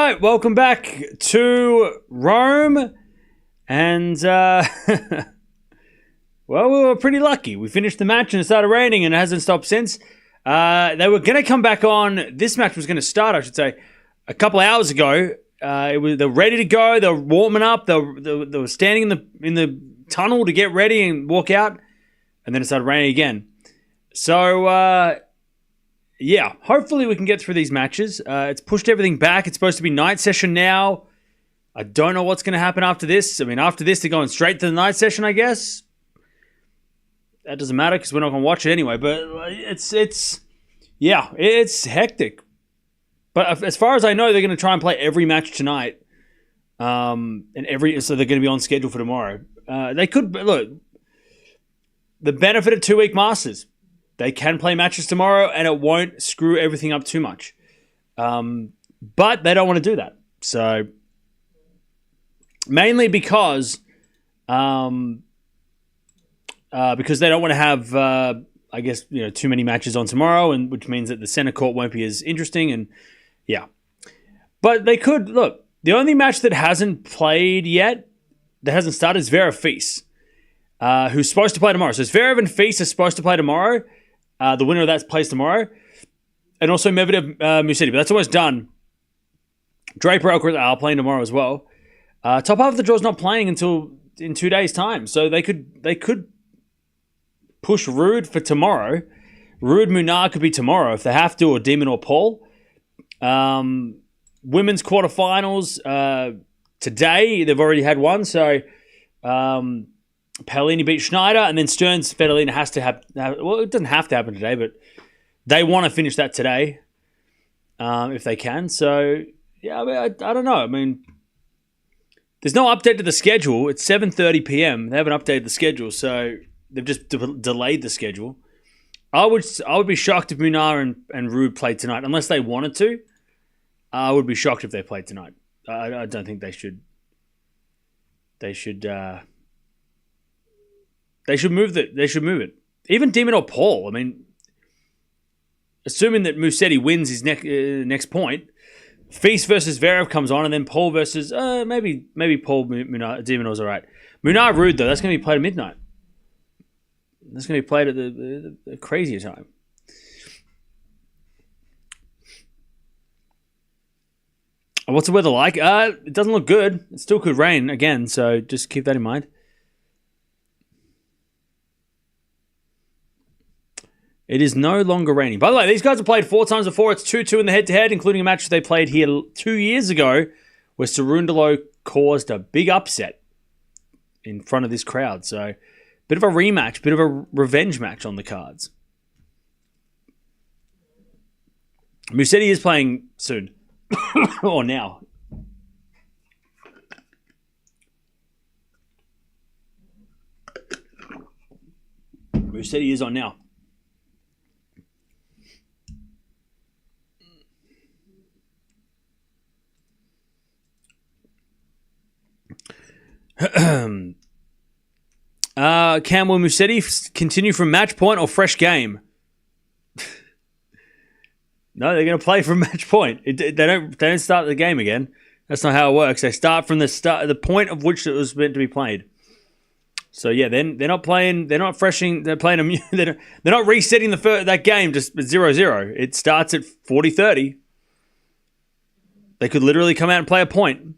right, welcome back to Rome. And, well, we were pretty lucky. We finished the match and it started raining and it hasn't stopped since. They were going to come back on. This match was going to start, I should say, a couple of hours ago. They were ready to go. They were warming up. They were standing in the tunnel to get ready and walk out. And then it started raining again. So, yeah, hopefully we can get through these matches. It's pushed everything back. It's supposed to be night session now. I don't know what's going to happen after this. I mean, after this, they're going straight to the night session, I guess. That doesn't matter because we're not going to watch it anyway. But it's hectic. But as far as I know, they're going to try and play every match tonight. So they're going to be on schedule for tomorrow. They could, look, the benefit of 2-week Masters. They can play matches tomorrow and it won't screw everything up too much. But they don't want to do that. So, mainly because they don't want to have, I guess, too many matches on tomorrow, and which means that the center court won't be as interesting. And yeah. But they could, look, the only match that hasn't played yet, that hasn't started, is Zverev Fils, who's supposed to play tomorrow. So Zverev and Fils are supposed to play tomorrow. The winner of that plays tomorrow. And also Medvedev Musetti. But that's almost done. Draper Alcaraz are playing tomorrow as well. Top half of the draw's not playing until in 2 days' time. So they could push Ruud for tomorrow. Ruud Munar could be tomorrow if they have to, or Demon or Paul. Women's quarterfinals today. They've already had one. So Paolini beat Schneider, and then Stearns Federline has to have. Well, it doesn't have to happen today, but they want to finish that today if they can. So yeah, I don't know. I mean, there's no update to the schedule. It's 7:30 p.m. They haven't updated the schedule, so they've just delayed the schedule. I would be shocked if Munar and Ruud played tonight, unless they wanted to. I would be shocked if they played tonight. I don't think they should. They should move it. They should move it. Even Demon or Paul. I mean, assuming that Musetti wins his next point, Fils versus Zverev comes on, and then Paul versus maybe Paul Munar. Demon was all right. Munar Ruud though, that's going to be played at midnight. That's going to be played at the crazier time. What's the weather like? It doesn't look good. It still could rain again, so just keep that in mind. It is no longer raining. By the way, these guys have played 4 times before. It's 2-2 in the head-to-head, including a match they played here 2 years ago where Cerundolo caused a big upset in front of this crowd. So, bit of a rematch, bit of a revenge match on the cards. Musetti is playing soon. Or now. Musetti is on now. Can will Musetti continue from match point or fresh game? No, they're going to play from match point. They don't start the game again. That's not how it works. They start from the point of which it was meant to be played. So yeah, then they're not playing. They're not freshing. They're playing. They're not resetting that game just 0-0. It starts at 40-30. They could literally come out and play a point.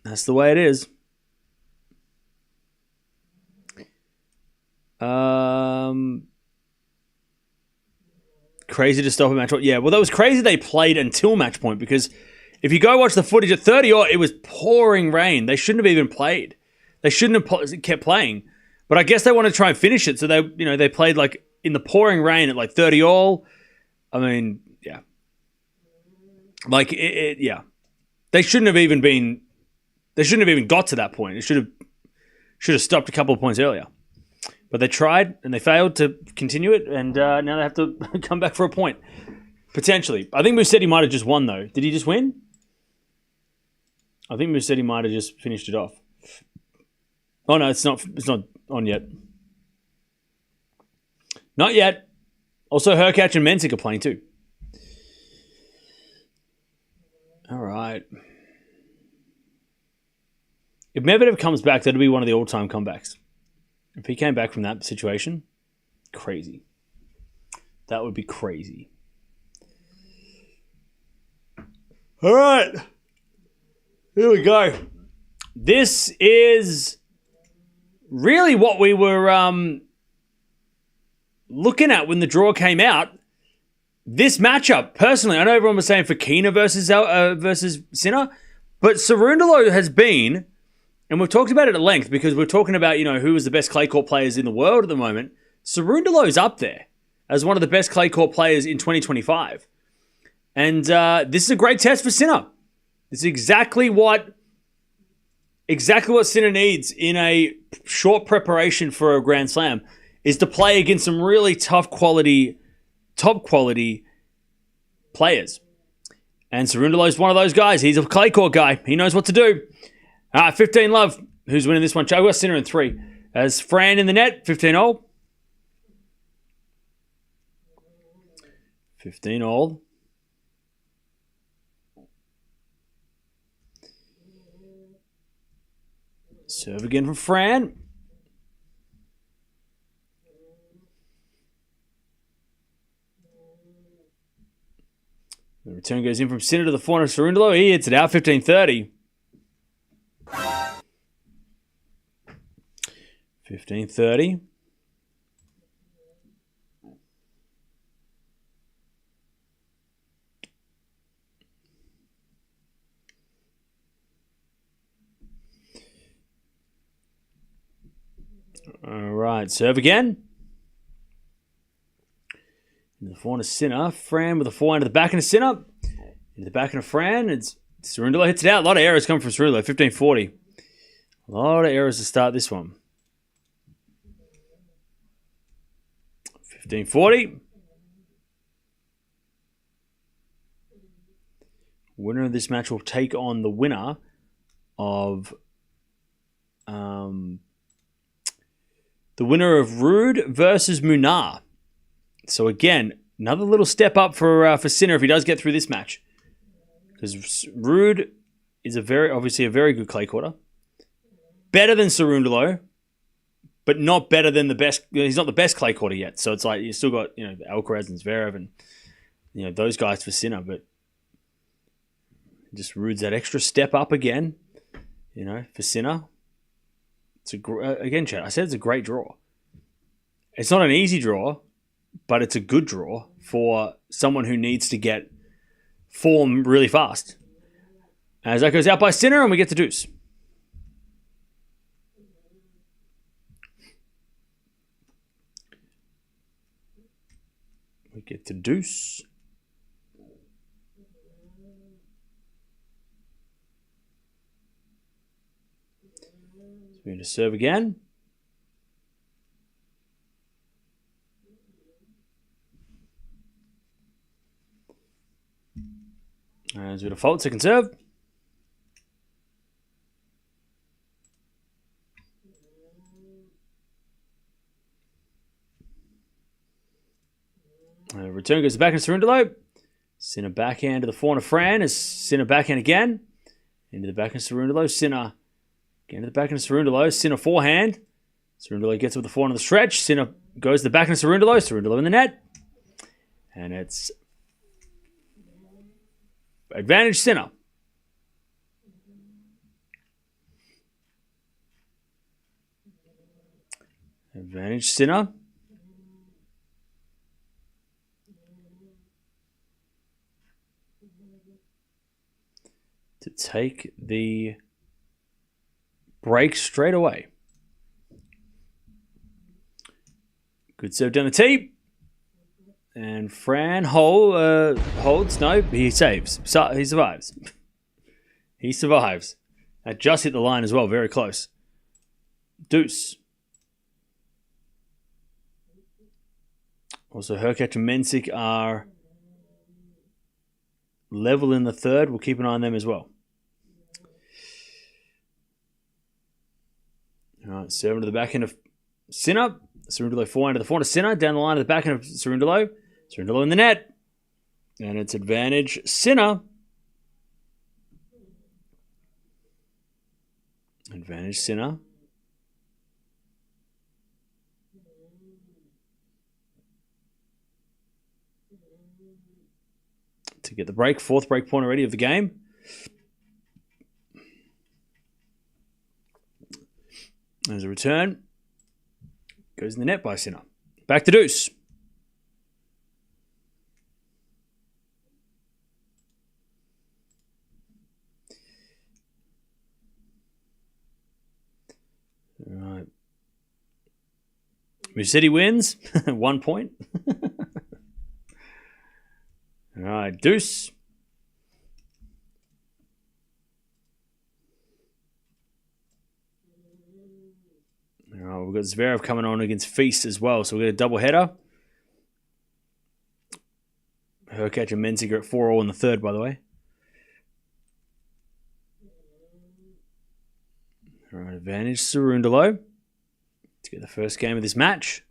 That's the way it is. Crazy to stop a match point. Yeah, well, that was crazy they played until match point, because if you go watch the footage at 30, it was pouring rain. They shouldn't have even played. They shouldn't have kept playing. But I guess they want to try and finish it, so they played like in the pouring rain at like 30 all. I mean, yeah. Like yeah. They shouldn't have even got to that point. It should have stopped a couple of points earlier. But they tried, and they failed to continue it, and now they have to come back for a point. Potentially. I think Musetti might have just won, though. Did he just win? I think Musetti might have just finished it off. Oh, no, it's not on yet. Not yet. Also, Hurkacz and Mensik are playing, too. right. If Medvedev comes back, that'd be one of the all-time comebacks. If he came back from that situation, crazy. That would be crazy. All right. Here we go. This is really what we were looking at when the draw came out. This matchup, personally, I know everyone was saying Fokina versus Sinner, but Cerundolo has been, and we've talked about it at length because we're talking about, who is the best clay court players in the world at the moment. Cerundolo's up there as one of the best clay court players in 2025. And this is a great test for Sinner. This is exactly what Sinner needs in a short preparation for a Grand Slam, is to play against some really top quality players. And Cerundolo is one of those guys. He's a clay court guy. He knows what to do. 15 love. Who's winning this one? I've got Sinner in 3. As Fran in the net, 15 all. 15 all. Serve again from Fran. The return goes in from Sinner to the forehand of Cerundolo. He hits it out, 15-30. 15-30. All right, serve again. Into the forehand of Sinner. Fran with the forehand to the backhand of Sinner. Into the backhand of Fran. It's Cerundolo hits it out. A lot of errors come from Cerundolo. 15-40. A lot of errors to start this one. 15-40. Winner of this match will take on the winner of Ruud versus Munar. So again, another little step up for Sinner if he does get through this match, because Ruud is obviously a very good clay courter, better than Cerundolo, but not better than the best. He's not the best clay courter yet. So it's like you still got Alcaraz and Zverev and those guys for Sinner, but just Ruud's that extra step up again, for Sinner. It's again, Chad, I said it's a great draw. It's not an easy draw, but it's a good draw for someone who needs to get form really fast. As that goes out by Sinner, and we get the deuce. We get the deuce. We're going to serve again. As we default, second serve. Return goes back into Cerundolo. Sinner backhand to the forehand of Fran. As Sinner backhand again. Into the backhand of Cerundolo. Sinner again to the backhand of Cerundolo. Sinner forehand. Cerundolo gets with the forehand of the stretch. Sinner goes to the backhand of Cerundolo. Cerundolo in the net. And it's advantage Sinner. Advantage Sinner. To take the break straight away. Good serve down the tee. And Fran holds. No, he saves. He survives. He survives. That just hit the line as well. Very close. Deuce. Also, Hurkacz and Mensik are level in the third. We'll keep an eye on them as well. All right, serving to the backhand of Sinner. Cerundolo forehand to the forehand of Sinner. Down the line to the backhand of Cerundolo. Cerundolo in the net. And it's advantage Sinner. Advantage Sinner. To get the break. Fourth break point already of the game. There's a return. Goes in the net by Sinner. Back to deuce. All right. Musetti wins. 1 point. All right. Deuce. All right, we've got Zverev coming on against Feast as well, so we've got a double header. Hurkacz and Menzinger at 4-all in the third, by the way. All right, advantage Cerundolo to get the first game of this match.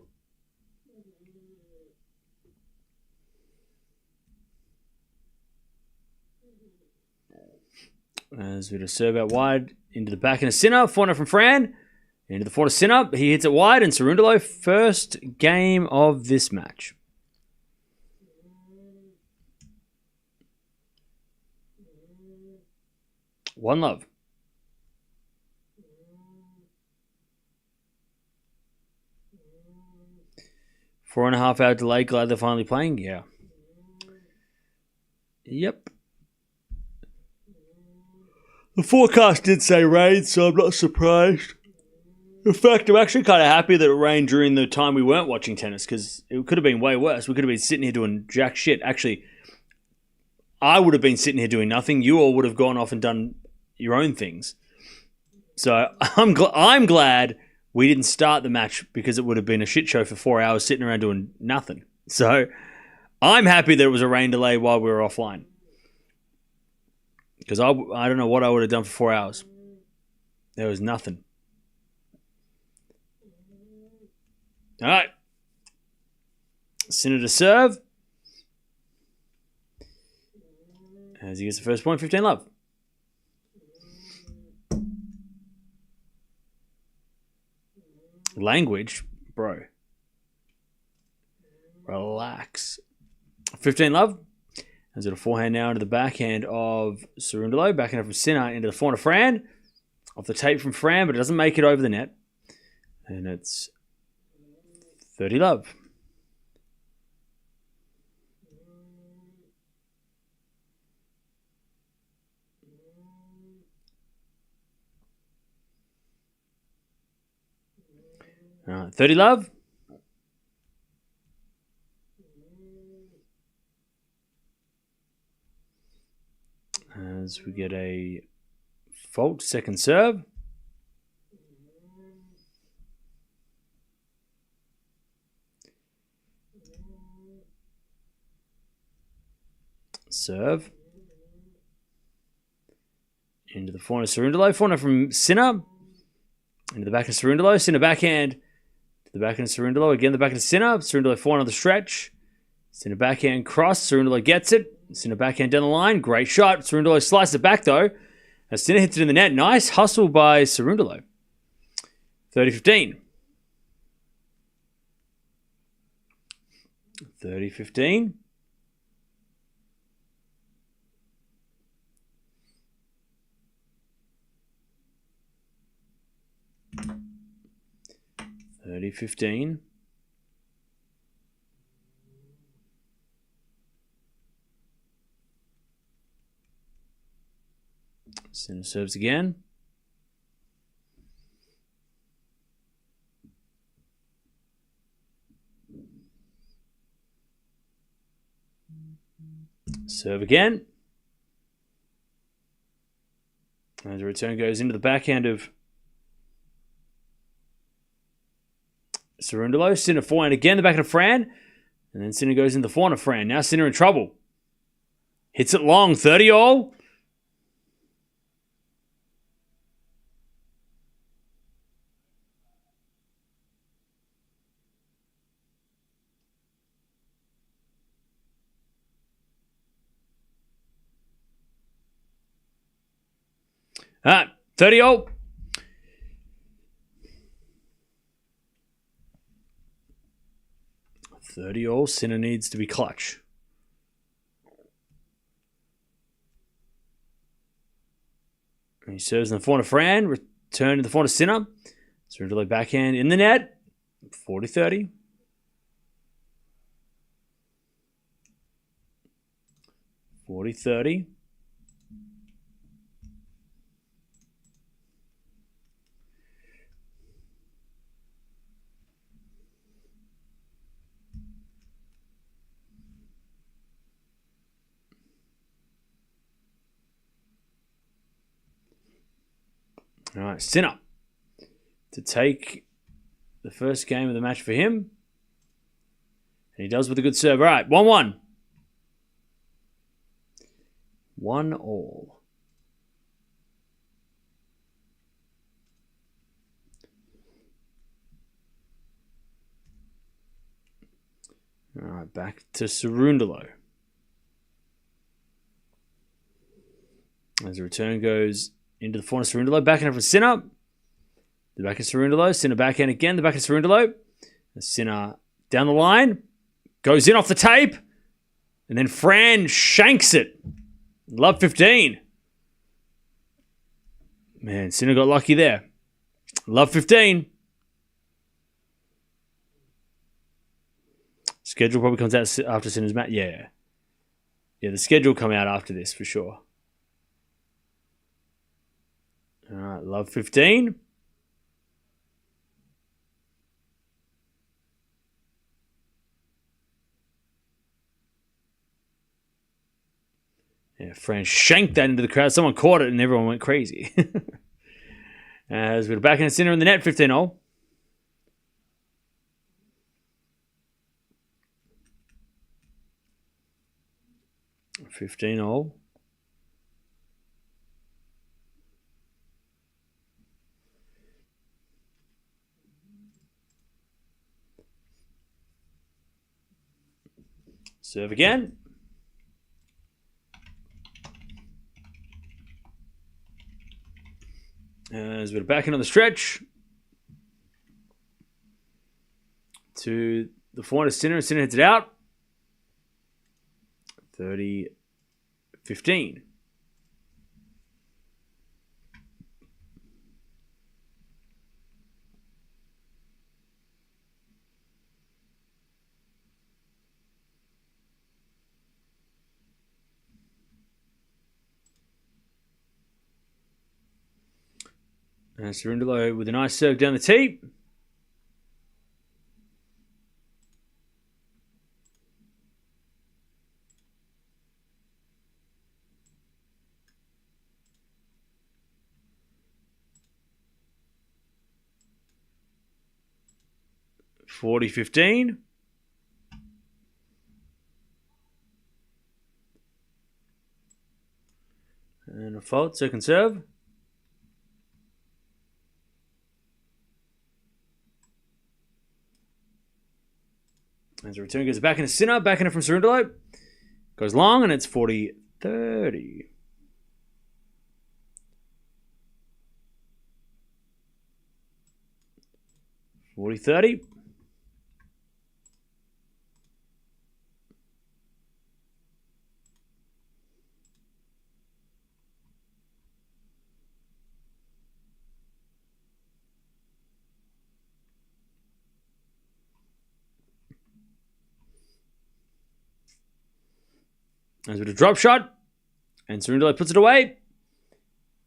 As we just serve out wide into the back and a Sinner. Forehand from Fran. Into the forehand Sinner. He hits it wide and Cerundolo first game of this match. One love. 4.5 hour delay. Glad they're finally playing. Yeah. Yep. The forecast did say rain, so I'm not surprised. In fact, I'm actually kind of happy that it rained during the time we weren't watching tennis, because it could have been way worse. We could have been sitting here doing jack shit. Actually, I would have been sitting here doing nothing. You all would have gone off and done your own things. So I'm glad we didn't start the match, because it would have been a shit show for 4 hours sitting around doing nothing. So I'm happy that it was a rain delay while we were offline. Because I don't know what I would have done for 4 hours. There was nothing. All right. Sinner to serve. As he gets the first point, 15 love. Language, bro. Relax. 15 love. Has got a forehand now into the backhand of Cerundolo. Backhand from Sinner into the forehand of Fran. Off the tape from Fran, but it doesn't make it over the net. And it's 30 love. All right, 30 love. As we get a fault, second serve. Serve. Into the forehand of Cerundolo. Forehand from Sinner. Into the back of Cerundolo. Sinner backhand. To the backhand of Cerundolo. Again, the backhand of Sinner. Cerundolo forehand on the stretch. Sinner backhand cross. Cerundolo gets it. Sinner backhand down the line. Great shot. Cerundolo slices it back though. As Sinner hits it in the net. Nice hustle by Cerundolo. 30-15. 30-15. $30-15. Sinner serves again. Serve again. As the return goes into the backhand of Cerundolo. Sinner forehand again, the backhand of Fran. And then Sinner goes into the forehand of Fran. Now Sinner in trouble. Hits it long, 30-all. All right, 30-all. 30 all. Sinner needs to be clutch. And he serves in the forehand of Fran. Return to the forehand of Sinner. Cerundolo backhand in the net. 40-30. All right, Sinner to take the first game of the match for him. And he does with a good serve. All right, 1-1. 1 all. All right, back to Cerundolo. As the return goes into the forehand of Cerundolo. Backhand from Sinner. The back of Cerundolo. Sinner backhand again. The back of Cerundolo. Sinner down the line. Goes in off the tape. And then Fran shanks it. Love 15. Man, Sinner got lucky there. Love 15. Schedule probably comes out after Sinner's match. Yeah. Yeah, the schedule will come out after this for sure. All right, love 15. Yeah, Fran shanked that into the crowd. Someone caught it and everyone went crazy. As we're back in the Sinner in the net, 15 all. Serve again. As we're back into the stretch. To the forehand of Sinner. Sinner hits it out. 30-15. And Cerundolo with a nice serve down the tee. (40-15). And a fault, second serve. As the return goes back into Sinner, back in it from Cerundolo. Goes long, and it's 40-30. As with a drop shot, and Cerundolo puts it away,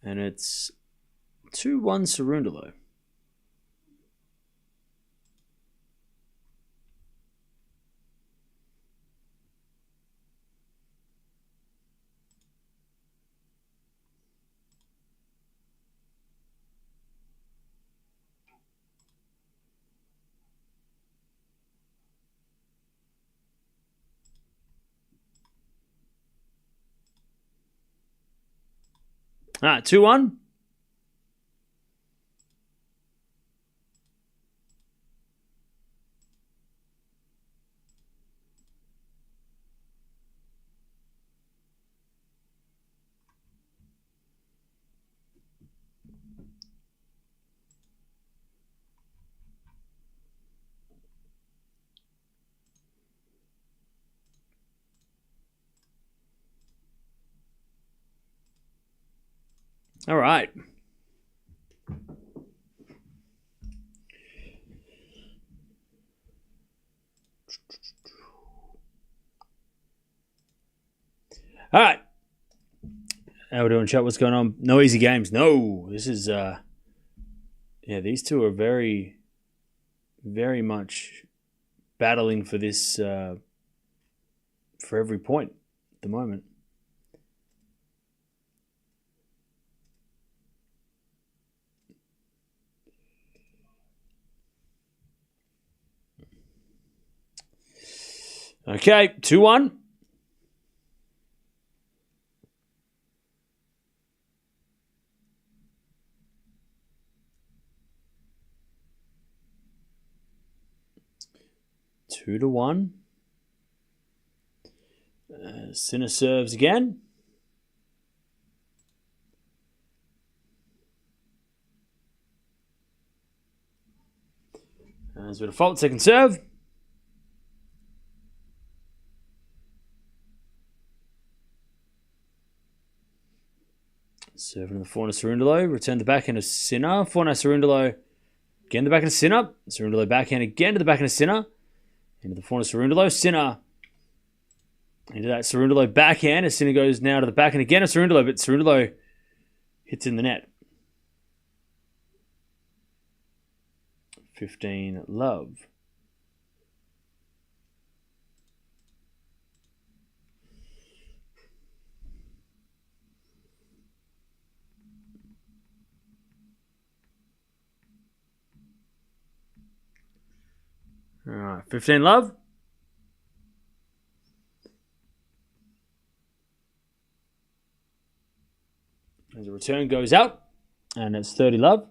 and it's 2-1 Cerundolo. All right, 2-1. All right. All right. How we doing, chat? What's going on? No easy games. No. This is, yeah, these two are very, very much battling for this, for every point at the moment. Okay, 2-1. Two to 1. Sinner serves again. As with a fault, second serve. Serving the forehand of Cerundolo. Return the backhand of Sinner. Forehand of Cerundolo. Again the backhand of Sinner. Cerundolo backhand again to the backhand of Sinner. Into the forehand of Cerundolo. Sinner. Into that Cerundolo backhand. As Sinner goes now to the backhand again of Cerundolo. But Cerundolo hits in the net. 15 love. All right, 15 love. As the return goes out, and it's 30 love.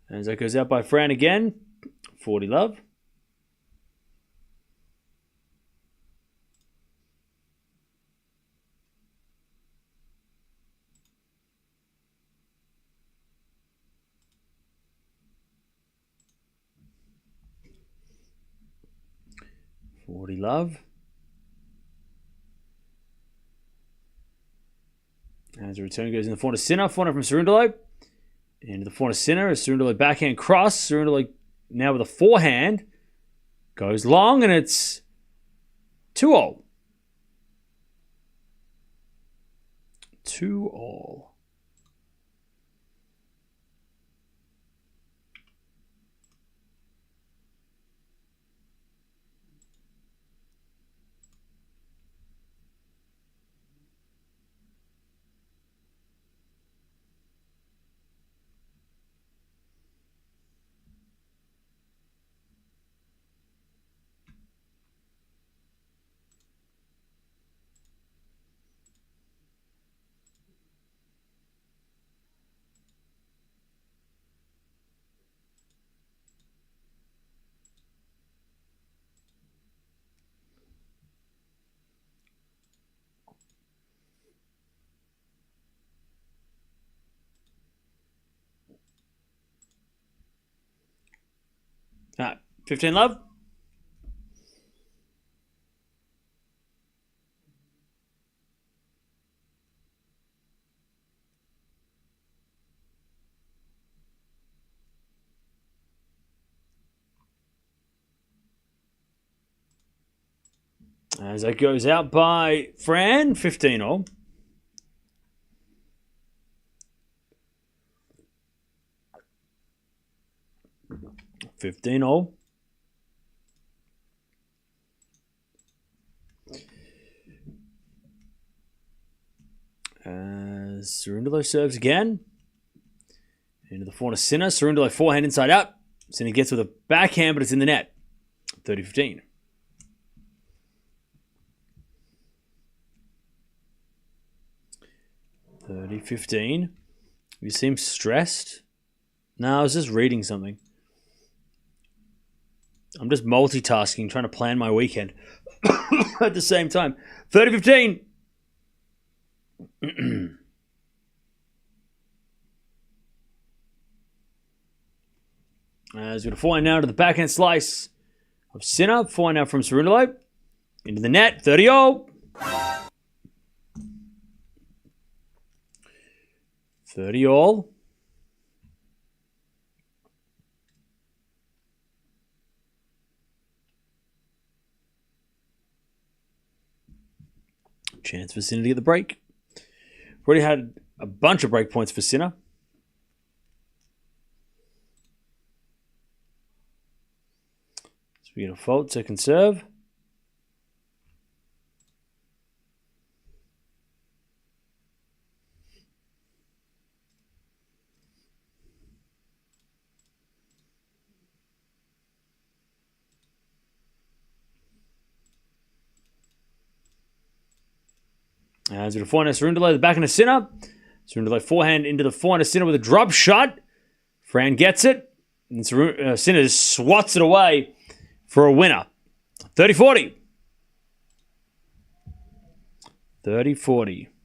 As that goes out by Fran again, 40 love. Love. As the return goes in the forehand of Sinner. Forehand from Cerundolo. Into the forehand of Sinner. As Cerundolo backhand cross. Cerundolo now with a forehand. Goes long and it's 2-all. 2-all. All right, 15 love. As that goes out by Fran, 15-all. As Cerundolo serves again. Into the forehand of Sinner. Cerundolo forehand inside out. Sinner gets with a backhand, but it's in the net. 30-15. You seem stressed. No, I was just reading something. I'm just multitasking, trying to plan my weekend at the same time. 30-15. As we're going to forehand now to the backhand slice of Sinner. Forehand now from Cerundolo. Into the net. 30-all. 30-all. Chance for Sinner to get the break. We've already had a bunch of break points for Sinner. So we get a fault, second serve. As with a forehand, Cerundolo, the backhand of Sinner. Cerundolo forehand into the forehand of Sinner with a drop shot. Fran gets it. And Sinner swats it away for a winner. 30-40. 30-40.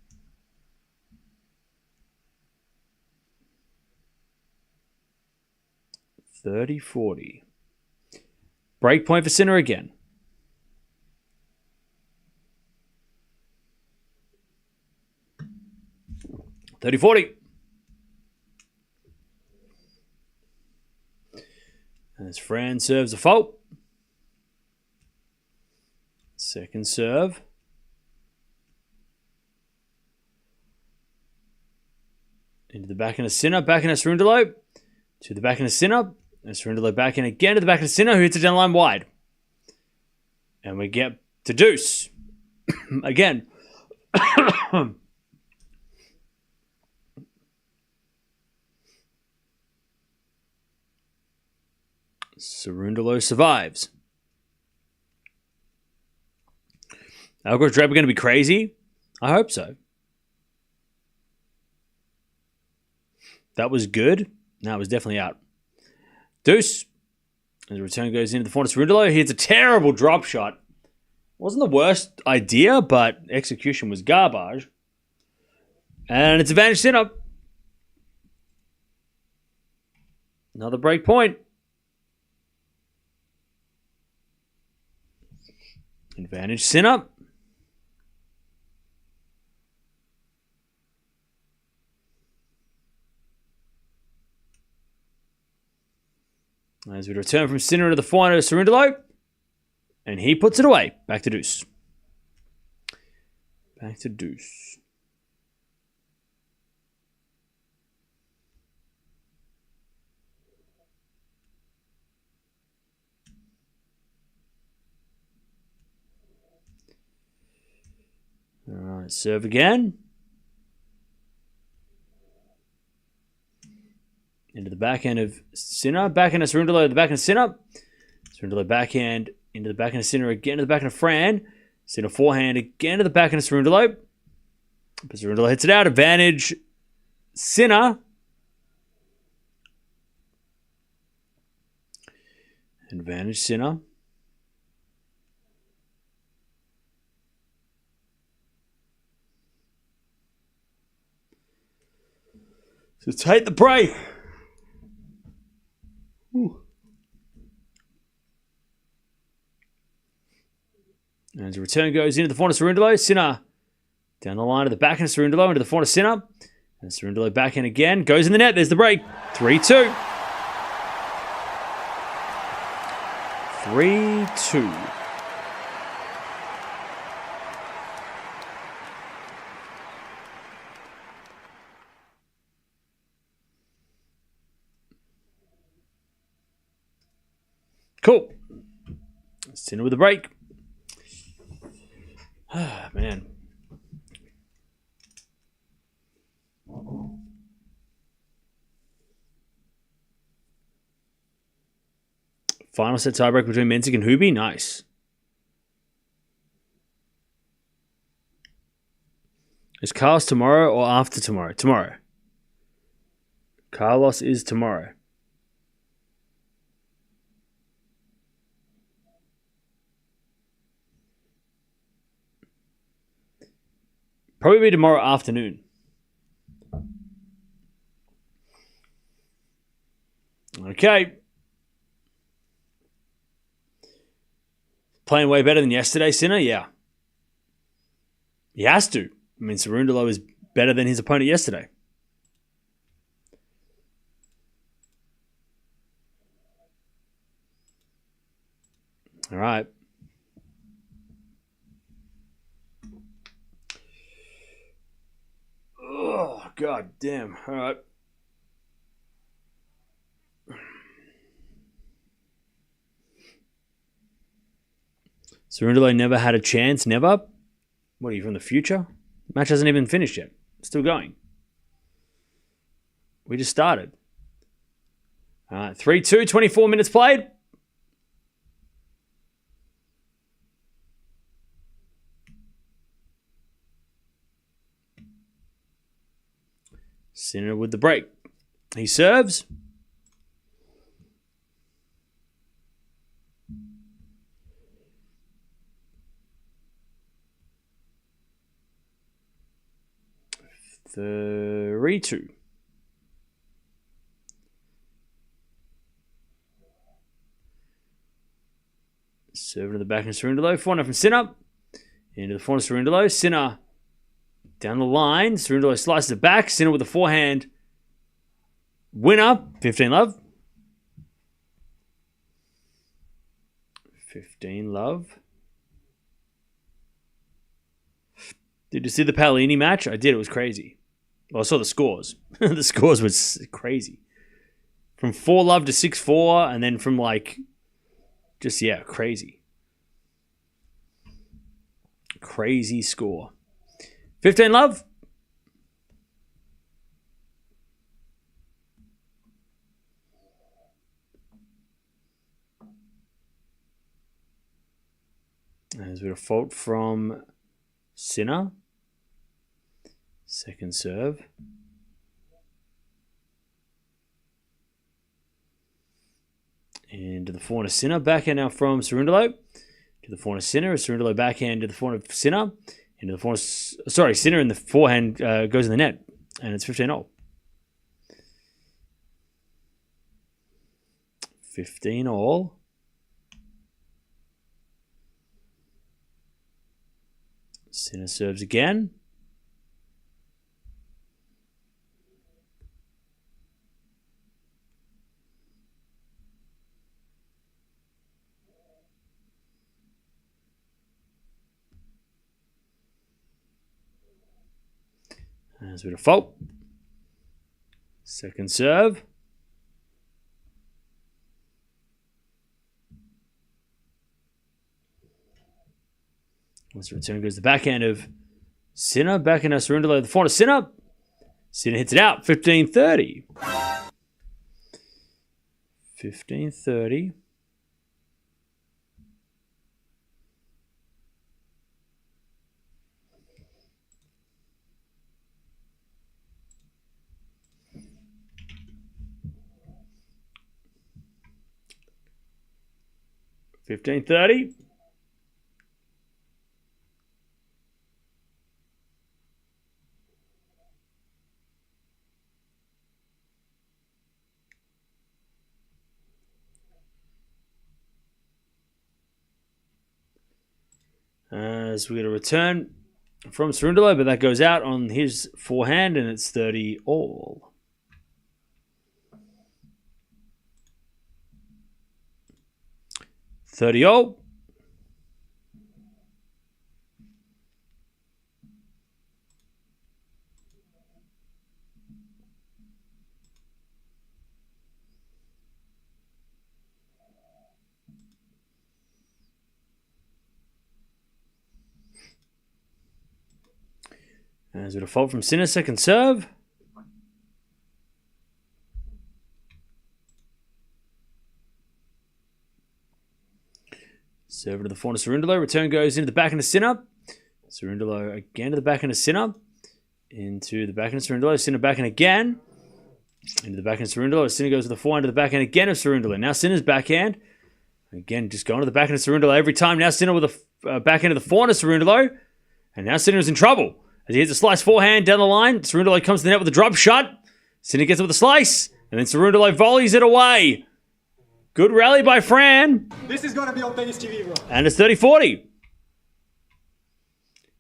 Break point for Sinner again. 30-40. As Fran serves a fault. Second serve. Into the backhand of Sinner. Backhand of Cerundolo. To the backhand of Sinner. And Cerundolo backhand again to the backhand of Sinner, who hits it down the line wide. And we get to deuce. Again. Cerundolo survives. Alcaraz Draper going to be crazy? I hope so. That was good. No, it was definitely out. Deuce. As the return goes into the forehand of Cerundolo, he hits a terrible drop shot. Wasn't the worst idea, but execution was garbage. And it's advantage Sinner. Another break point. Advantage Sinner. As we return from Sinner into the forehand of Cerundolo. And he puts it away. Back to deuce. Back to deuce. All right, serve again. Into the backhand of Sinner. Backhand of Cerundolo, the backhand of Sinner. Cerundolo backhand into the backhand of Sinner again to the backhand of Fran. Sinner forehand again to the backhand of Cerundolo. But Cerundolo hits it out. Advantage Sinner. Advantage Sinner. So take the break. Ooh. As the return goes into the forehand of Cerundolo, Sinner down the line to the backhand of Cerundolo into the forehand of Sinner. And Cerundolo backhand again. Goes in the net. There's the break. 3-2. 3-2. Cool. Sinner with a break. Ah, man. Final set tiebreak between Mensik and Hubie. Nice. Is Carlos tomorrow or after tomorrow? Tomorrow. Carlos is tomorrow. Probably be tomorrow afternoon. Okay. Playing way better than yesterday, Sinner? Yeah. He has to. I mean, Cerundolo is better than his opponent yesterday. All right. Oh, God damn. All right. Cerundolo never had a chance. Never? What are you, from the future? Match hasn't even finished yet. Still going. We just started. All right. 3-2, 24 minutes played. Sinner with the break. He serves. Three-two. Serving to the back of Cerundolo. Forehand from Sinner. Into the forehand of Cerundolo. Sinner down the line. Cerundolo slices it back. Sinner with the forehand. Winner. 15-love. 15-love. Did you see the Paolini match? I did. It was crazy. Well, I saw the scores. The scores was crazy. From 4-love to 6-4, and then from crazy. Crazy score. 15-love. There's a bit of fault from Sinner. Second serve. And to the forehand of Sinner. Backhand now from Cerundolo. To the forehand of Sinner. Cerundolo backhand to the forehand of Sinner. Into the forehand. Sorry, Sinner in the forehand goes in the net. And it's 15-all. 15-all. Sinner serves again. There's a bit of fault. Second serve. Once the return goes the backhand of Sinner. Backhand of Cerundolo. The forehand of Sinner. Sinner hits it out. 15-30. 15-30. $15.30. As we get a return from Cerundolo, but that goes out on his forehand, and it's 30-all. As a fault from Sinner, second serve. Serve to the forehand of Cerundolo. Return goes into the backhand of Sinner. Cerundolo again to the backhand of Sinner. Into the backhand of Cerundolo. Sinner backhand again. Into the backhand of Cerundolo. Sinner goes to the forehand to the backhand again of Cerundolo. Now Sinner's backhand. Again, just going to the backhand of Cerundolo every time. Now Sinner with the backhand of the forehand of Cerundolo. And now Sinner is in trouble. as he hits a slice forehand down the line. Cerundolo comes to the net with a drop shot. Sinner gets it with a slice, and then Cerundolo volleys it away. Good rally by Fran. This is going to be on tennis TV, bro. And it's 30-40.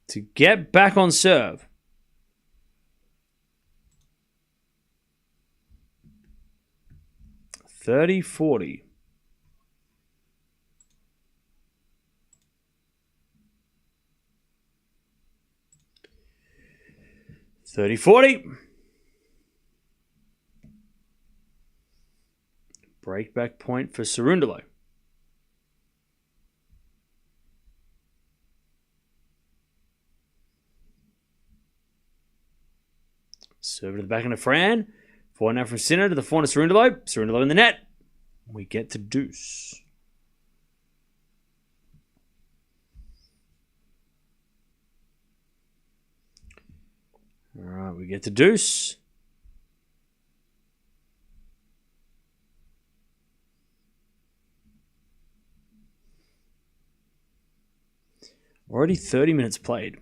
To get back on serve. $30-40. Breakback point for Cerundolo. Serve to the backhand of Fran. Forehand now from Sinner to the forehand of Cerundolo. Cerundolo in the net. We get to deuce. All right, we get to deuce. Already 30 minutes played.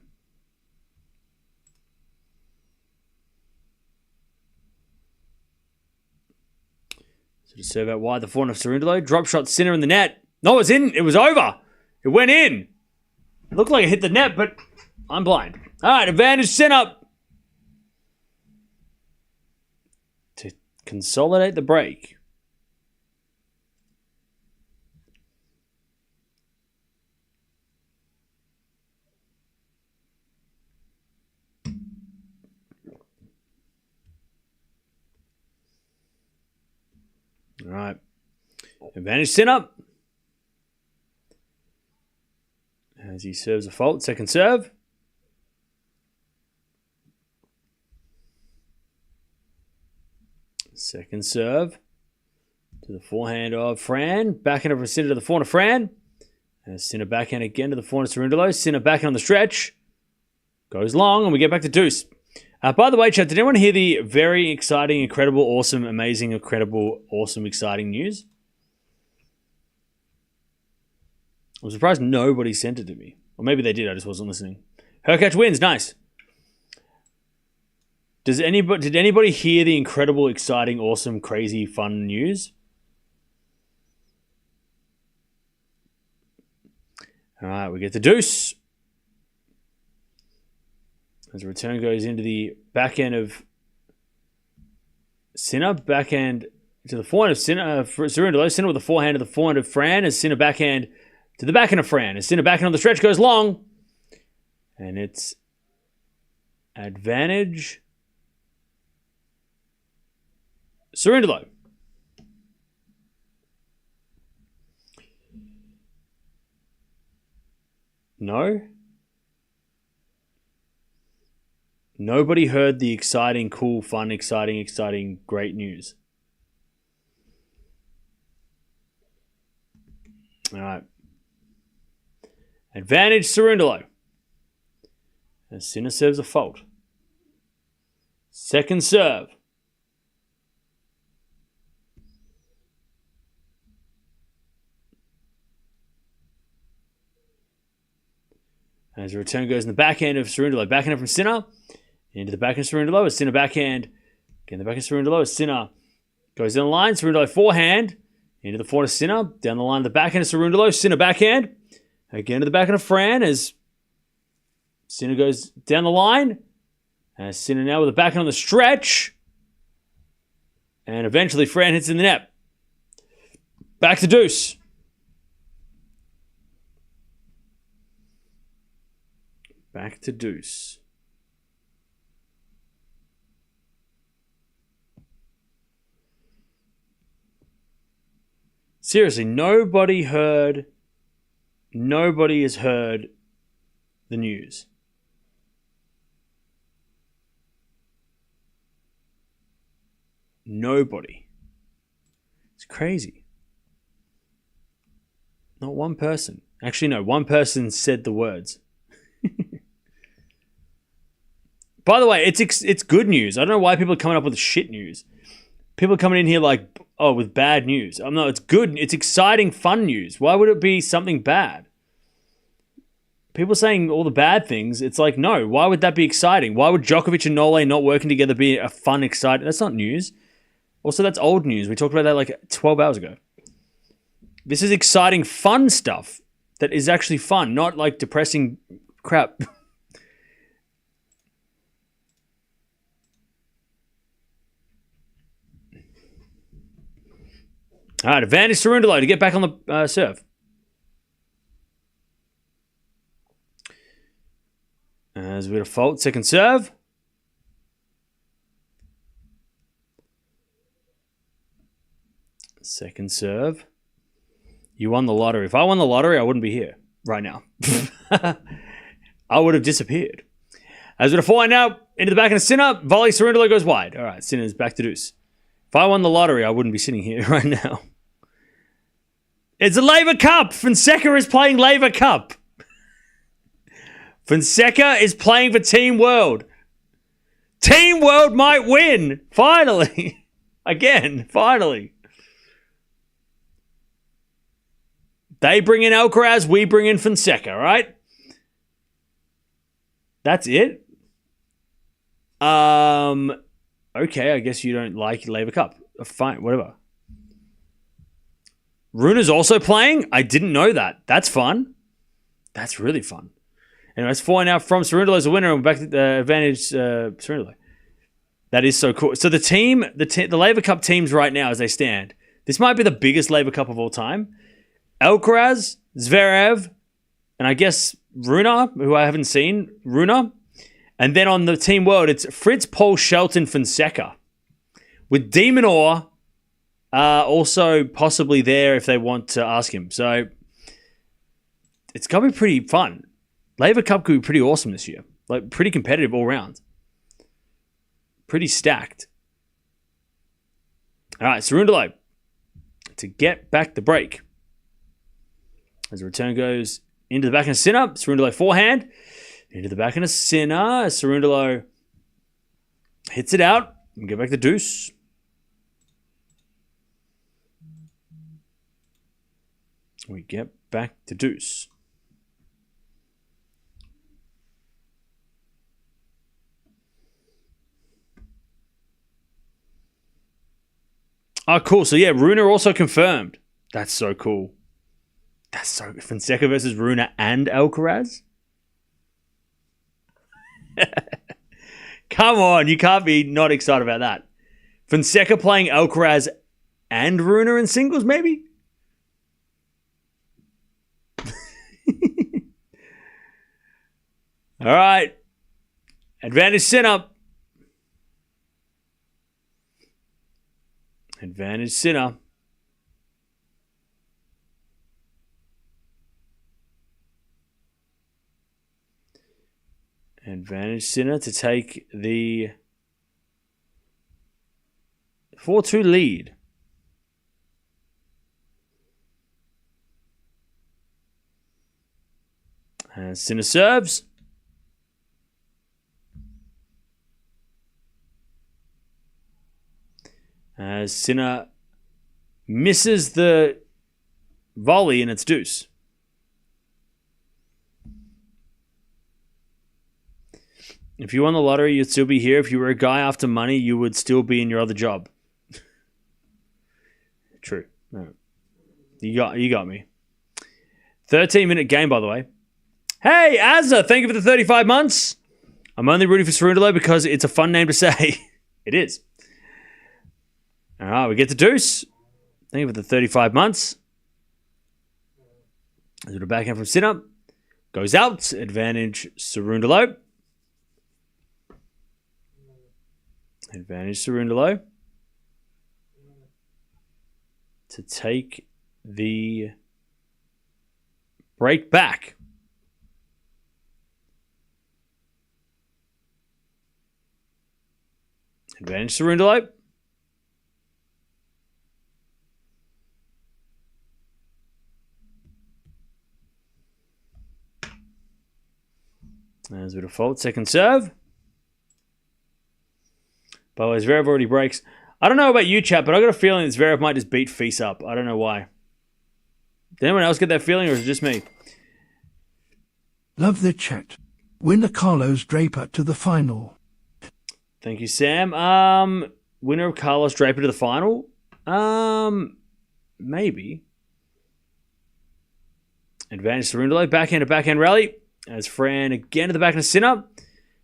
So to serve out wide, the forehand of Cerundolo. Drop shot Sinner in the net. No, it's in. It was over. It went in. It looked like it hit the net, but I'm blind. All right, advantage Sinner. To consolidate the break. All right. Advantage Sinner. As he serves a fault. Second serve. Second serve. To the forehand of Fran. Backhand of Sinner to the forehand of Fran. And Sinner backhand again to the forehand of Cerundolo. Sinner backhand on the stretch. Goes long and we get back to deuce. By the way, chat, did anyone hear the very exciting, incredible, awesome, amazing, incredible, awesome, exciting news? I'm surprised nobody sent it to me. Or maybe they did, I just wasn't listening. Hurkacz wins, nice. Did anybody hear the incredible, exciting, awesome, crazy, fun news? All right, we get the deuce. As the return goes into the backhand of Sinner, backhand to the forehand of Sinner, Cerundolo. Sinner with the forehand to the forehand of Fran, as Sinner backhand to the backhand of Fran. As Sinner backhand on the stretch goes long. And it's advantage Cerundolo. No. Nobody heard the exciting, cool, fun, exciting, great news. All right. Advantage Cerundolo. As Sinner serves a fault. Second serve. As the return goes in the backhand of Cerundolo. Backhand from Sinner. Into the backhand of Cerundolo. As Sinner backhand. Again, the backhand of Cerundolo. As Sinner goes down the line. Cerundolo forehand. Into the forehand of Sinner. Down the line of the backhand of Cerundolo. Sinner backhand. Again to the backhand of Fran. As Sinner goes down the line. As Sinner now with the backhand on the stretch. And eventually Fran hits in the net. Back to deuce. Back to deuce. Seriously, nobody has heard the news. Nobody. It's crazy. Not one person. Actually, no, one person said the words. By the way, it's good news. I don't know why people are coming up with shit news. People are coming in here like, oh, with bad news. No, it's good. It's exciting, fun news. Why would it be something bad? people saying all the bad things, it's like, no, why would that be exciting? Why would Djokovic and Nole not working together be a fun, exciting... That's not news. Also, that's old news. We talked about that like 12 hours ago. This is exciting, fun stuff that is actually fun, not like depressing crap. All right, advantage Cerundolo to get back on the serve. As we default, second serve. Second serve. You won the lottery. If I won the lottery, I wouldn't be here right now. I would have disappeared. As we default now, into the back of Sinner. Volley, Cerundolo goes wide. All right, Sinner's back to deuce. If I won the lottery, I wouldn't be sitting here right now. It's a Laver Cup. Fonseca is playing Laver Cup. Fonseca is playing for Team World. Team World might win. Finally. Again, finally. They bring in Alcaraz, we bring in Fonseca, right? That's it? Okay, I guess you don't like Laver Cup. Fine, whatever. Rune's also playing? I didn't know that. That's fun. That's really fun. Anyway, it's 4 now from Cerundolo as a winner, and we're back to the advantage Cerundolo. That is so cool. So the Laver Cup teams right now as they stand, this might be the biggest Laver Cup of all time. Alcaraz, Zverev, and I guess Rune, who I haven't seen, Rune. And then on the Team World, it's Fritz, Paul, Shelton, Fonseca. With de Minaur also possibly there if they want to ask him. So it's going to be pretty fun. Laver Cup could be pretty awesome this year. Like, pretty competitive all round. Pretty stacked. All right, Cerundolo to get back the break. As the return goes into the back of Sinner. Cerundolo forehand. Into the back of Sinner. Cerundolo hits it out. And get back the deuce. We get back to deuce. Oh, cool. So, yeah, Rune also confirmed. That's so cool. That's so good. Fonseca versus Rune and Alcaraz? Come on. You can't be not excited about that. Fonseca playing Alcaraz and Rune in singles, maybe? All right. Advantage Sinner. Advantage Sinner. Advantage Sinner to take the 4-2 lead. And Sinner serves. As Sinner misses the volley and it's deuce. If you won the lottery, you'd still be here. If you were a guy after money, you would still be in your other job. True. Right. You got me. 13-minute game, by the way. Hey, Azza, thank you for the 35 months. I'm only rooting for Cerundolo because it's a fun name to say. It is. All right, we get the deuce. Thank you for the 35 months. A little backhand from Sinner. Goes out. Advantage Cerundolo. Advantage Cerundolo. To take the break back. Advantage Cerundolo. As we default, second serve. By the way, Zverev already breaks. I don't know about you, chat, but I got a feeling that Zverev might just beat Fils up. I don't know why. Did anyone else get that feeling, or is it just me? Love the chat. Winner Carlos Draper to the final. Thank you, Sam. Winner of Carlos Draper to the final? Maybe. Advantage Cerundolo. Backhand to backhand rally. As Fran again to the backhand of Sinner.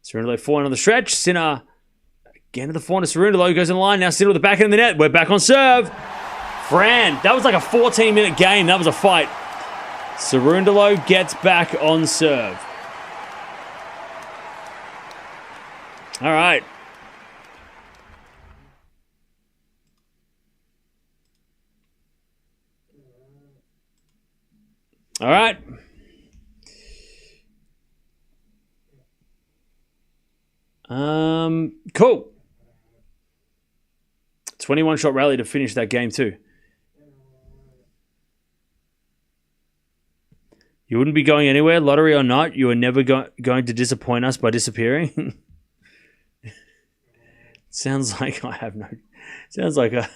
Cerundolo forehand on the stretch. Sinner again to the forehand of Cerundolo. Goes in the line. Now Sinner with the backhand in the net. We're back on serve. Fran, that was like a 14-minute game. That was a fight. Cerundolo gets back on serve. All right. All right. Cool. 21-shot rally to finish that game too. You wouldn't be going anywhere, lottery or not. You are never going to disappoint us by disappearing. Sounds like I have no. Sounds like a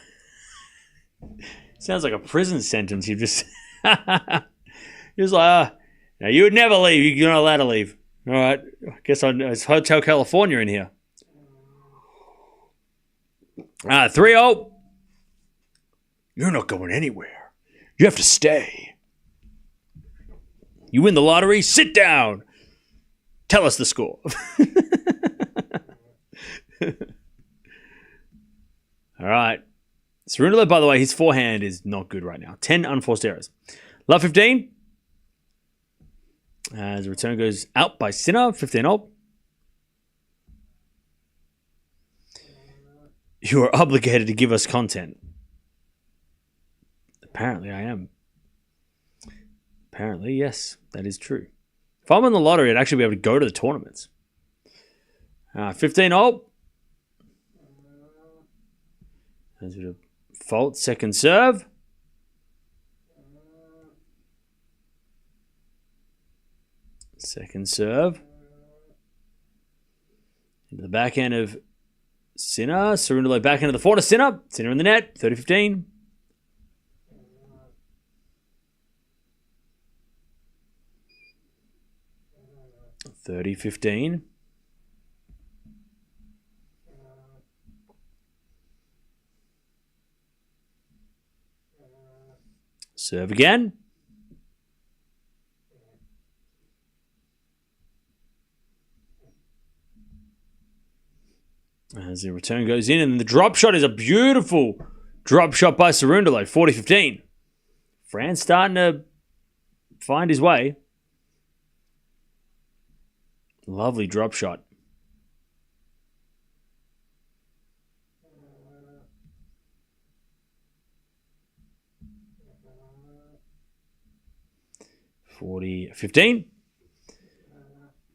prison sentence. You just. Just like, now you would never leave. You're not allowed to leave. All right. I guess it's Hotel California in here. 3-0. You're not going anywhere. You have to stay. You win the lottery. Sit down. Tell us the score. All right. Cerundolo, by the way, his forehand is not good right now. 10 unforced errors. Love 15. As the return goes out by Sinner, 15-0. You are obligated to give us content. Apparently I am. Apparently, yes, that is true. If I'm on the lottery, I'd actually be able to go to the tournaments. 15-0. As a fault, second serve. Second serve. Into the backhand of Sinner. Cerundolo backhand of the forehand of Sinner. Sinner in the net. 30-15. Serve again. As the return goes in, and the drop shot is a beautiful drop shot by Cerundolo, 40-15. Fran's starting to find his way. Lovely drop shot. (40-15).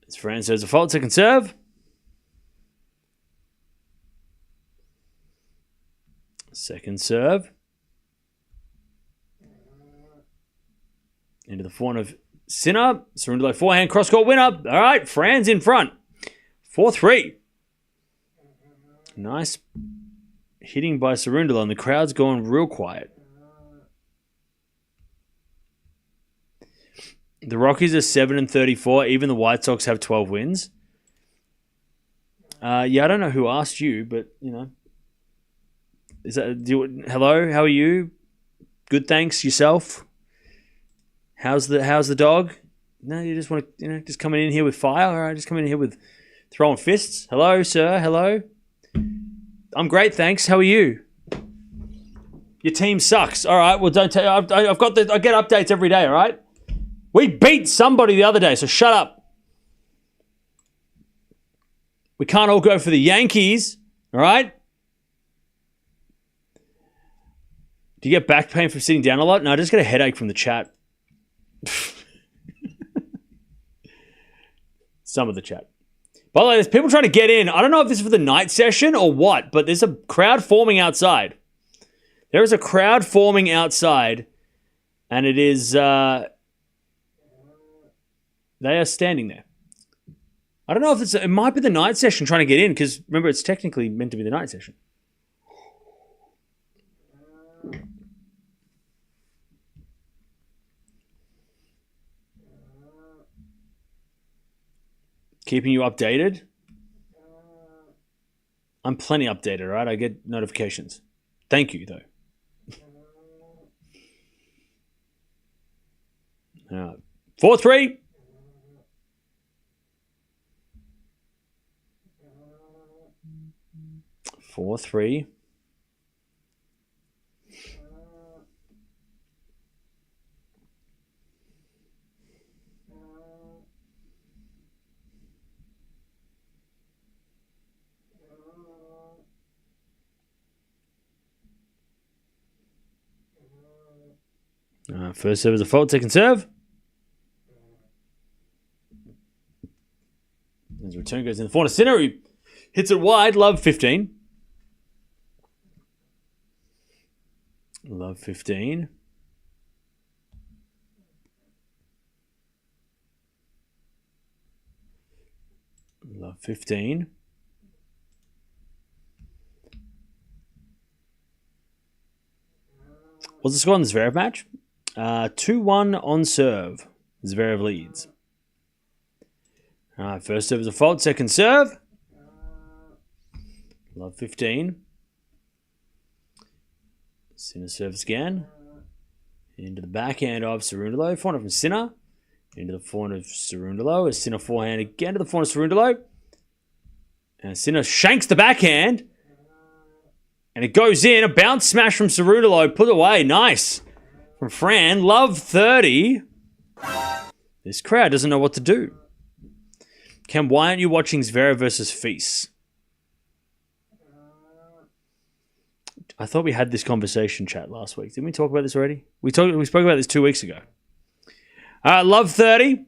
As Fran says a fault, second serve. Second serve. Into the forehand of Sinner. Cerundolo forehand, cross-court winner. All right, Fran's in front. 4-3. Nice hitting by Cerundolo, and the crowd's gone real quiet. The Rockies are 7-34. Even the White Sox have 12 wins. Yeah, I don't know who asked you, but, you know. Hello, how are you? Good, thanks. Yourself? How's the dog? No, you just want to, just coming in here with fire? All right, just coming in here with throwing fists. Hello, sir. Hello. I'm great, thanks. How are you? Your team sucks. All right, well, don't tell. I get updates every day. All right. We beat somebody the other day, so shut up. We can't all go for the Yankees. All right. Do you get back pain from sitting down a lot? No, I just get a headache from the chat. Some of the chat. By the way, there's people trying to get in. I don't know if this is for the night session or what, but there's a crowd forming outside. There is a crowd forming outside, and it is... they are standing there. I don't know if it might be the night session trying to get in, because remember, it's technically meant to be the night session. Keeping you updated. I'm plenty updated, right? I get notifications. Thank you, though. 4-3. First serve is a fault. Second serve. His return goes in the corner. Sinner, he hits it wide. Love 15. Love 15. Love 15. What's the score on the Zverev match? 2-1 on serve. Zverev leads. First serve is a fault. Second serve. Love 15. Sinner serves again. Into the backhand of Cerundolo. Forehand from Sinner. Into the forehand of Cerundolo. A Sinner forehand again to the forehand of Cerundolo. And Sinner shanks the backhand. And it goes in. A bounce smash from Cerundolo. Put away. Nice. From Fran. Love 30. This crowd doesn't know what to do. Cam, why aren't you watching Zverev versus Fils? I thought we had this conversation chat last week. Didn't we talk about this already? We spoke about this 2 weeks ago. Love 30.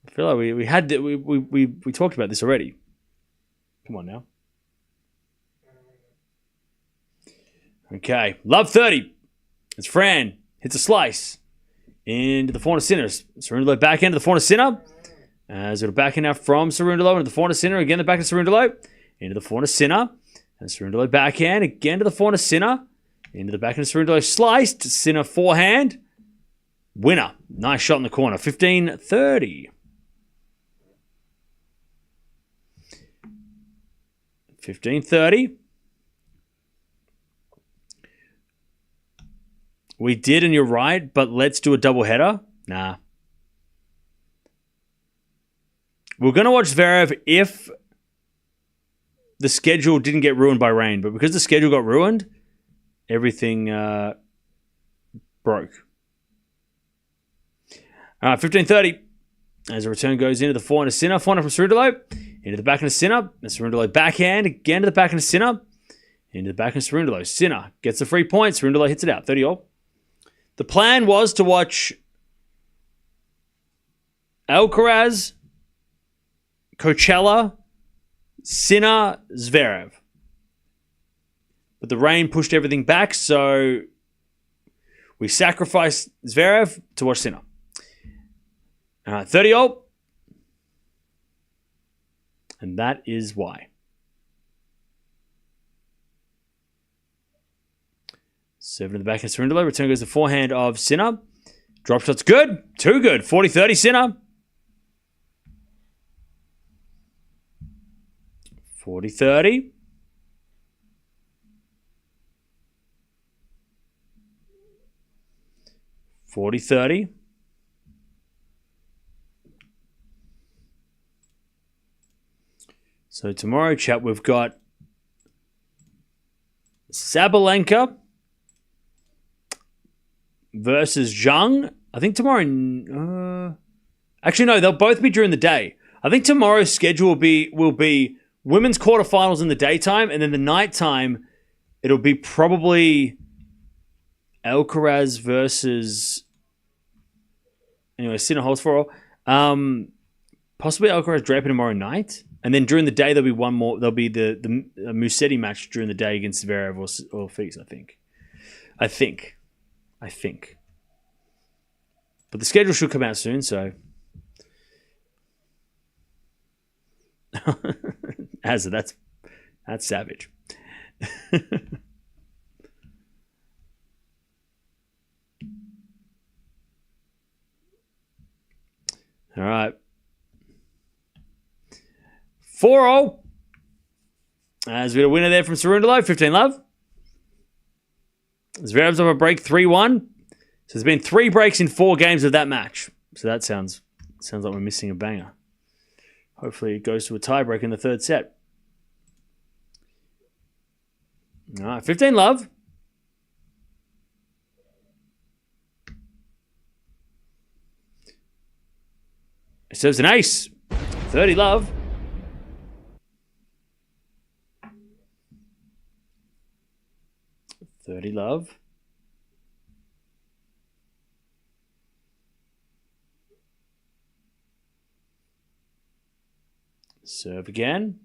I feel like we talked about this already. Come on now. Okay. Love 30. It's Fran. Hits a slice. Into the forehand of Sinner. Cerundolo back end to the forehand of Sinner. As it'll back in now from Cerundolo into the forehand of Sinner. Again, the back of Cerundolo. Into the forehand of Sinner. And Cerundolo backhand. Again to the forehand of Sinner. Into the backhand of Cerundolo. Sliced. Sinner forehand. Winner. Nice shot in the corner. 15-30. 15-30. We did, and you're right, but let's do a double header. Nah. We're going to watch Zverev if the schedule didn't get ruined by rain, but because the schedule got ruined, everything broke. 15-30. As a return goes into the forehand of Sinner. Forehand from Cerundolo. Into the backhand of Sinner. And Cerundolo backhand. Again to the backhand of Sinner. Into the backhand of Cerundolo. Sinner gets the 3 points. Cerundolo hits it out. 30-all. The plan was to watch Alcaraz, Coachella, Sinner, Zverev. But the rain pushed everything back, so we sacrificed Zverev to watch Sinner. 30-all. And that is why. Serve in the back of Cerundolo. Return goes the forehand of Sinner. Drop shot's good. Too good. 40-30 Sinner. 40-30. So tomorrow, chat, we've got Sabalenka versus Zhang. I think tomorrow... actually, no, they'll both be during the day. I think tomorrow's schedule will be women's quarterfinals in the daytime, and then the nighttime, it'll be probably Alcaraz versus... Anyway, Sinner holds for all. Possibly Alcaraz Draper tomorrow night. And then during the day, there'll be one more. There'll be the Musetti match during the day against Zverev or Fils, I think. But the schedule should come out soon, so. That's savage. All right. 4-0. As we got a winner there from Cerundolo, 15 love. Zverev's off a break, 3-1. So there's been 3 breaks in 4 games of that match. So that sounds like we're missing a banger. Hopefully it goes to a tiebreak in the third set. All right, 15 love. It serves an ace. 30 love. Serve again.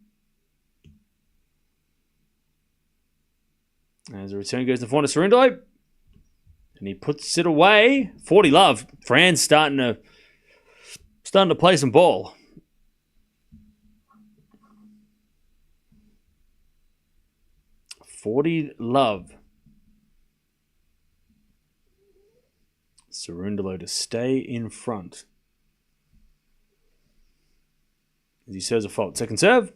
As the return goes to Fauna Cerundolo. And he puts it away. 40 love. Fran's starting to play some ball. $40 love. Cerundolo to stay in front. As he serves a fault. Second serve.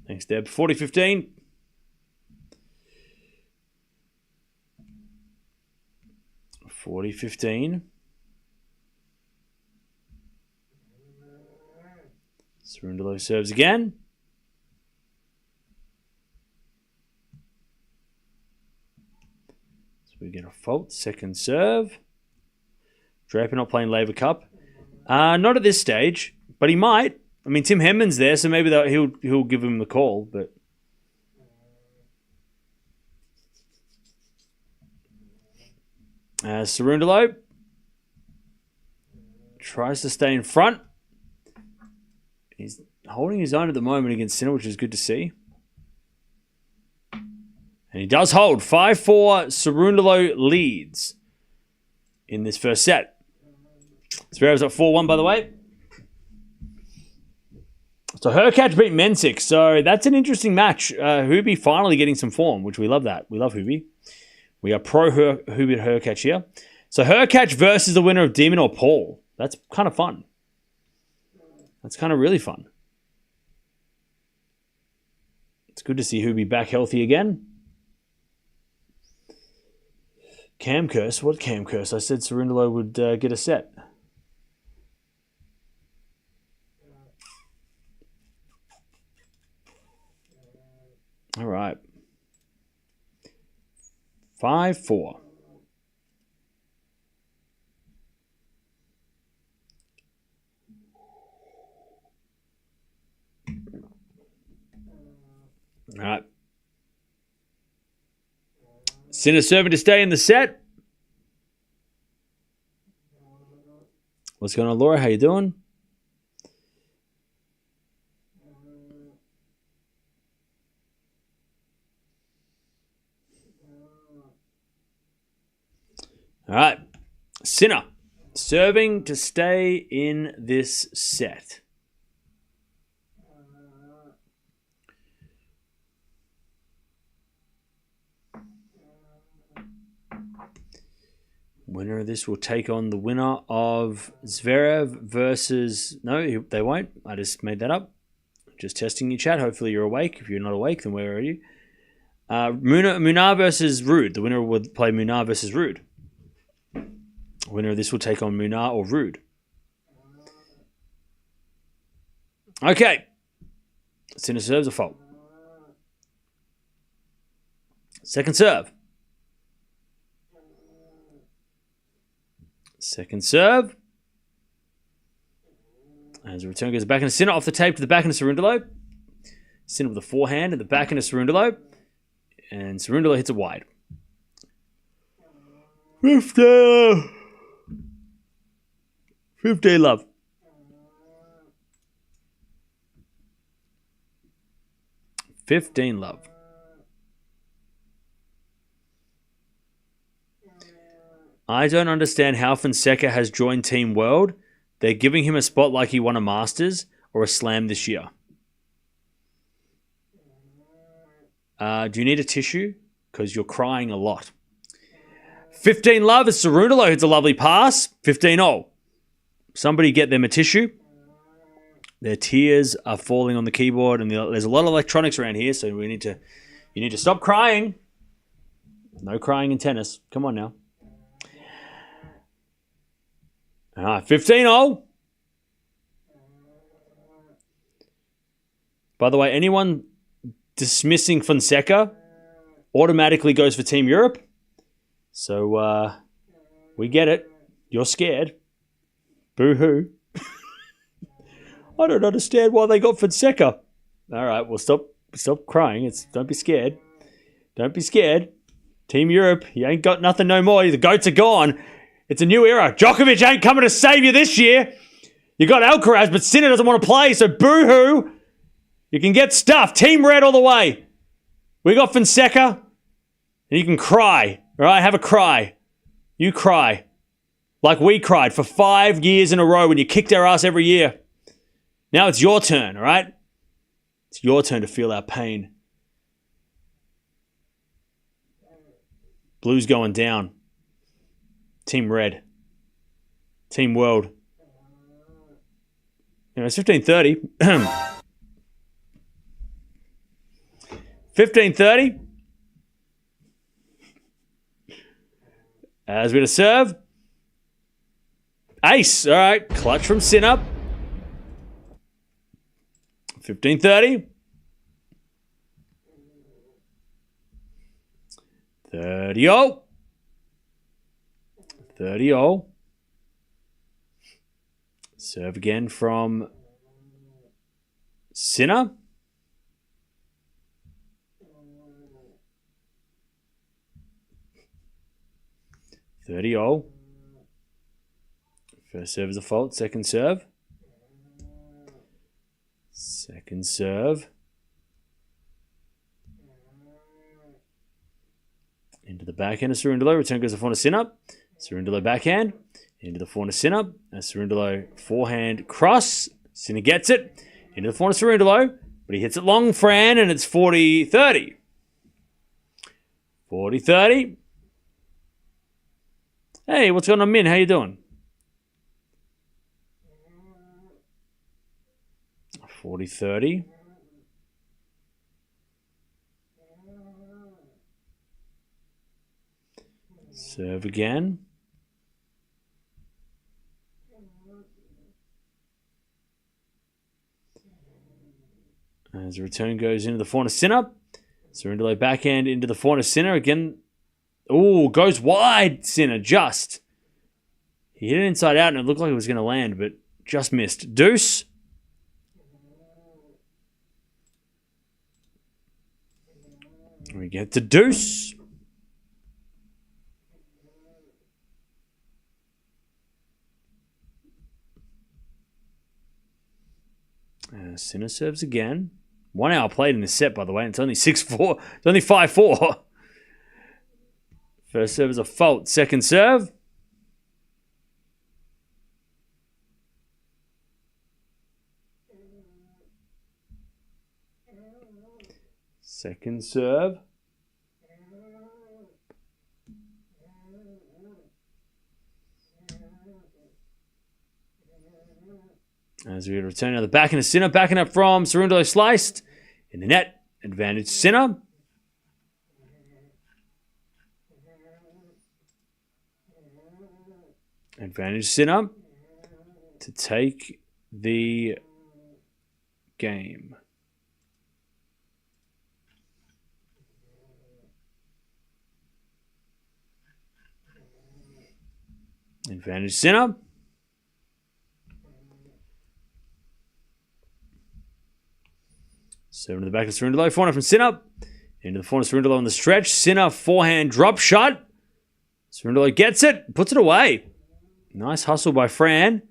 Thanks, Deb. 40-15. Cerundolo serves again. So we get a fault. Second serve. Draper not playing Labour Cup. Not at this stage, but he might. I mean, Tim Henman's there, so maybe he'll give him the call, but... Cerundolo tries to stay in front. He's holding his own at the moment against Sinner, which is good to see. And he does hold. 5-4, Cerundolo leads in this first set. Zverev's at 4-1, by the way. So Hurkacz beat Mensik. So that's an interesting match. Hubie finally getting some form, which we love that. We love Hubie. We are pro Hubie Hurkacz here. So Hurkacz versus the winner of Demon or Paul. That's kind of fun. That's kind of really fun. It's good to see Hubie back healthy again. Cam curse. What cam curse? I said Cerundolo would get a set. All right. 5-4. All right. Sinner serving to stay in the set. What's going on, Laura? How you doing? All right. Sinner serving to stay in this set. Winner of this will take on the winner of Zverev versus... No, they won't. I just made that up. Just testing your chat. Hopefully you're awake. If you're not awake, then where are you? Munar versus Rude. The winner would play Munar versus Rude. Winner of this will take on Munar or Rude. Okay. Sinner serves a fault. Second serve. Second serve. As the return goes back into Sinner, off the tape to the back into Cerundolo. Sinner with the forehand and the back into Cerundolo. And Cerundolo hits it wide. 15 love. $15 love. I don't understand how Fonseca has joined Team World. They're giving him a spot like he won a Masters. or a slam this year? Do you need a tissue? Because you're crying a lot. 15 love as Cerundolo hits a lovely pass. 15-0. Somebody get them a tissue. Their tears are falling on the keyboard, and there's a lot of electronics around here, so you need to stop crying. No crying in tennis. Come on now. All right, 15-0. By the way, anyone dismissing Fonseca automatically goes for Team Europe. So we get it. You're scared. Boo-hoo. I don't understand why they got Fonseca. All right, well, stop crying. Don't be scared. Don't be scared. Team Europe, you ain't got nothing no more. The goats are gone. It's a new era. Djokovic ain't coming to save you this year. You got Alcaraz, but Sinner doesn't want to play, so boo-hoo. You can get stuffed. Team Red all the way. We got Fonseca, and you can cry. All right, have a cry. You cry. Like we cried for 5 years in a row when you kicked our ass every year. Now it's your turn, all right? It's your turn to feel our pain. Blue's going down. Team Red. Team World. It's 15:30. 15:30. As we're to serve. Ace. All right. Clutch from Sinner. 15:30. 30-0. 30-0. Serve again from Sinner. First serve is a fault. Second serve. Second serve. Into the backhand of Cerundolo. Return goes to forehand Sinner. Cerundolo backhand. Into the forehand Sinner. Cerundolo forehand cross. Sinner gets it. Into the forehand Cerundolo. But he hits it long, Fran, and it's 40-30. 40-30. Hey, what's going on, Min? How you doing? 40-30. Serve again. As the return goes into the forehand Sinner. Cerundolo backhand into the forehand Sinner. Again. Ooh, goes wide, Sinner, just. He hit it inside out and it looked like it was going to land, but just missed. Deuce. We get to deuce. Sinner serves again. 1 hour played in this set, by the way, and it's only 6-4. It's only 5-4. First serve is a fault. Second serve. Second serve. As we return to the backhand of Sinner. Backing up from Cerundolo sliced. In the net. Advantage Sinner. Advantage Sinner to take the game. Advantage Sinner. Seven to the back of Cerundolo. Forehand from Sinner. Into the forehand of Cerundolo on the stretch. Sinner forehand drop shot. Cerundolo gets it. Puts it away. Nice hustle by Fran.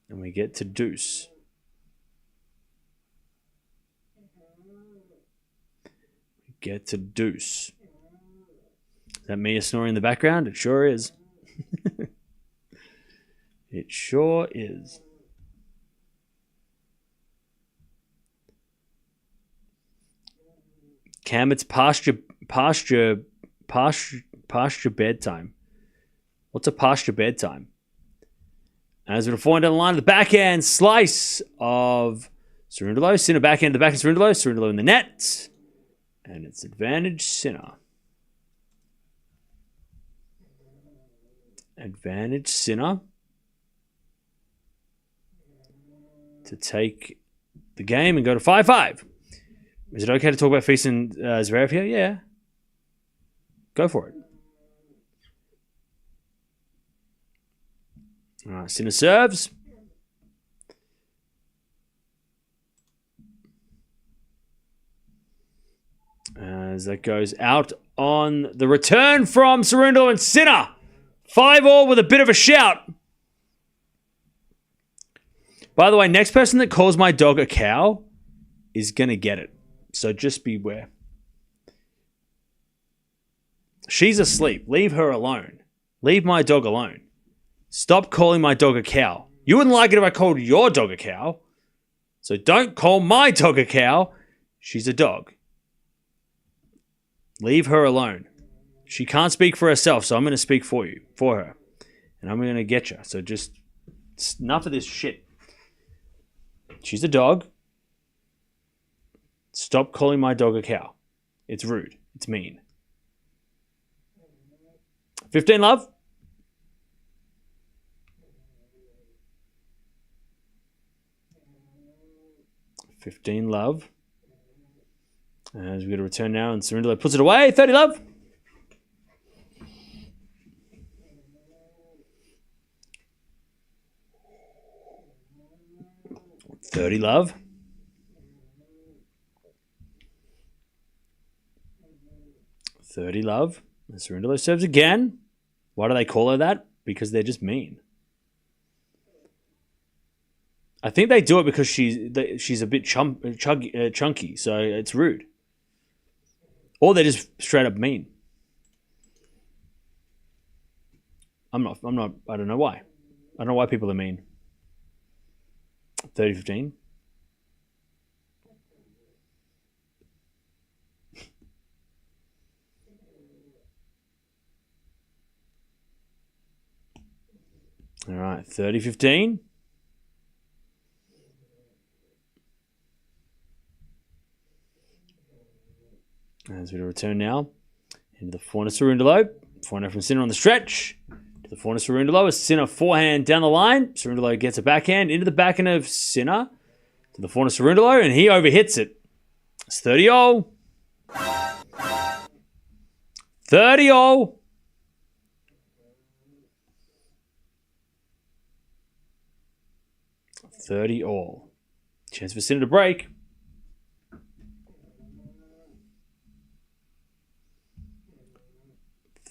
And we get to deuce. We get to deuce. Is that Mia snoring in the background? It sure is. It sure is. Cam, it's past your bedtime. What's a past your bedtime? As we're falling down the line of the backhand slice of Cerundolo. Sinner backhand to the back of Cerundolo. Cerundolo in the net. And it's advantage Sinner. Advantage Sinner to take the game and go to 5-5. Is it okay to talk about Fils and Zverev here? Yeah. Go for it. All right, Sinner serves. As that goes out on the return from Cerundolo and Sinner. 5-all with a bit of a shout. By the way, next person that calls my dog a cow is going to get it. So just beware. She's asleep. Leave her alone. Leave my dog alone. Stop calling my dog a cow. You wouldn't like it if I called your dog a cow. So don't call my dog a cow. She's a dog. Leave her alone. She can't speak for herself, so I'm going to speak for her. And I'm going to get you. So just enough of this shit. She's a dog. Stop calling my dog a cow. It's rude. It's mean. 15 love. As we get a return now, and Cerundolo puts it away. 30 love. $30 love. $30 love. And Cerundolo serves again. Why do they call her that? Because they're just mean. I think they do it because she's a bit chunky, so it's rude. Or they're just straight up mean. I don't know why. I don't know why people are mean. 30-15. All right, 30-15. As we return now into the forehand of Cerundolo. Forehand from Sinner on the stretch. To the forehand of Cerundolo. A Sinner forehand down the line. Cerundolo gets a backhand into the backhand of Sinner. To the forehand of Cerundolo. And he overhits it. It's 30-all. 30-all. $30-all. Chance for Sinner to break.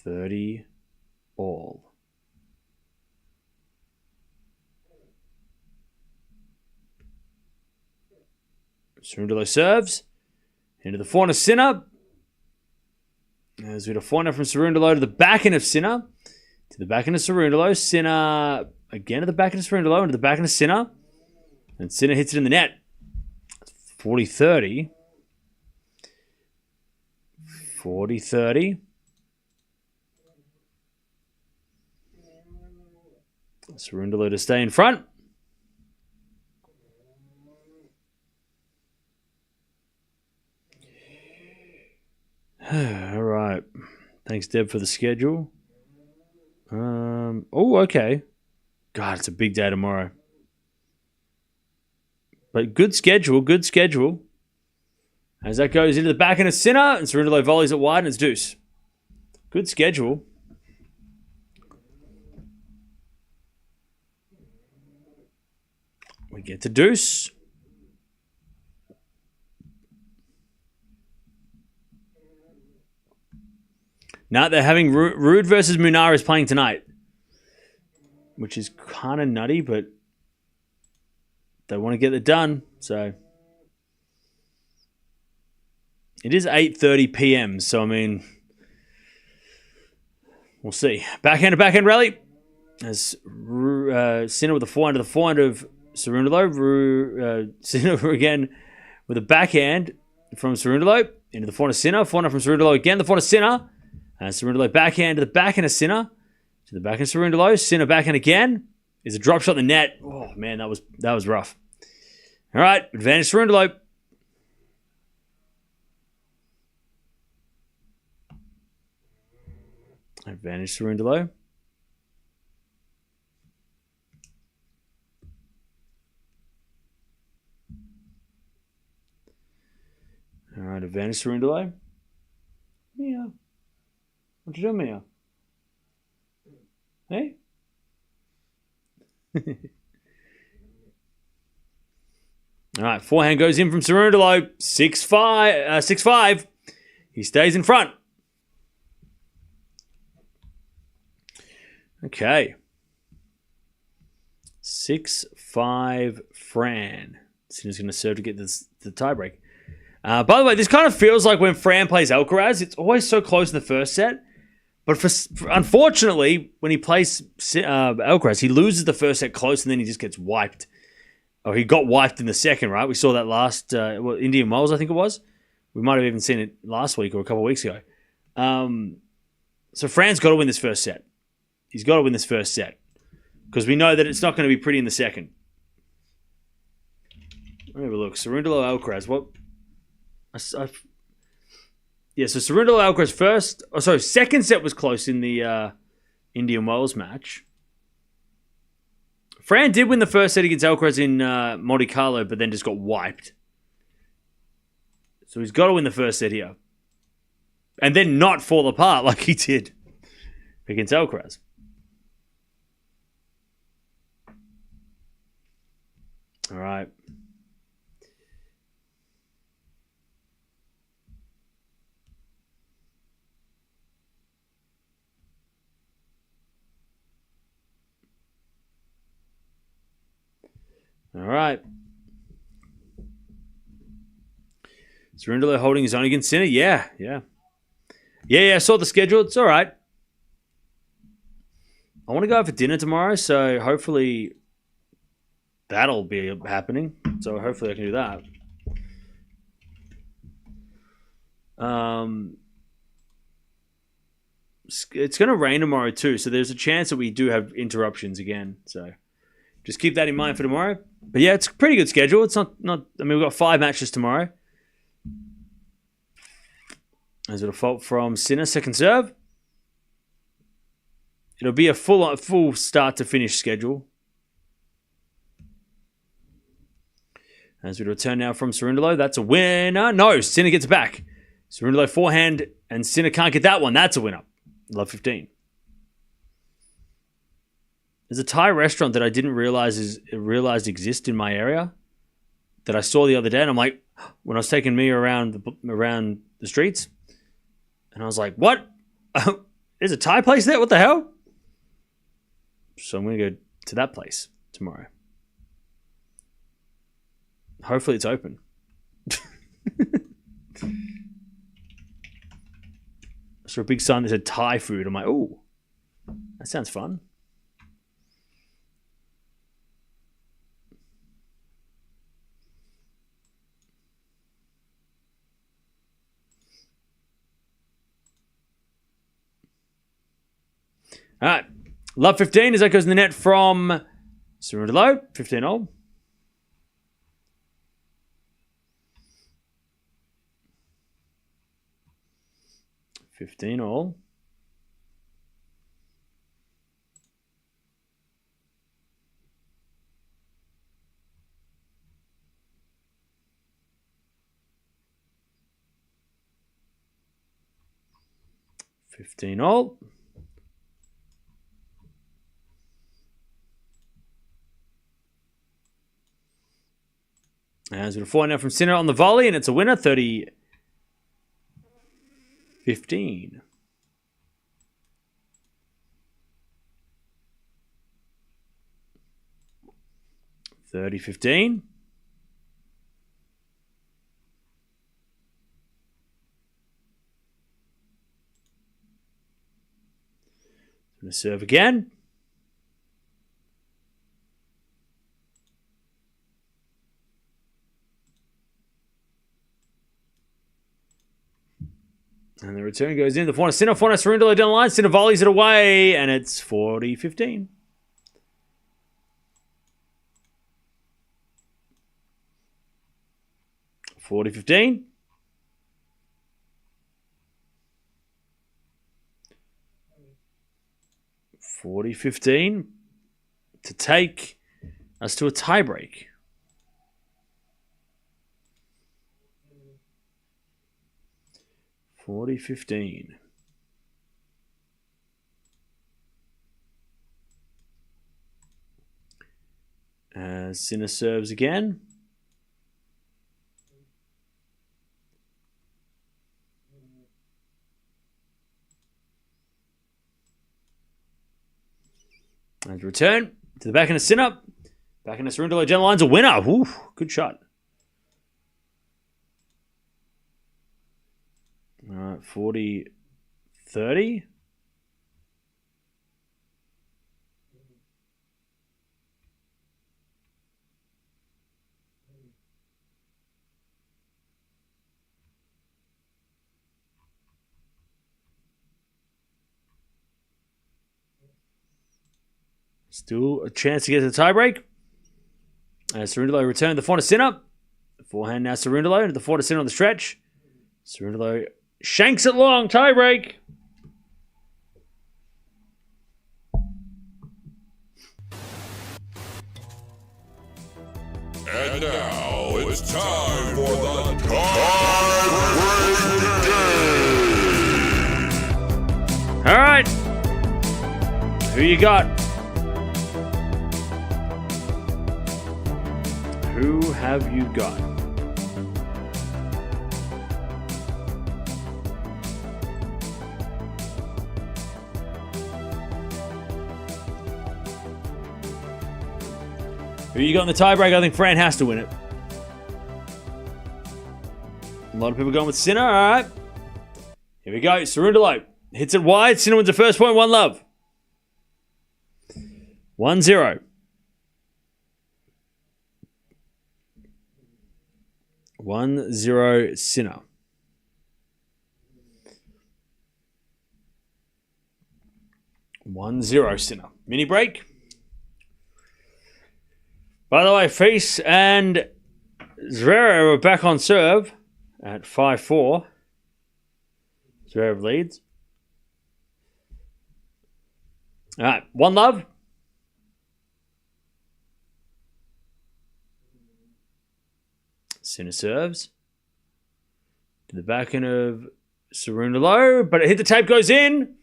$30-all. Cerundolo serves. Into the forehand of Sinner. As we get a forehand from Cerundolo to the backhand of Sinner. To the backhand of Cerundolo. Sinner again to the backhand of Cerundolo. Into the backhand of Sinner. And Sinner hits it in the net. 40-30. 40-30. Cerundolo to stay in front. All right. Thanks, Deb, for the schedule. Okay. God, it's a big day tomorrow. But good schedule. As that goes into the backhand of Sinner, and Cerundolo volleys it wide, and it's deuce. Good schedule. We get to deuce. Now they're having Ruud versus Munar is playing tonight, which is kind of nutty, but they want to get it done. So it is 8:30 p.m. So I mean, we'll see. Backhand to backhand rally as Sinner with the forehand to the forehand of Cerundolo. Sinner again with a backhand from Cerundolo. Into the forehand of Sinner. Forehand from Cerundolo again. The forehand of Sinner. And Cerundolo backhand to the backhand of Sinner. To the backhand of Cerundolo. Sinner backhand again. Is a drop shot in the net. Oh, man, that was rough. All right, advantage Cerundolo. Advantage Cerundolo. All right, advantage Cerundolo. Mia. What you doing, Mia? Hey? All right, forehand goes in from Cerundolo. 6-5. He stays in front. Okay. 6-5 Fran. Sinner's going to serve to get the tiebreak. By the way, this kind of feels like when Fran plays Alcaraz, it's always so close in the first set. But unfortunately, when he plays Alcaraz, he loses the first set close and then he just gets wiped. Oh, he got wiped in the second, right? We saw that last Indian Wells, I think it was. We might have even seen it last week or a couple of weeks ago. So Fran's got to win this first set. He's got to win this first set because we know that it's not going to be pretty in the second. Let me have a look. Cerundolo Alcaraz. What? Yeah, so Cerundolo Alcaraz first. Oh, sorry, second set was close in the Indian Wells match. Fran did win the first set against Alcaraz in Monte Carlo, but then just got wiped. So he's got to win the first set here. And then not fall apart like he did against Alcaraz. All right. All right. Cerundolo holding his own against Sinner. Yeah. I saw the schedule. It's all right. I want to go out for dinner tomorrow, so hopefully that'll be happening. So hopefully I can do that. It's going to rain tomorrow too, so there's a chance that we do have interruptions again. So just keep that in mind for tomorrow. But yeah, it's a pretty good schedule. It's not. I mean, we've got 5 matches tomorrow. As a default from Sinner, second serve. It'll be a full start to finish schedule. As we return now from Cerundolo, that's a winner. No, Sinner gets it back. Cerundolo forehand, and Sinner can't get that one. That's a winner. Love 15. There's a Thai restaurant that I didn't realize exist in my area that I saw the other day, and I'm like, when I was taking me around the streets, and I was like, what? There's a Thai place there? What the hell? So I'm going to go to that place tomorrow. Hopefully it's open. I saw a big sign that said Thai food. I'm like, oh, that sounds fun. All right. Love 15 as that goes in the net from Cerundolo. 15-all. $15-all. $15-all. As we're 4 now from Sinner on the volley, and it's a winner, 30-15. 30-15. Going to serve again. And the return goes in. The forehand Sinner. Forehand Cerundolo down the line. Sinner volleys it away. And it's 40-15. $40-15. $40-15 to take us to a tiebreak. $40-15. Sinner serves again. And return to the backhand of Sinner. Backhand of Cerundolo down the line's a winner. Ooh, good shot. All right, 40-30. Still a chance to get to the tiebreak. Cerundolo returned the forehand to Sinner. Forehand now Cerundolo into the forehand to Sinner on the stretch. Cerundolo shanks it long. Tiebreak. And now it's time for the tiebreak game. All right. Who you got? Who have you got? Who you got in the tiebreak? I think Fran has to win it. A lot of people going with Sinner. All right. Here we go. Cerundolo hits it wide. Sinner wins the first point. 1-love. 1-0. 1-0 Sinner. Mini break. By the way, Feast and Zverev are back on serve at 5-4. Zverev leads. All right, 1-love. Sinner serves. To the backhand of Cerundolo, but it hit the tape, goes in.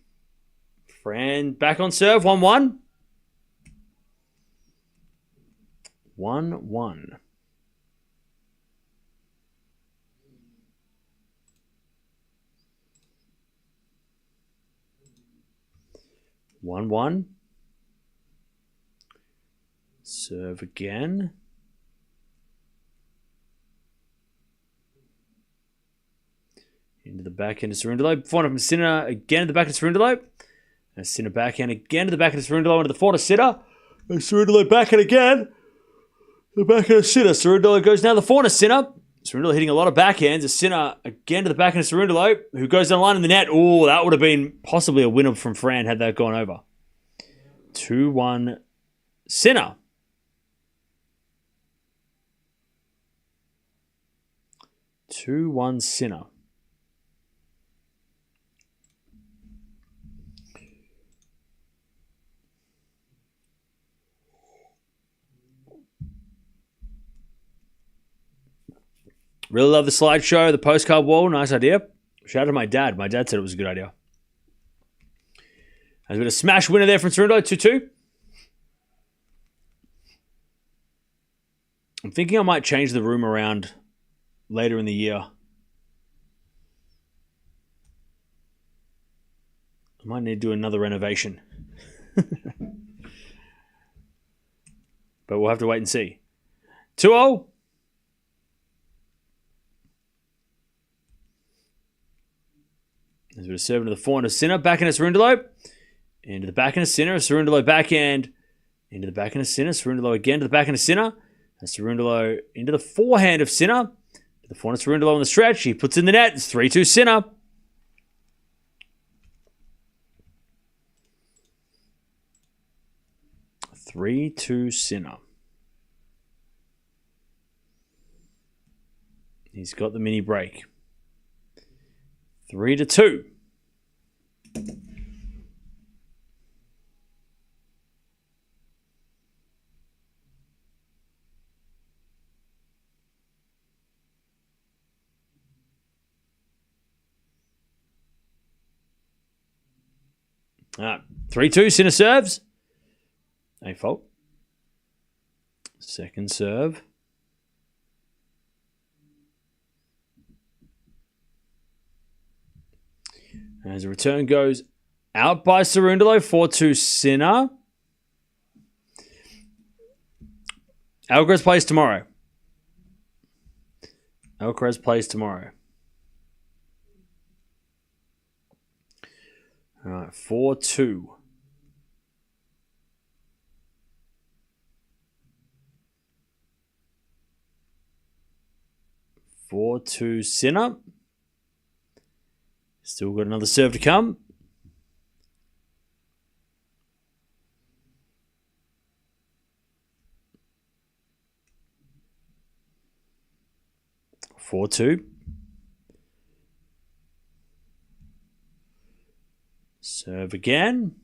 Fran back on serve, 1-1. 1-1. Serve again. Into the backhand of Cerundolo. Forehand from Sinner again at the back of Cerundolo. And Sinner backhand again to the backhand of Cerundolo into the forehand of Sinner. And Cerundolo backhand again. The backhand of Sinner. Cerundolo goes now to the forehand of Sinner. Cerundolo hitting a lot of backhands. A Sinner again to the backhand of Cerundolo, who goes down the line in the net. Oh, that would have been possibly a winner from Fran had that gone over. 2-1 Sinner. Really love the slideshow, the postcard wall. Nice idea. Shout out to my dad. My dad said it was a good idea. There's been a smash winner there from Cerundolo, 2-2. I'm thinking I might change the room around later in the year. I might need to do another renovation. But we'll have to wait and see. 2-0. There's a bit of serving to the forehand of Sinner. Backhand of Cerundolo. Into the backhand of Sinner. Cerundolo backhand. Into the backhand of Sinner. Cerundolo again to the backhand of Sinner. And Cerundolo into the forehand of Sinner. To the forehand of Cerundolo on the stretch. He puts in the net. It's 3-2 Sinner. 3-2 Sinner. He's got the mini break. 3-2. All right, 3-2, Sinner serves. A fault. Second serve. As the return goes out by Cerundolo, 4-2 Sinner. Alcaraz plays tomorrow. Alcaraz plays tomorrow. All right, 4-2. Sinner. Still got another serve to come. Four two. Serve again.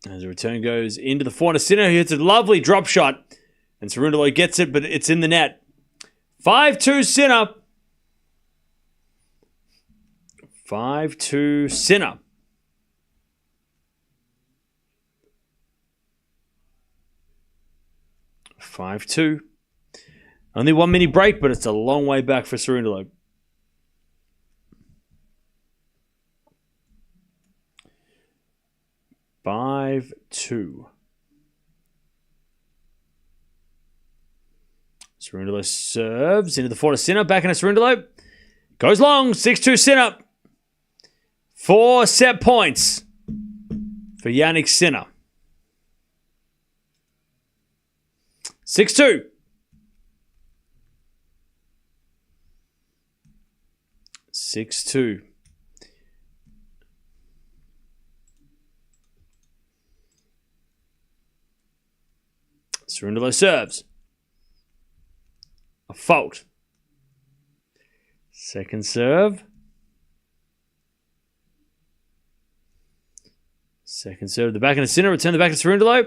As the return goes into the forehand, Sinner, he hits a lovely drop shot. And Cerundolo gets it, but it's in the net. 5-2 Sinner. 5-2 Sinner. Five-two. Only 1 mini break, but it's a long way back for Cerundolo. Five-two. Cerundolo serves into the forehand, Sinner. Back into Cerundolo. Goes long. 6-2 Sinner. 4 set points for Jannik Sinner. 6-2. 6-2. Cerundolo serves. A fault. Second serve. Second serve. The backhand of Sinner. Return the back to Cerundolo.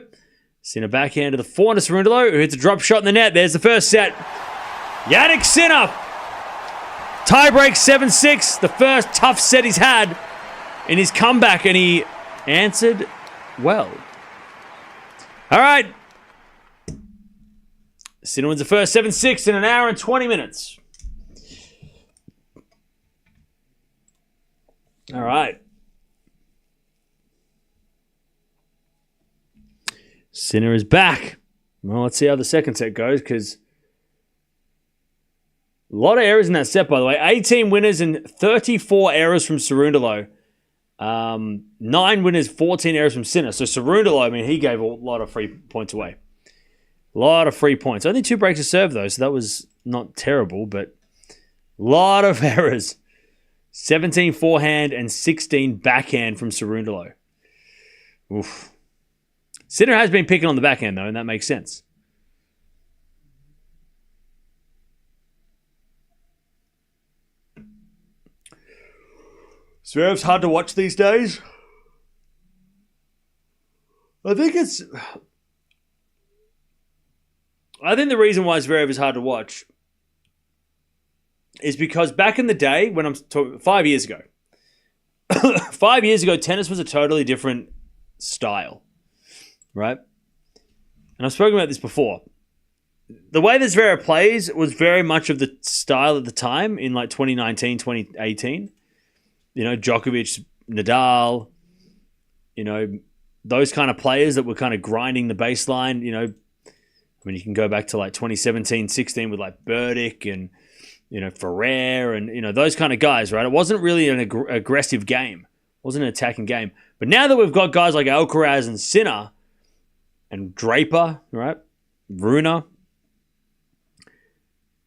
Sinner backhand to the forehand of Cerundolo, who hits a drop shot in the net. There's the first set. Jannik Sinner. Tiebreak 7-6. The first tough set he's had in his comeback, and he answered well. All right. Sinner wins the first 7-6 in an hour and 20 minutes. All right. Sinner is back. Well, let's see how the second set goes, because a lot of errors in that set, by the way. 18 winners and 34 errors from Cerundolo. 9 winners, 14 errors from Sinner. So Cerundolo, I mean, he gave a lot of free points away. A lot of free points. Only 2 breaks of serve, though, so that was not terrible, but a lot of errors. 17 forehand and 16 backhand from Cerundolo. Oof. Sinner has been picking on the backhand, though, and that makes sense. Zverev's hard to watch these days. I think the reason why Zverev is hard to watch is because back in the day, when I'm talking 5 years ago, 5 years ago, tennis was a totally different style, right? And I've spoken about this before. The way that Zverev plays was very much of the style at the time in like 2019, 2018. You know, Djokovic, Nadal, you know, those kind of players that were kind of grinding the baseline. You know, I mean, you can go back to like 2017, 16 with like Burdick and, you know, Ferrer and, you know, those kind of guys, right? It wasn't really an aggressive game. It wasn't an attacking game. But now that we've got guys like Alcaraz and Sinner and Draper, right? Runa,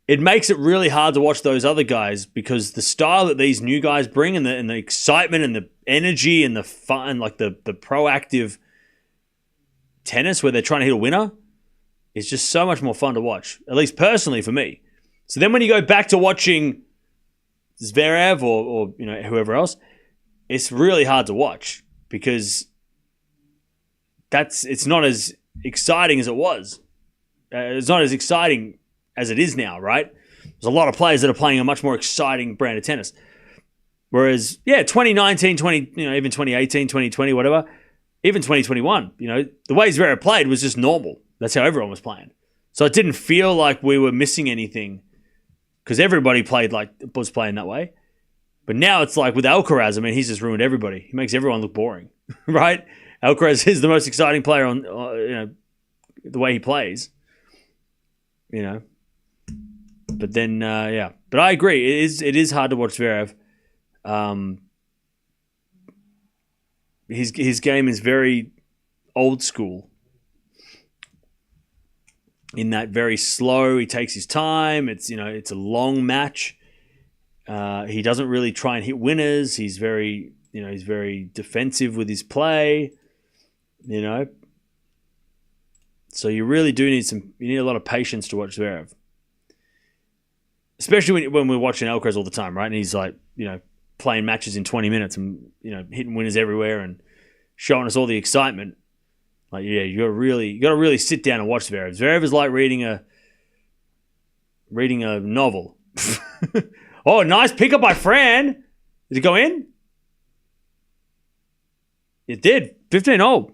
it makes it really hard to watch those other guys because the style that these new guys bring and the excitement and the energy and the fun, like the proactive tennis where they're trying to hit a winner, is just so much more fun to watch, at least personally for me. So then when you go back to watching Zverev or whoever else, it's really hard to watch because it's not as exciting as it was. It's not as exciting as it is now, right? There's a lot of players that are playing a much more exciting brand of tennis. Whereas, 2019, even 2018, 2020, whatever, even 2021, the way Zverev played was just normal. That's how everyone was playing. So it didn't feel like we were missing anything because everybody was playing that way. But now it's like with Alcaraz, he's just ruined everybody. He makes everyone look boring, right? Alcaraz is the most exciting player on, the way he plays, But then, But I agree. It is hard to watch Zverev. His game is very old school. In that very slow, he takes his time. It's a long match. He doesn't really try and hit winners. He's very defensive with his play. So you really do need a lot of patience to watch Zverev. Especially when we're watching Alcaraz all the time, right? And he's playing matches in 20 minutes and, hitting winners everywhere and showing us all the excitement. You got to really sit down and watch Zverev. Zverev is like reading a novel. Oh, nice pickup by Fran. Did it go in? It did. 15-all.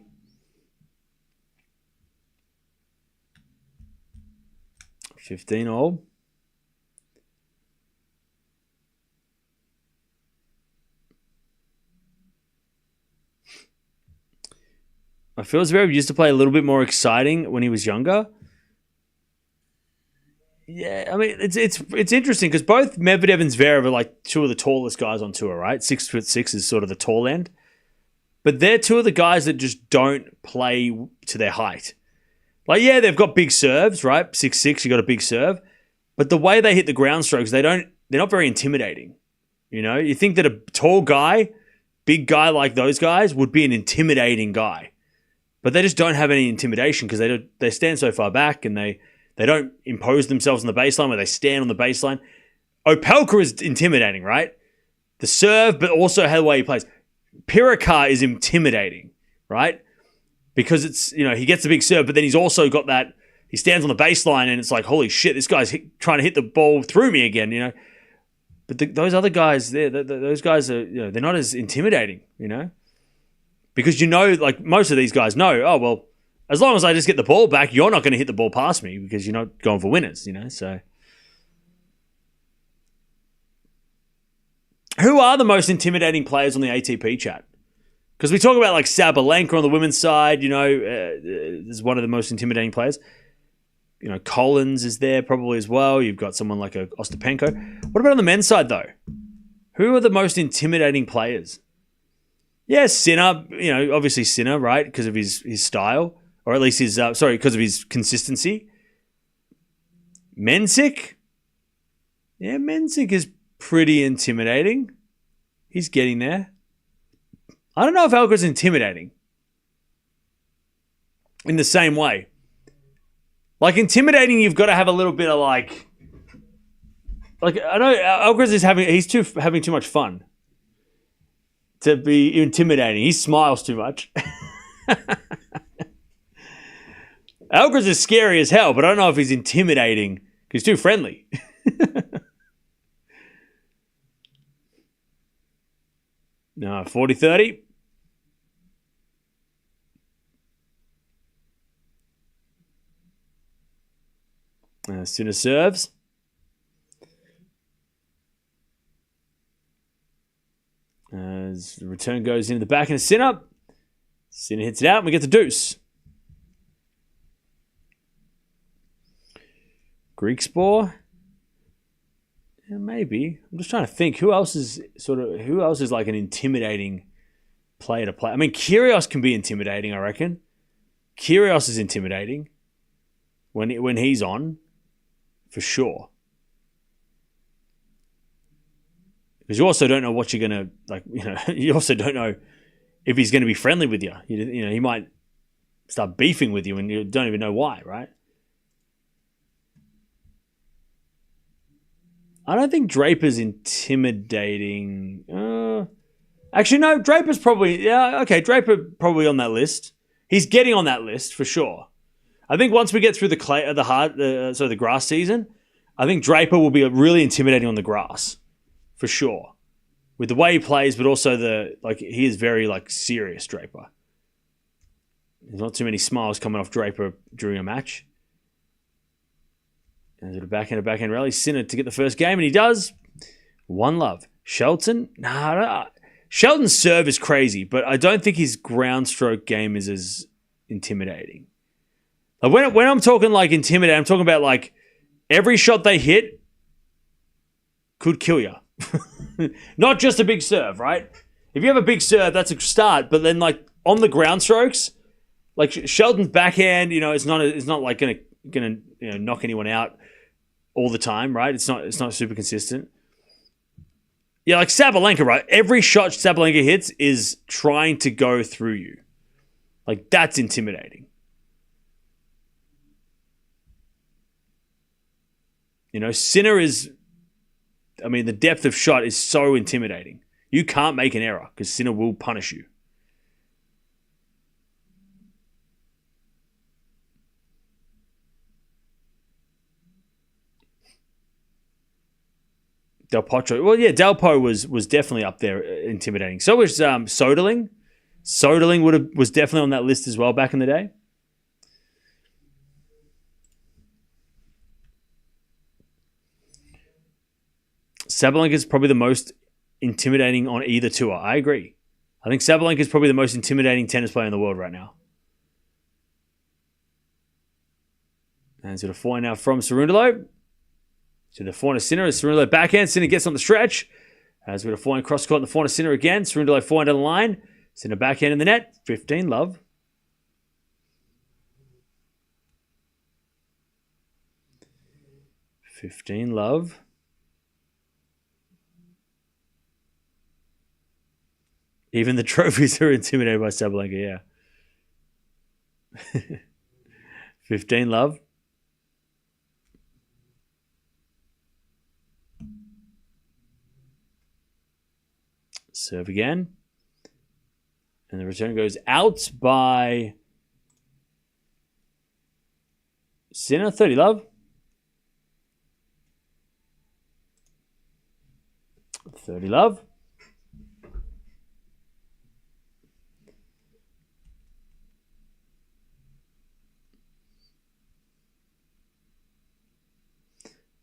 I feel Zverev used to play a little bit more exciting when he was younger. Yeah, it's interesting because both Medvedev and Zverev are like two of the tallest guys on tour, right? 6'6" is sort of the tall end. But they're two of the guys that just don't play to their height. They've got big serves, right? 6'6", you got a big serve. But the way they hit the ground strokes, they're not very intimidating. You think that a tall guy, big guy like those guys would be an intimidating guy. But they just don't have any intimidation because they stand so far back and they don't impose themselves on the baseline where they stand on the baseline. Opelka is intimidating, right? The serve, but also how the way he plays. Pirikar is intimidating, right? Because it's, he gets the big serve, but then he's also got that, he stands on the baseline and it's like, holy shit, this guy's trying to hit the ball through me again, But those other guys, those guys are, they're not as intimidating, Because most of these guys know, oh, well, as long as I just get the ball back, you're not going to hit the ball past me because you're not going for winners, so. Who are the most intimidating players on the ATP chat? Because we talk about Sabalenka on the women's side, is one of the most intimidating players. Collins is there probably as well. You've got someone like a Ostapenko. What about on the men's side though? Who are the most intimidating players? Yeah, Sinner, obviously Sinner, right? Because of his style, or at least because of his consistency. Mensik? Yeah, Mensik is pretty intimidating. He's getting there. I don't know if Alcaraz is intimidating in the same way. Intimidating, you've got to have a little bit of I know Alcaraz is having too much fun to be intimidating. He smiles too much. Alcaraz is scary as hell, but I don't know if he's intimidating because he's too friendly. No, 40-30. Sinner serves. As the return goes into the back and Sinner. Sinner hits it out and we get the deuce. Greek Spore. Yeah, maybe. I'm just trying to think who else is like an intimidating player to play. Kyrgios can be intimidating, I reckon. Kyrgios is intimidating when he's on, for sure. Because you also don't know what you're going to, you also don't know if he's going to be friendly with you. He might start beefing with you and you don't even know why, right? I don't think Draper's intimidating. Actually, no, Draper's probably... Yeah, okay, Draper probably on that list. He's getting on that list for sure. I think once we get through the grass season, I think Draper will be really intimidating on the grass, for sure. With the way he plays, but also he is very serious, Draper. There's not too many smiles coming off Draper during a match. And a backhand rally. Sinner to get the first game, and he does. 1-love. Shelton? Nah. Shelton's serve is crazy, but I don't think his ground stroke game is as intimidating. When I'm talking intimidating, I'm talking about every shot they hit could kill you. Not just a big serve, right? If you have a big serve, that's a start. But then on the ground strokes, Shelton's backhand, it's not gonna knock anyone out all the time, right? It's not super consistent. Yeah, Sabalenka, right? Every shot Sabalenka hits is trying to go through you. That's intimidating. Sinner is... the depth of shot is so intimidating. You can't make an error because Sinner will punish you. Del Potro. Well, yeah, Del Po was definitely up there intimidating. So was Soderling. Soderling was definitely on that list as well back in the day. Sabalenka is probably the most intimidating on either tour. I agree. I think Sabalenka is probably the most intimidating tennis player in the world right now. And it's got a forehand now from Cerundolo. To the forehand of Sinner. Cerundolo backhand. Sinner gets on the stretch. As we got a forehand cross court in the forehand of Sinner again. Cerundolo forehand on the line. Sinner backhand in the net. 15-love. Even the trophies are intimidated by Sabalenka, yeah. 15-love. Serve again. And the return goes out by Sinner. 30-love. 30-love.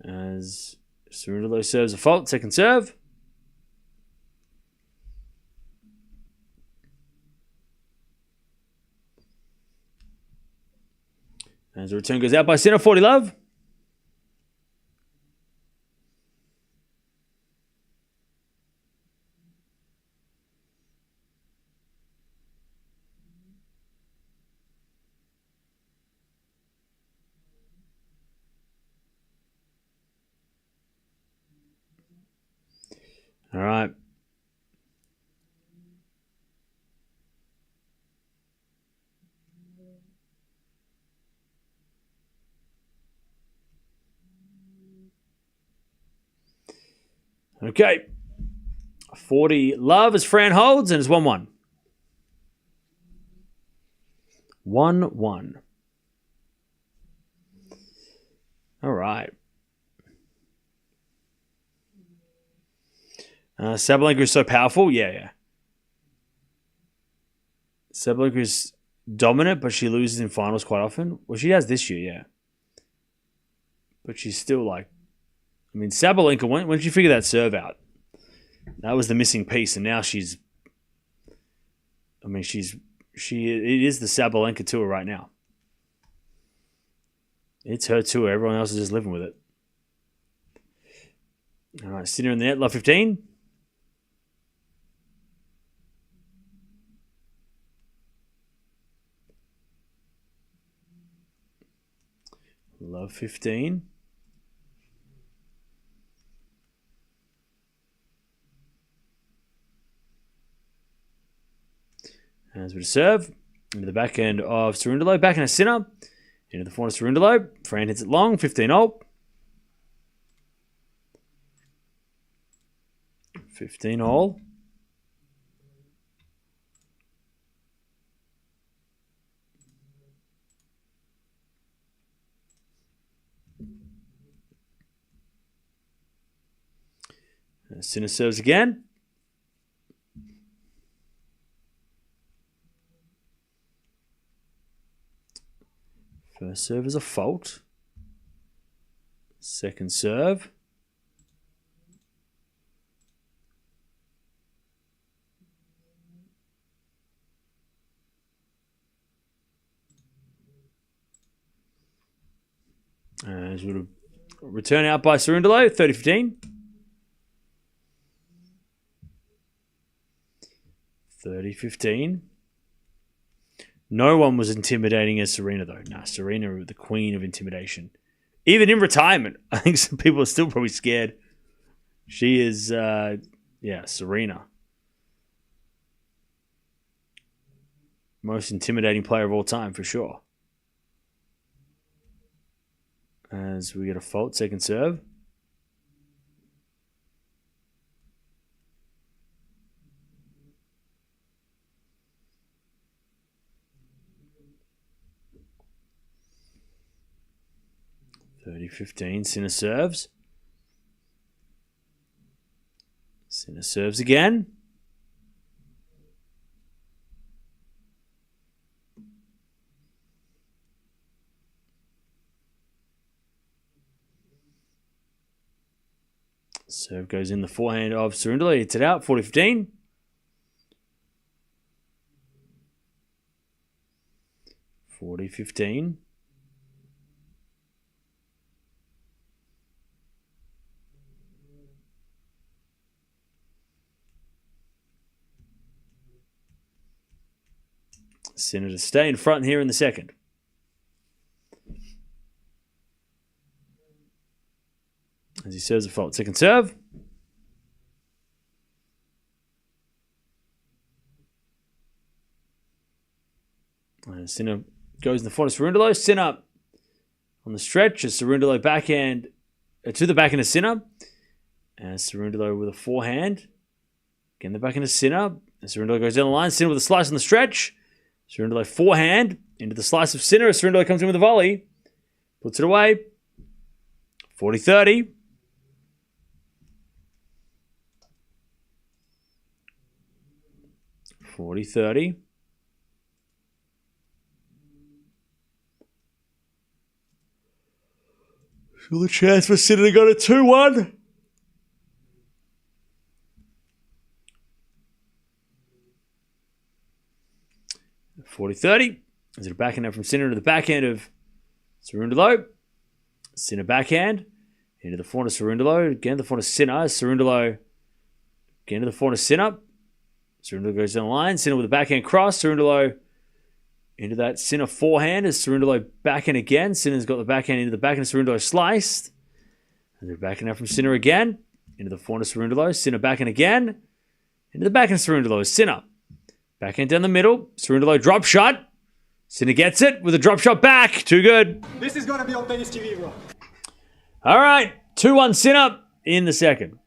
As Cerundolo serves a fault, second serve. As the return goes out by Sinner, 40-love. All right. Okay. 40-love as Fran holds, and it's 1-1. 1-1. All right. Sabalenka is so powerful. Yeah. Sabalenka is dominant, but she loses in finals quite often. Well, she has this year, yeah. But she's still Sabalenka, when did you figure that serve out? That was the missing piece, and now it is the Sabalenka tour right now. It's her tour. Everyone else is just living with it. All right, Sinner in the net, love 15. Love 15. As with a serve. Into the backhand of Cerundolo. Backhand of Sinner. Into the forehand of Cerundolo. Fran hits it long. 15-all. 15-all. Sinner serves again. First serve is a fault. Second serve. As would have return out by Cerundolo, 30-15. 30-15. No one was intimidating as Serena, though. Nah, Serena, the queen of intimidation. Even in retirement, I think some people are still probably scared. She is, Serena. Most intimidating player of all time, for sure. As we get a fault, second serve. (30-15). Sinner serves. Sinner serves again. Serve goes in the forehand of Cerundolo. Hits it out. 40-15. (40-15). Sinner to stay in front here in the second. As he serves a fault. Second serve. And Sinner goes in the front of Cerundolo. Sinner on the stretch as Cerundolo backhand to the backhand of Sinner. And Cerundolo with a forehand. Again, the backhand of Sinner. And Cerundolo goes down the line. Sinner with a slice on the stretch. Cerundolo forehand into the slice of Sinner. Cerundolo comes in with a volley. Puts it away. 40-30. (40-30). Still a chance for Sinner to go to 2-1. (40-30). Is it a backhand from Sinner to the backhand of Cerundolo? Sinner backhand. Into the forehand of Cerundolo. Again, the forehand of Sinner. Cerundolo again to the forehand of Sinner. Cerundolo goes down the line. Sinner with a backhand cross. Cerundolo into that Sinner forehand as Cerundolo backhand again. Sinner's got the backhand into the backhand of Cerundolo sliced. And they're backhand out from Sinner again. Into the forehand of Cerundolo. Sinner backhand again. Into the backhand of Cerundolo. Sinner. Backhand down the middle. Cerundolo drop shot. Sinner gets it with a drop shot back. Too good. This is going to be on tennis TV, bro. All right. 2-1 Sinner in the second.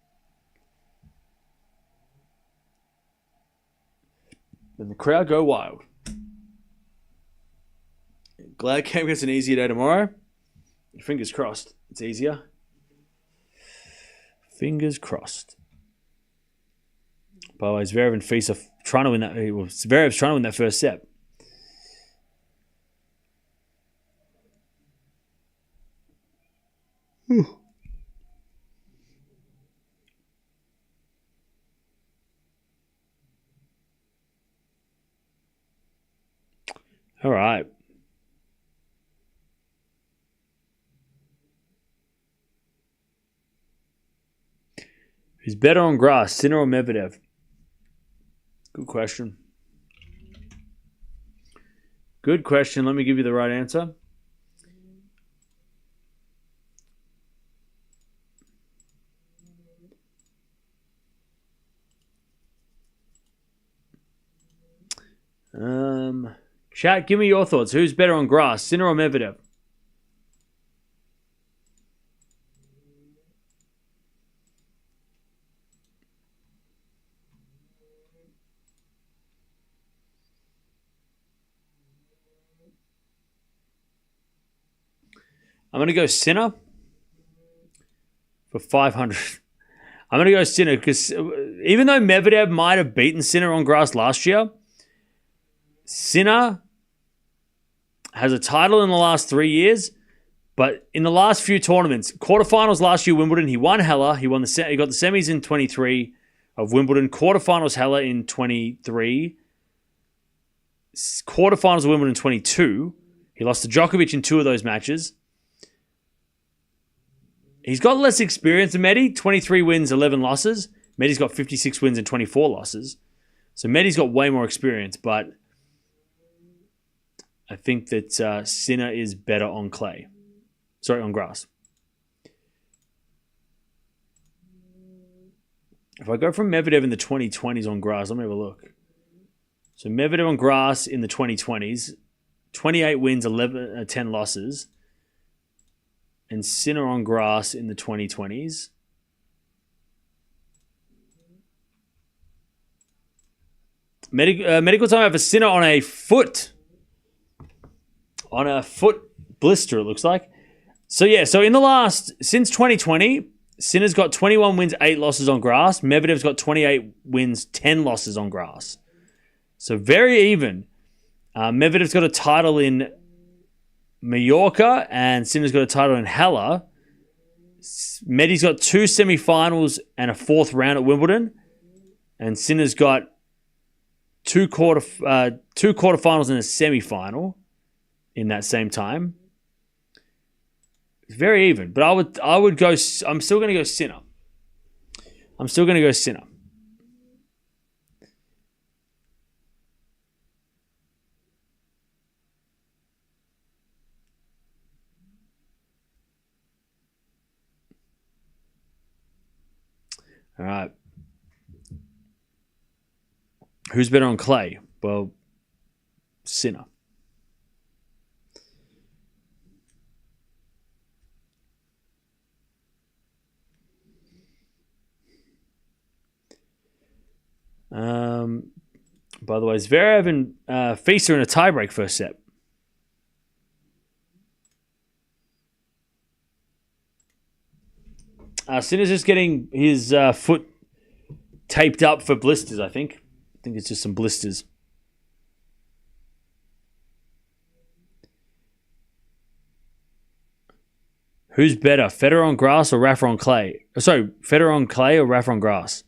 Then the crowd go wild. Glad Cam gets an easier day tomorrow. Fingers crossed. It's easier. Fingers crossed. By the way, Zverev and Fisa trying to win that. Well, Zverev's trying to win that first set. All right. Who's better on grass, Sinner or Medvedev? Good question. Good question. Let me give you the right answer. Chat, give me your thoughts. Who's better on grass, Sinner or Medvedev? I'm going to go Sinner for 500. I'm going to go Sinner because even though Medvedev might have beaten Sinner on grass last year, Sinner has a title in the last 3 years, but in the last few tournaments, quarterfinals last year, Wimbledon, he won Hella. He got the semis in 23 of Wimbledon, quarterfinals Hella in 23, quarterfinals of Wimbledon in 22. He lost to Djokovic in 2 of those matches. He's got less experience than Medi, 23 wins, 11 losses. Medi's got 56 wins and 24 losses. So Medi's got way more experience, but I think that Sinner is better on clay. Sorry, on grass. If I go from Medvedev in the 2020s on grass, let me have a look. So Medvedev on grass in the 2020s, 28 wins, 10 losses. And Sinner on grass in the 2020s. Medical time for Sinner on a foot. On a foot blister, it looks like. So in the last, since 2020, Sinner's got 21 wins, 8 losses on grass. Medvedev's got 28 wins, 10 losses on grass. So very even. Medvedev's got a title in Mallorca, and Sinner's got a title in Hella. Medi's got 2 semifinals and a 4th round at Wimbledon, and Sinner's got 2 quarterfinals and a semifinal in that same time. It's very even, but I would go. I'm still going to go Sinner. All right. Who's better on clay? Well, Sinner. By the way, Zverev and Fisa in a tiebreak first set. Sinner's just getting his foot taped up for blisters, I think. I think it's just some blisters. Who's better, Federer on grass or Rafa on clay? Sorry, Federer on clay or Rafa on grass?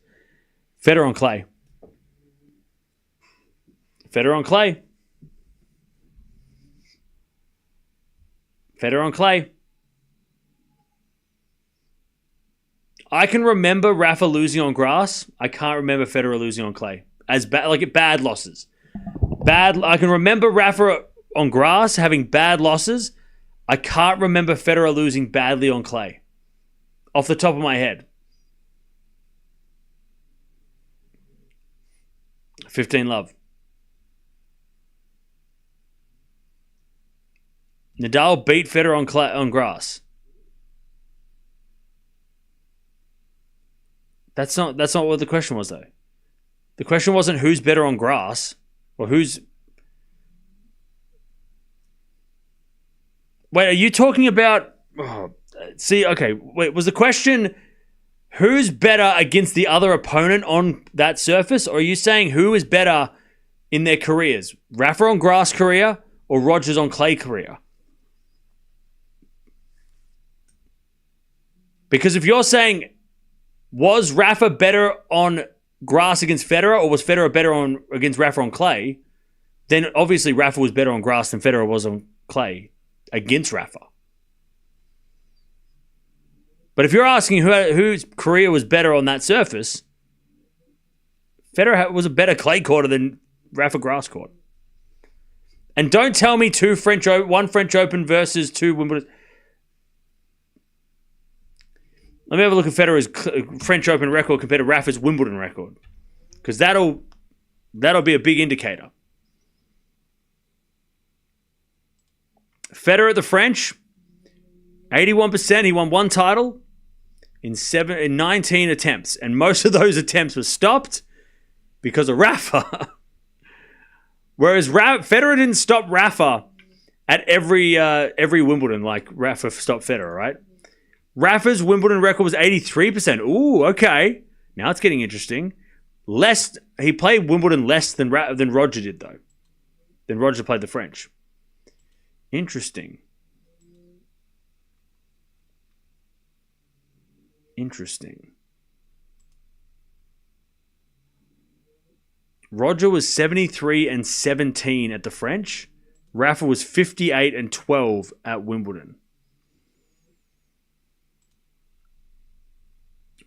Federer on clay. Federer on clay. Federer on clay. I can remember Rafa losing on grass. I can't remember Federer losing on clay. As bad losses. I can remember Rafa on grass having bad losses. I can't remember Federer losing badly on clay. Off the top of my head. 15 love. Nadal beat Federer on grass. That's not what the question was, though. The question wasn't who's better on grass or who's. Wait, are you talking about? Wait, was the question who's better against the other opponent on that surface, or are you saying who is better in their careers? Rafa on grass career or Rogers on clay career? Because if you're saying, was Rafa better on grass against Federer, or was Federer better against Rafa on clay, then obviously Rafa was better on grass than Federer was on clay against Rafa. But if you're asking whose career was better on that surface, Federer was a better clay courter than Rafa grass court. And don't tell me one French Open versus 2 Wimbledon. Let me have a look at Federer's French Open record compared to Rafa's Wimbledon record. Because that'll be a big indicator. Federer at the French, 81%. He won one title in 19 attempts. And most of those attempts were stopped because of Rafa. Whereas Federer didn't stop Rafa at every Wimbledon like Rafa stopped Federer, right? Rafa's Wimbledon record was 83%. Ooh, okay. Now it's getting interesting. He played Wimbledon less than Roger did, though. Then Roger played the French. Interesting. Roger was 73-17 at the French. Rafa was 58-12 at Wimbledon.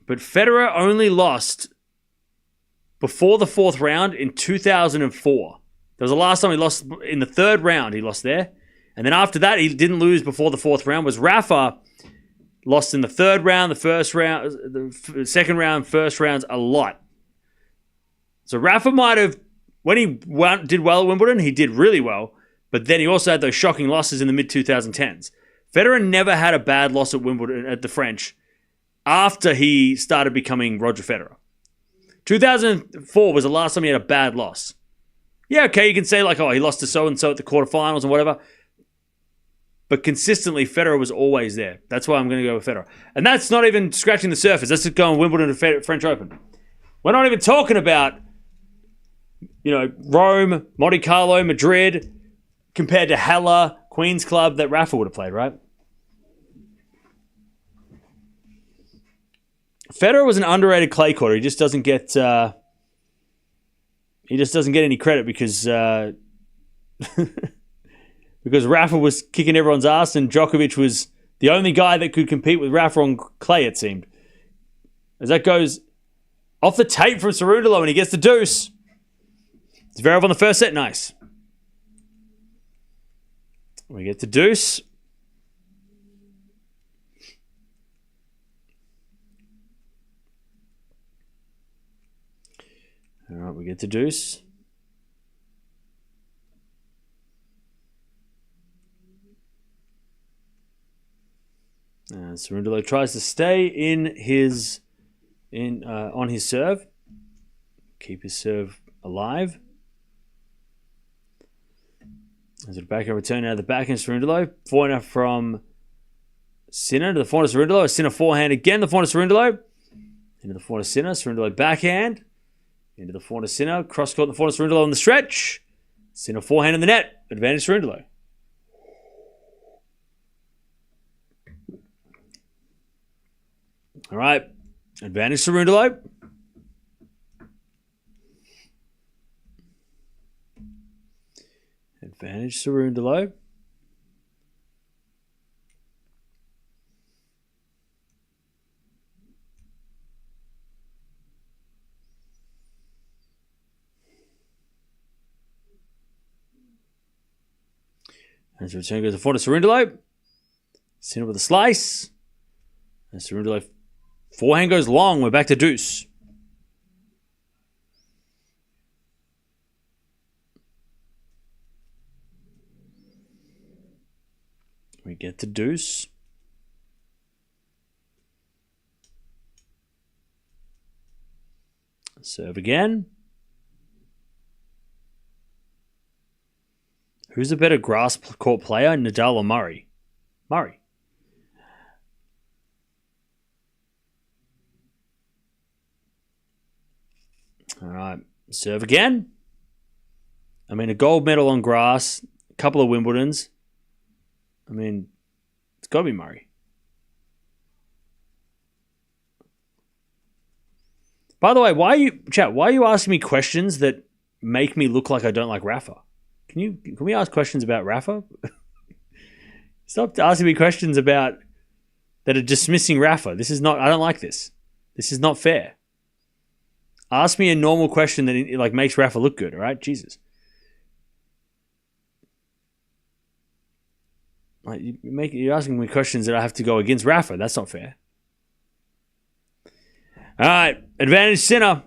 But Federer only lost before the fourth round in 2004. That was the last time he lost in the third round. He lost there. And then after that, he didn't lose before the fourth round. Was Rafa lost in the third round, the first round, the second round, first rounds a lot. So Rafa might have, when he did well at Wimbledon, he did really well. But then he also had those shocking losses in the mid-2010s. Federer never had a bad loss at Wimbledon at the French after he started becoming Roger Federer. 2004 was the last time he had a bad loss. Yeah, okay, you can say like, oh, he lost to so-and-so at the quarterfinals and whatever. But consistently, Federer was always there. That's why I'm going to go with Federer. And that's not even scratching the surface. That's just going Wimbledon to French Open. We're not even talking about, Rome, Monte Carlo, Madrid, compared to Halle, Queen's Club that Rafa would have played, right? Federer was an underrated clay courter. He just doesn't get any credit because because Rafa was kicking everyone's ass and Djokovic was the only guy that could compete with Rafa on clay, it seemed. As that goes off the tape from Cerundolo and he gets the deuce. Zverev on the first set, nice. We get the deuce. All right, we get the deuce. Cerundolo tries to stay on his serve, keep his serve alive. As a backhand return out of the backhand, Cerundolo. Forehand from Sinner to the forehand of Cerundolo. A Sinner forehand again, the forehand of Cerundolo. Into the forehand of Sinner. Cerundolo backhand. Into the forehand of Sinner. Cross court, the forehand of Cerundolo on the stretch. Sinner forehand in the net. Advantage Cerundolo. All right. Advantage Cerundolo. Advantage Cerundolo. As the return goes to forehand of Cerundolo. Sinner with a slice. And Cerundolo forehand goes long. We're back to deuce. We get to deuce. Serve again. Who's a better grass court player, Nadal or Murray? Murray. All right. Serve again. I mean, a gold medal on grass, a couple of Wimbledons. I mean, it's got to be Murray. By the way, why are you asking me questions that make me look like I don't like Rafa? Can we ask questions about Rafa? Stop asking me questions about that are dismissing Rafa. I don't like this. This is not fair. Ask me a normal question that makes Rafa look good, all right? Jesus. You're asking me questions that I have to go against Rafa. That's not fair. All right. Advantage Sinner.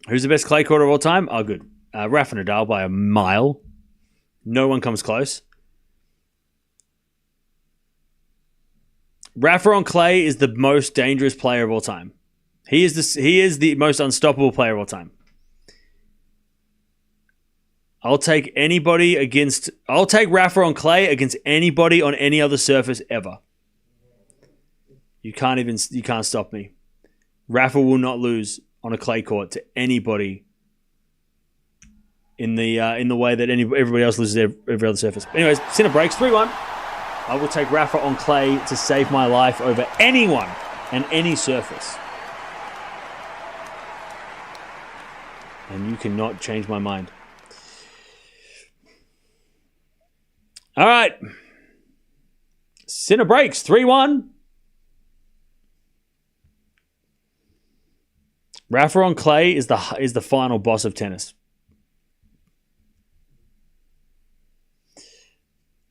Who's the best clay courter of all time? Oh, good. Rafa Nadal by a mile. No one comes close. Rafa on clay is the most dangerous player of all time. He is the most unstoppable player of all time. I'll take Rafa on clay against anybody on any other surface ever. You can't stop me. Rafa will not lose on a clay court to anybody in the way that everybody else loses every other surface. Anyways, Sinner breaks 3-1. I will take Rafa on clay to save my life over anyone and any surface. And you cannot change my mind. All right. Sinner breaks 3-1. Rafa on clay is the final boss of tennis.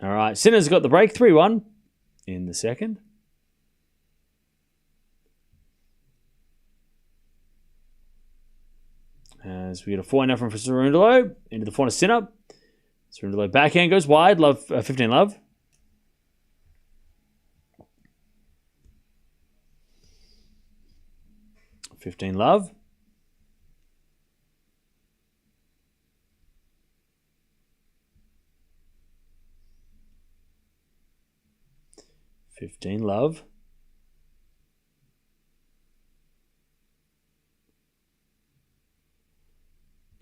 All right. Sinner's got the break 3-1 in the second. As we get a forehand from Cerundolo into the forehand of Sinner. Cerundolo backhand goes wide. 15 love. $15 love. $15 love.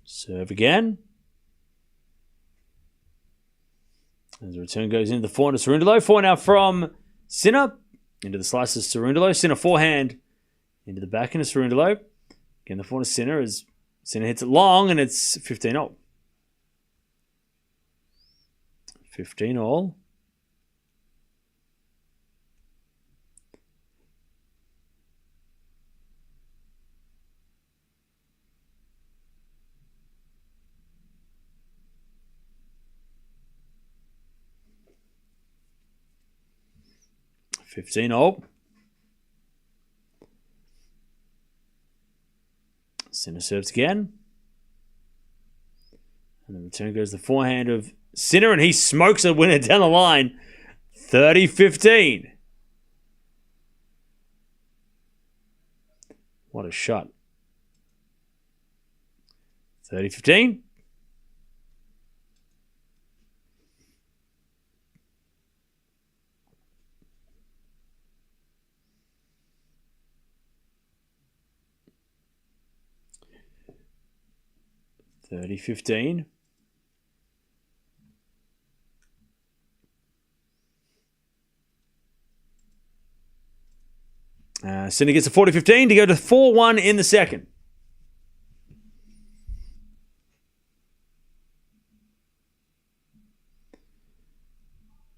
Serve again. As the return goes into the forehand of Cerundolo. Forehand now from Sinner into the slice of Cerundolo. Sinner forehand into the backhand of Cerundolo. Again, the forehand of Sinner as Sinner hits it long and it's 15-all. 15-all. Sinner serves again. And the return goes the forehand of Sinner, and he smokes a winner down the line. 30-15. What a shot. 30-15. $30-15. Sinner gets a 40-15 to go to 4-1 in the second.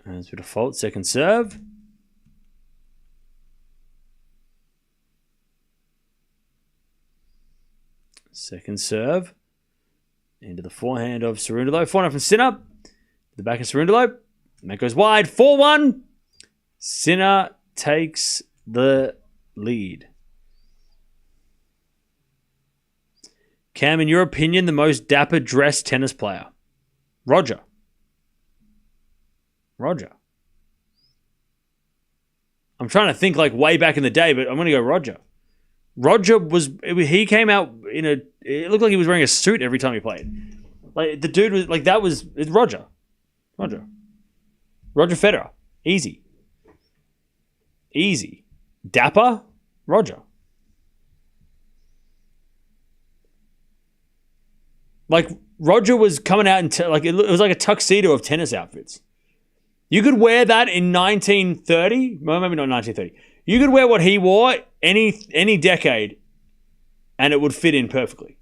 As we default, second serve. Second serve. Into the forehand of Cerundolo. Forehand from Sinner. The back of Cerundolo. And that goes wide. 4-1. Sinner takes the lead. Cam, in your opinion, the most dapper dressed tennis player? Roger. I'm trying to think like way back in the day, but I'm going to go Roger. He came out it looked like he was wearing a suit every time he played. Like the dude was like, it's Roger. Roger Federer. Easy. Dapper? Roger. Like Roger was coming out in it was like a tuxedo of tennis outfits. You could wear that in 1930. Well, maybe not 1930. You could wear what he wore any decade, and it would fit in perfectly.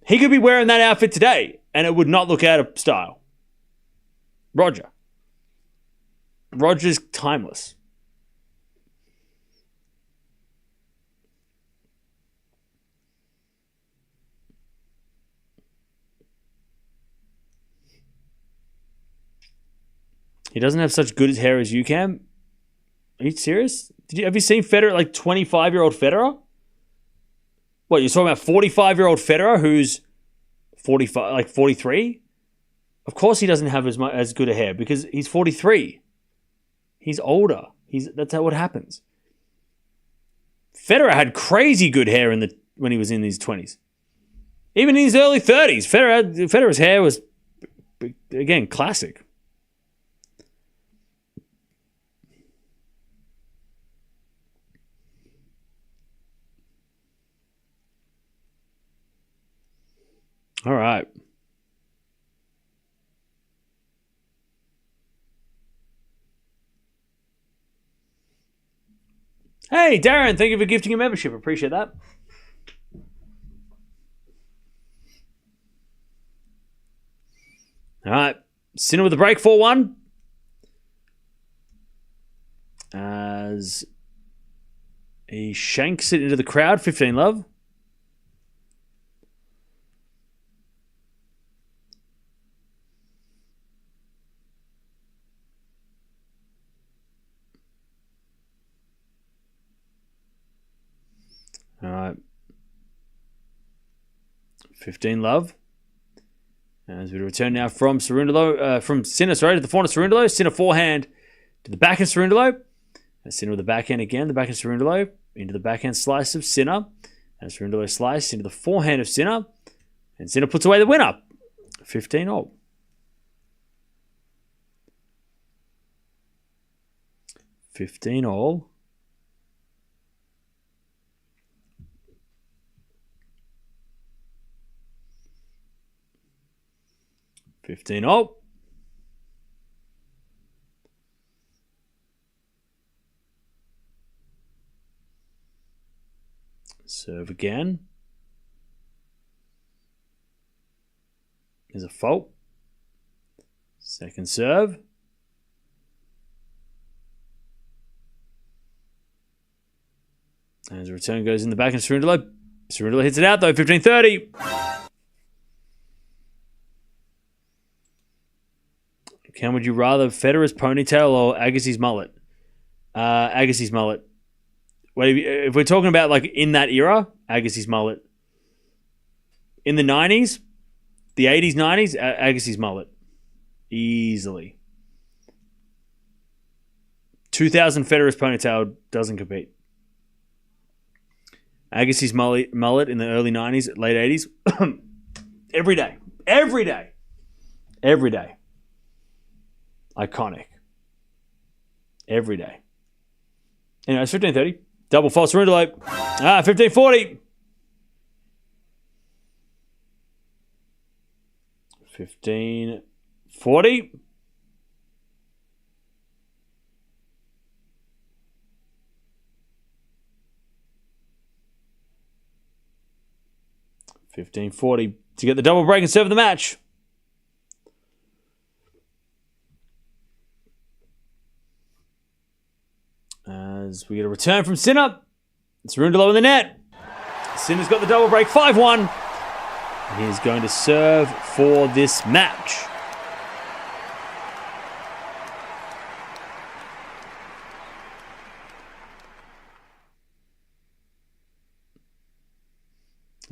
He could be wearing that outfit today, and it would not look out of style. Roger's timeless. He doesn't have such good hair as you, Cam. Are you serious? Have you seen Federer, like 25-year-old Federer? What, you're talking about 45-year-old Federer who's 45, like 43. Of course he doesn't have as good a hair because he's 43. He's older. That's how it happens. Federer had crazy good hair when he was in his 20s. Even in his early 30s, Federer's hair was, again, classic. All right. Hey, Darren, thank you for gifting a membership. Appreciate that. All right. Sinner with the break 4-1. As he shanks it into the crowd. 15 love. All right. 15 love. As we return now from Cerundolo, from Sinner, to the forehand of Cerundolo. Sinner forehand to the backhand Cerundolo. And Sinner with the backhand again. The backhand Cerundolo into the backhand slice of Sinner. And Cerundolo slice into the forehand of Sinner. And Sinner puts away the winner. 15 all. $15 all. $15 all. Serve again. Is a fault. Second serve. As the return goes in the back and Cerundolo. Cerundolo hits it out though, 15-30. Ken, would you rather Federer's ponytail or Agassi's mullet? Agassi's mullet. If we're talking about like in that era, Agassi's mullet. In the 90s, the 80s, 90s, Agassi's mullet. Easily. 2000 Federer's ponytail doesn't compete. Agassi's mullet in the early 90s, late 80s. Every day. Every day. Every day. Iconic. Every day. Anyway, it's 15-30. Double false Cerundolo. 15-40. 15-40. $15-40 to get the double break and serve the match. As we get a return from Sinner. Cerundolo in the net. Sinner's got the double break, 5-1. And he's going to serve for this match.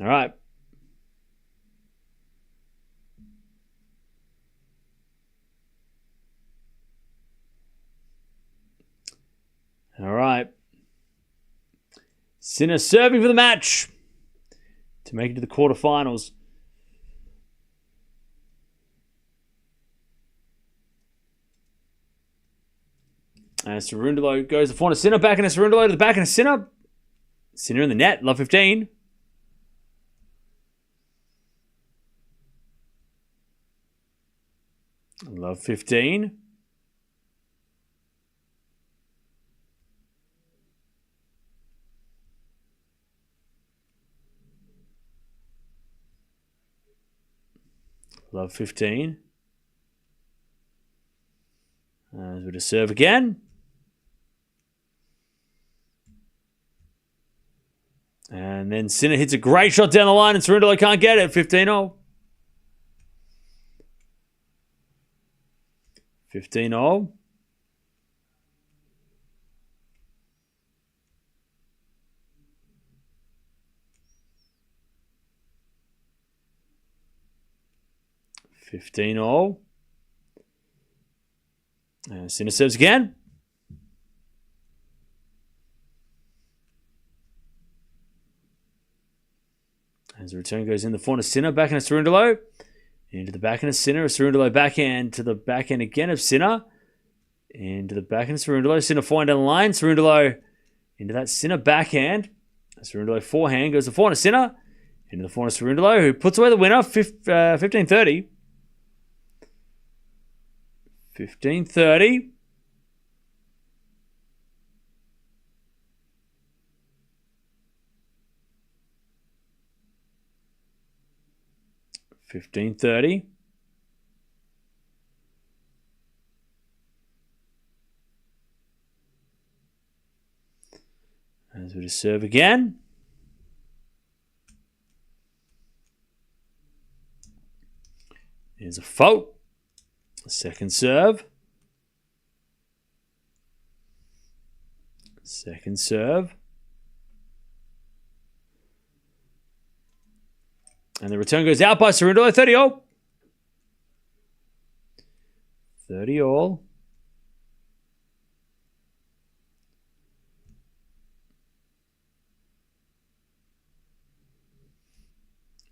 All right. All right. Sinner serving for the match to make it to the quarterfinals. And Cerundolo goes the forehand of Sinner, back in a Cerundolo to the back in a Sinner. Sinner in the net, love 15. Love 15. Love 15. As we to serve again. And then Sinner hits a great shot down the line and Cerundolo can't get it. 15-0. 15-0. 15 all. Sinner serves again. As the return goes in the forehand of Sinner, backhand of Cerundolo. Into the backhand of Sinner. Cerundolo backhand to the backhand again of Sinner. Into the backhand of Cerundolo. Sinner forehand down the line. Cerundolo into that Sinner backhand. Cerundolo forehand goes the forehand of Sinner. Into the forehand of Cerundolo, who puts away the winner, 15-30. 15-30. As we just serve again. Here's a fault. Second serve. Second serve. And the return goes out by Cerundolo, 30 all. 30 all.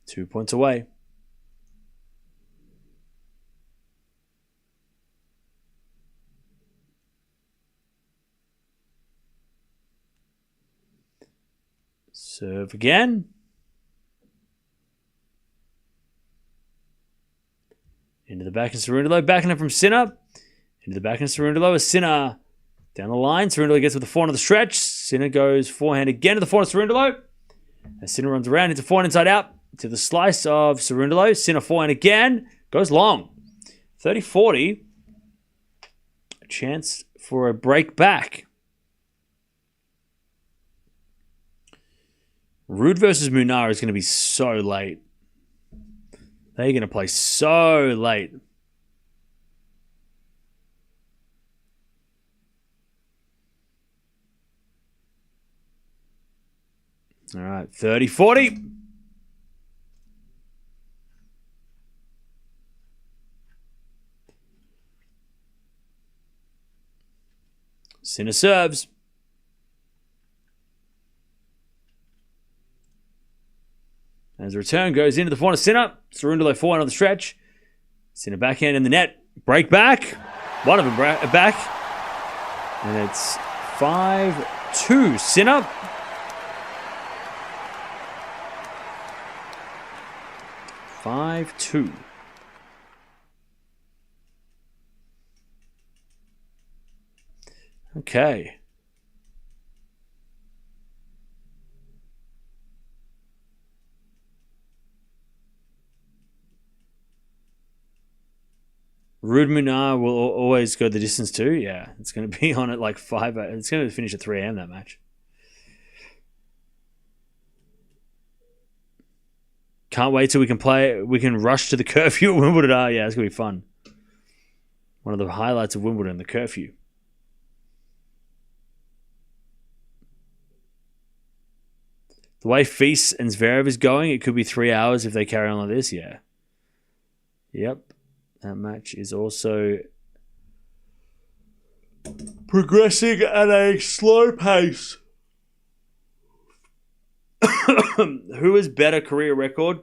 Two points away. Serve again. Into the back of Cerundolo. Backhand from Sinner. Into the back of Cerundolo. A Sinner down the line. Cerundolo gets with the forehand of the stretch. Sinner goes forehand again to the forehand of Cerundolo. As Sinner runs around into forehand inside out. To the slice of Cerundolo. Sinner forehand again. Goes long. 30-40. A chance for a break back. Ruud versus Munar is going to be so late. They're going to play so late. All right, 30-40. Sinner serves. As the return goes into the forehand of Sinner. Cerundolo forehand on the stretch. Sinner backhand in the net. Break back. One of them back. And it's 5-2. Sinner. Five-two. Okay. Ruud Munar will always go the distance too. Yeah, it's going to be on at like 5. It's going to finish at 3 a.m. that match. Can't wait till we can play. We can rush to the curfew at Wimbledon. Oh, yeah, it's going to be fun. One of the highlights of Wimbledon, the curfew. The way Feast and Zverev is going, it could be 3 hours if they carry on like this. Yeah. Yep. That match is also progressing at a slow pace. Who has better career record,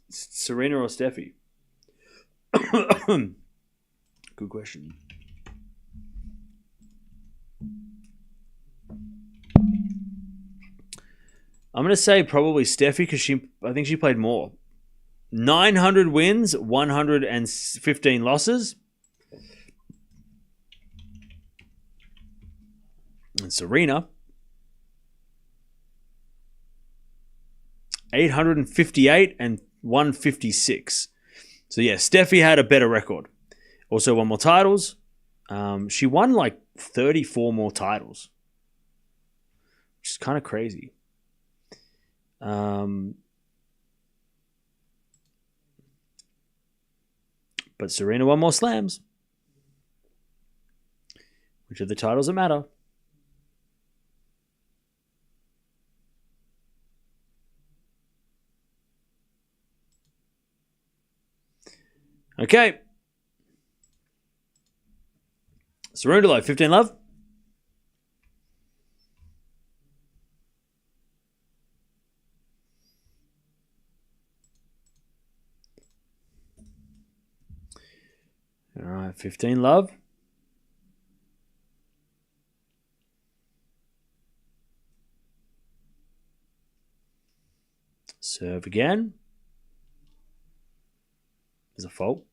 Serena or Steffi? Good question. I'm going to say probably Steffi because I think she played more. 900 wins, 115 losses. And Serena, 858 and 156. So yeah, Steffi had a better record. Also won more titles. She won like 34 more titles, which is kind of crazy. But Serena won more slams, which are the titles that matter. Okay. Cerundolo, 15 love. All right, 15 love. Serve again. There's a fault.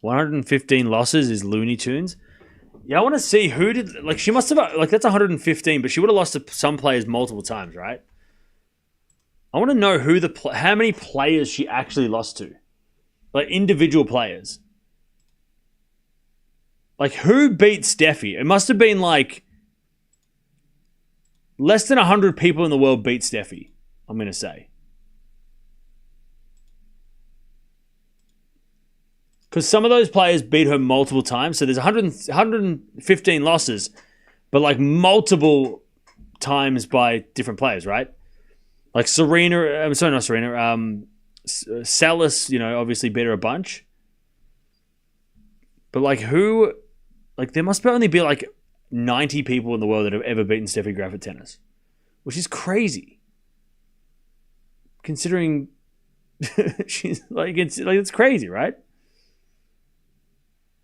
115 losses is Looney Tunes. Yeah, I want to see who did... Like, she must have... Like, that's 115, but she would have lost to some players multiple times, right? I want to know how many players she actually lost to. Like, individual players. Like, who beat Steffi? It must have been, like... Less than 100 people in the world beat Steffi, I'm going to say. Because some of those players beat her multiple times. So there's 115 losses, but like multiple times by different players, right? Like Serena, I'm sorry, not Serena. Salas, obviously beat her a bunch. But like who, like there must only be like 90 people in the world that have ever beaten Steffi Graf at tennis, which is crazy. Considering she's it's crazy, right?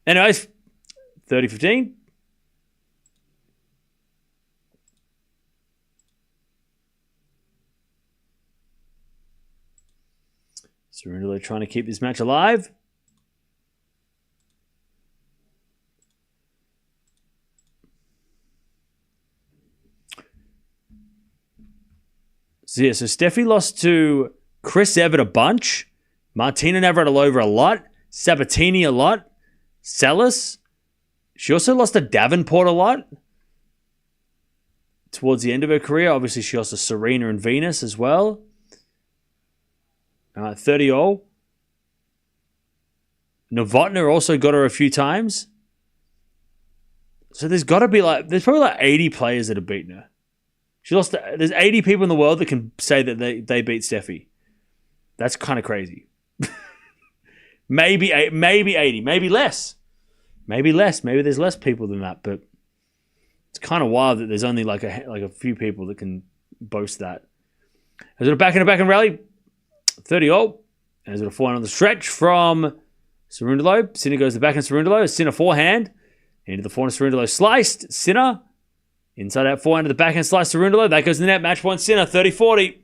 Anyways, 30-15. Cerundolo trying to keep this match alive. So Steffi lost to Chris Evert a bunch, Martina Navratilova a lot, Sabatini a lot, Salas. She also lost to Davenport a lot towards the end of her career. Obviously, she lost to Serena and Venus as well. 30-all. Novotny also got her a few times. So there's probably like 80 players that have beaten her. There's 80 people in the world that can say that they beat Steffi. That's kind of crazy. Maybe 80, maybe less. Maybe there's less people than that, but it's kind of wild that there's only like a few people that can boast that. There's a back and rally, 30-all. There's a forehand on the stretch from Cerundolo. Sinner goes to the back and Cerundolo. Sinner forehand. Into the forehand, Cerundolo sliced. Sinner inside out forehand to the backhand slice Cerundolo. That goes in the net. Match point Sinner, 30-40.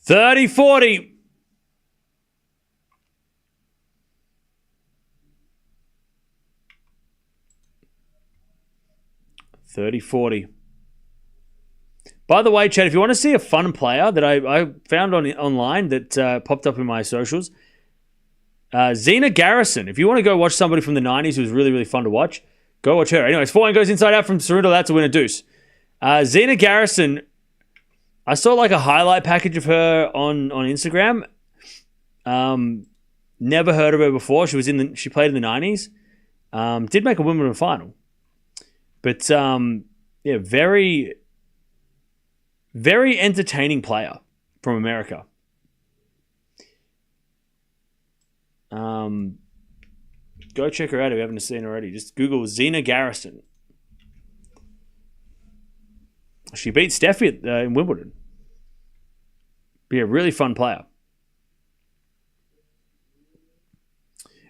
30-40. By the way, Chad, if you want to see a fun player that I found online that popped up in my socials, Zina Garrison. If you want to go watch somebody from the 90s who was really, really fun to watch, go watch her. Anyways, forehand goes inside out from Cerundolo. That's a winner deuce. Zina Garrison, I saw like a highlight package of her on Instagram. Never heard of her before. She played in the 90s. Did make a Wimbledon final. But, very, very entertaining player from America. Go check her out if you haven't seen her already. Just Google Zina Garrison. She beat Steffi in Wimbledon. Be a really fun player.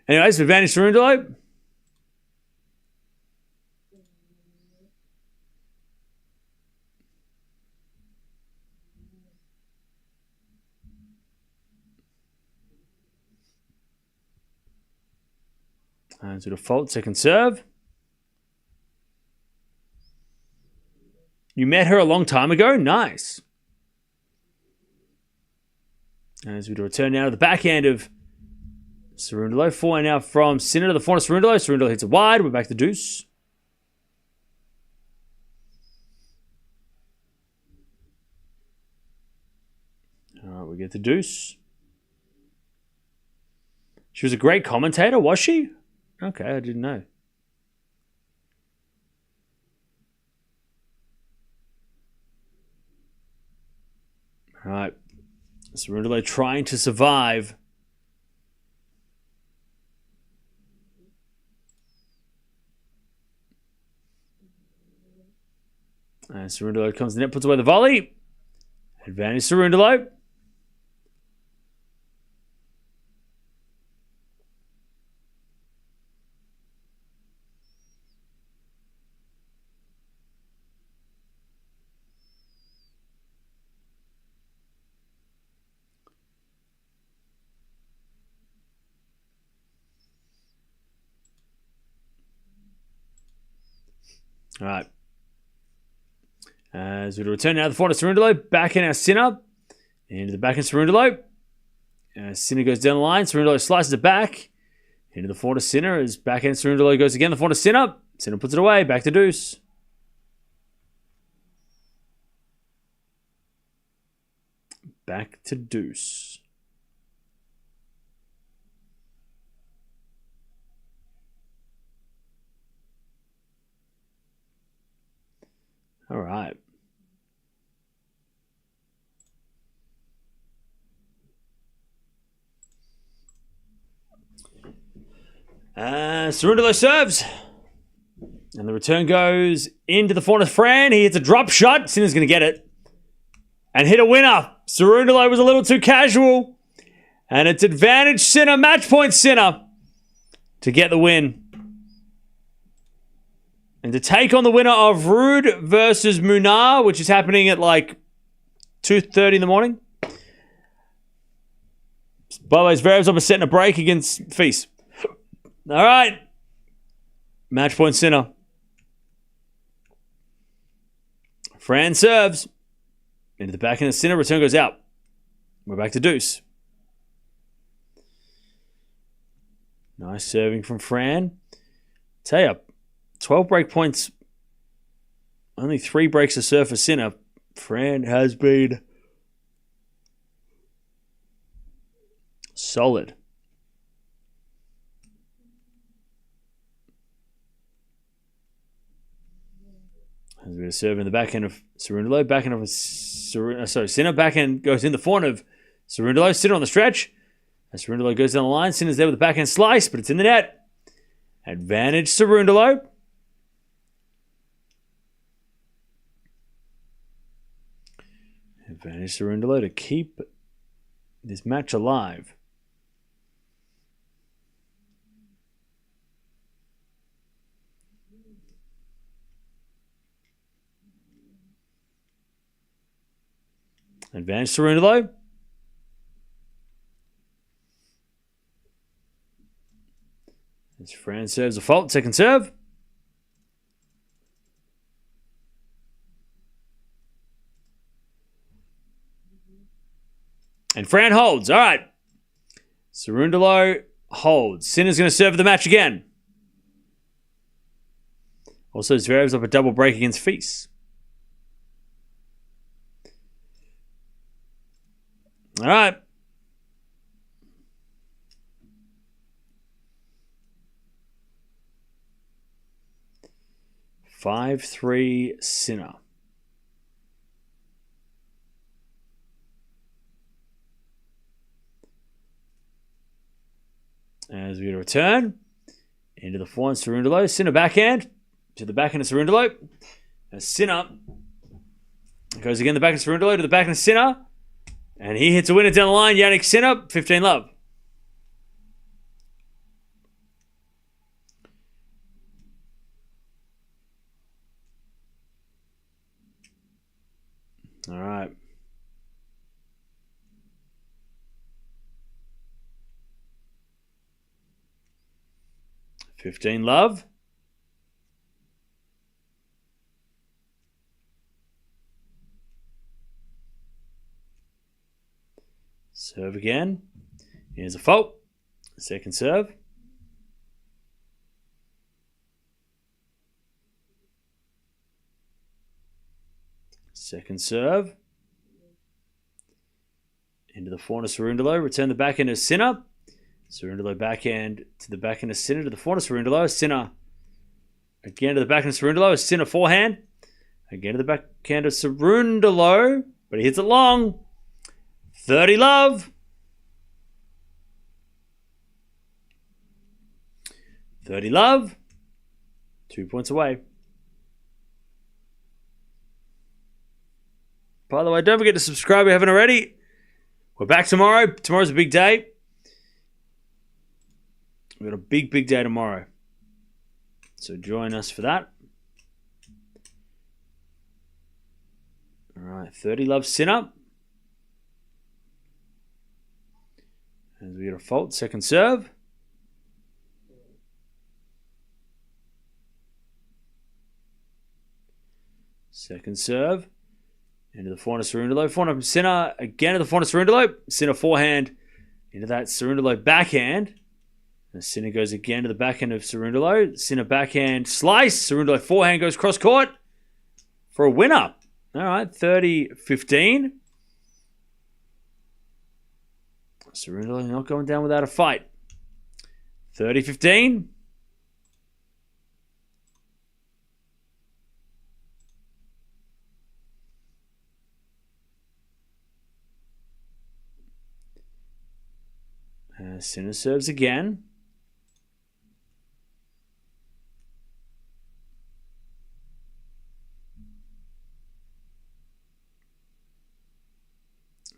Anyways, advantage Cerundolo. And to default, second serve. You met her a long time ago? Nice. As we return now to the backhand of Cerundolo. Forehand now from Sinner to the forehand of Cerundolo. Cerundolo hits it wide. We're back to deuce. All right, we get the deuce. She was a great commentator, was she? Okay, I didn't know. All right. Cerundolo trying to survive And Cerundolo comes to the net, puts away the volley. Advantage Cerundolo. All right. As we return now to the forehand of Cerundolo. Backhand now Sinner. Into the backhand Cerundolo. Sinner goes down the line. Cerundolo slices it back. Into the forehand of Sinner. As backhand Cerundolo goes again. The forehand of Sinner. Sinner puts it away. Back to deuce. Back to deuce. All right. Cerundolo serves. And the return goes into the forehand of Fran. He hits a drop shot. Sinner's going to get it. And hit a winner. Cerundolo was a little too casual. And it's advantage Sinner, match point Sinner, to get the win. And to take on the winner of Ruud versus Munar, which is happening at like 2:30 in the morning. By the way, Zverev's up a set and a break against Feast. All right. Match point Sinner. Fran serves. Into the backhand of Sinner. Return goes out. We're back to deuce. Nice serving from Fran. Tell you, 12 break points. Only 3 breaks to serve for Sinner. Fran has been solid. As we're serving the backhand of Cerundolo. Backhand of Sinner. Backhand goes in the forehand of Cerundolo. Sinner on the stretch. As Cerundolo goes down the line. Sinner's there with the backhand slice, but it's in the net. Advantage Cerundolo. Advantage Cerundolo to keep this match alive. Advantage Cerundolo. As Fran serves a fault, second serve. And Fran holds. All right. Cerundolo holds. Sinner's going to serve the match again. Also, Zverev's up a double break against Feast. All right. Five, 3, Sinner. As we return into the forehand, Cerundolo. Sinner backhand to the backhand of Cerundolo. As Sinner goes again, the backhand of Cerundolo to the backhand of Sinner. And he hits a winner down the line. Jannik Sinner, 15 love. All right. $15 love. Serve again. Here's a fault. Second serve. Second serve. Into the forehand of Cerundolo. Return the backhand of Sinner. Cerundolo backhand to the backhand of Sinner to the forehand of Cerundolo. Sinner again to the backhand of Cerundolo. Sinner forehand. Again to the backhand of Cerundolo. But he hits it long. 30 love. 30 love. 2 points away. By the way, don't forget to subscribe if you haven't already. We're back tomorrow. Tomorrow's a big day. We've got a big, big day tomorrow. So join us for that. All right, 30 loves Sinner. As we get a fault, second serve. Second serve. Into the forehand of Cerundolo. Forehand from Sinner. Again to the forehand of Cerundolo. Sinner forehand. Into that Cerundolo backhand. And Sinner goes again to the backhand of Cerundolo. Sinner backhand slice. Cerundolo forehand goes cross court for a winner. All right, 30-15. Cerundolo not going down without a fight. 30-15. Sinner serves again.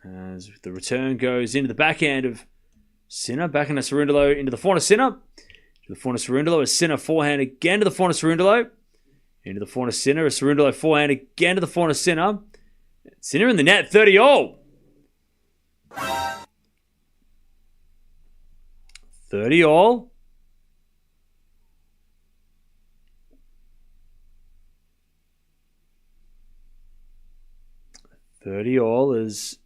As the return goes into the backhand of Sinner, backhand of Cerundolo into the forehand of Sinner. To the forehand of Cerundolo, a Sinner forehand again to the forehand of Cerundolo. Into the forehand of Sinner, a Cerundolo forehand again to the forehand of Sinner. Sinner in the net, 30-all. 30-all. As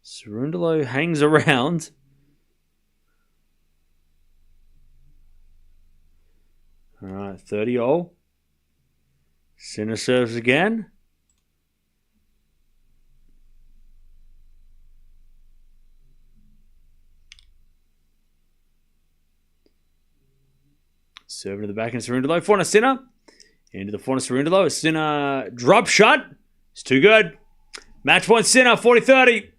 Cerundolo hangs around. All right, 30-all. Sinner serves again. Serving to the back end, Cerundolo. Forehand of Sinner. Into the forehand of Cerundolo. A Sinner drop shot. It's too good. Match point Sinner, 40-30.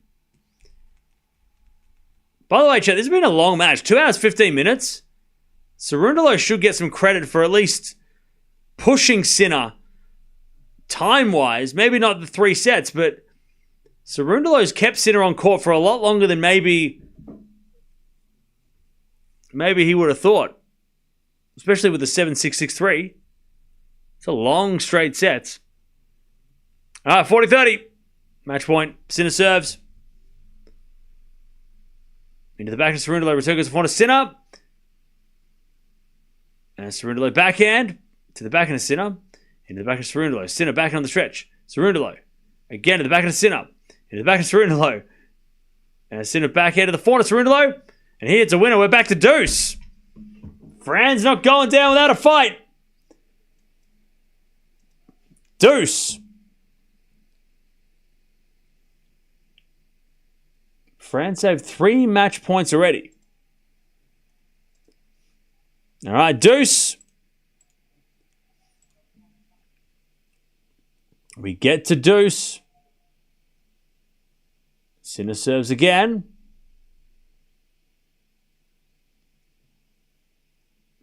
By the way, chat, this has been a long match. 2 hours, 15 minutes. Cerundolo should get some credit for at least pushing Sinner time-wise. Maybe not the 3 sets, but Cerundolo's kept Sinner on court for a lot longer than maybe he would have thought. Especially with the 7-6-6-3. It's a long straight sets. All right, 40-30. Match point. Sinner serves. Into the back of Cerundolo. Return goes to forehand of Sinner. And Cerundolo backhand. To the backhand of Sinner. Into the back of Cerundolo. Sinner backhand on the stretch. Cerundolo. Again to the backhand of Sinner. Into the back of Cerundolo. And Sinner backhand to the forehand of Cerundolo. And here it's a winner. We're back to deuce. Fran's not going down without a fight. Deuce. Fran saved 3 match points already. All right, deuce. We get to deuce. Sinner serves again.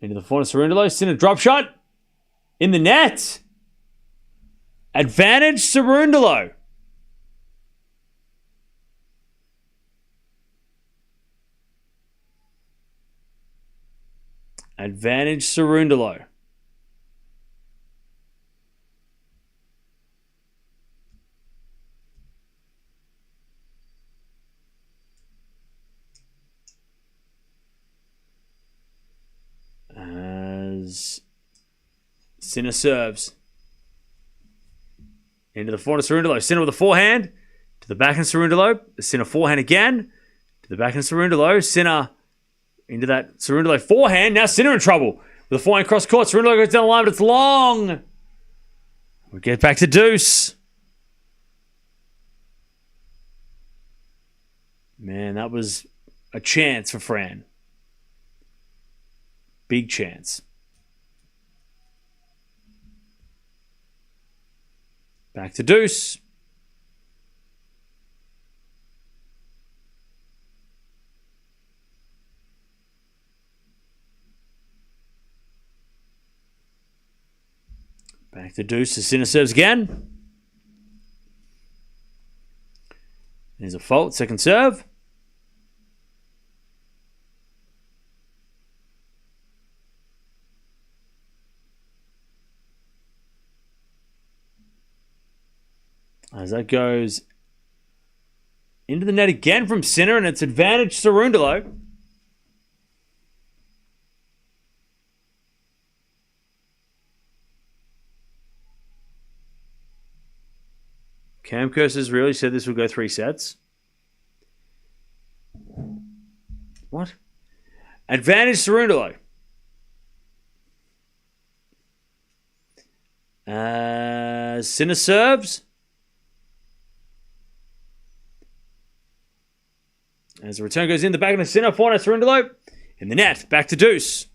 Into the forehand of Cerundolo. Sinner drop shot. In the net. Advantage Cerundolo. Advantage Cerundolo. As Sinner serves. Into the forehand of Cerundolo. Sinner with a forehand. To the backhand Cerundolo. Sinner forehand again. To the backhand Cerundolo. Sinner into that Cerundolo forehand. Now Sinner in trouble. With a forehand cross court. Cerundolo goes down the line, but it's long. We get back to deuce. Man, that was a chance for Fran. Big chance. Back to deuce. Back to deuce. The Sinner serves again. There's a fault. Second serve. As that goes into the net again from Sinner, and it's advantage Cerundolo. Cam Curses really said this would go 3 sets. What? Advantage Cerundolo. Sinner serves. As the return goes in, the back of the Sinner, 4-net Cerundolo. In the net, back to deuce.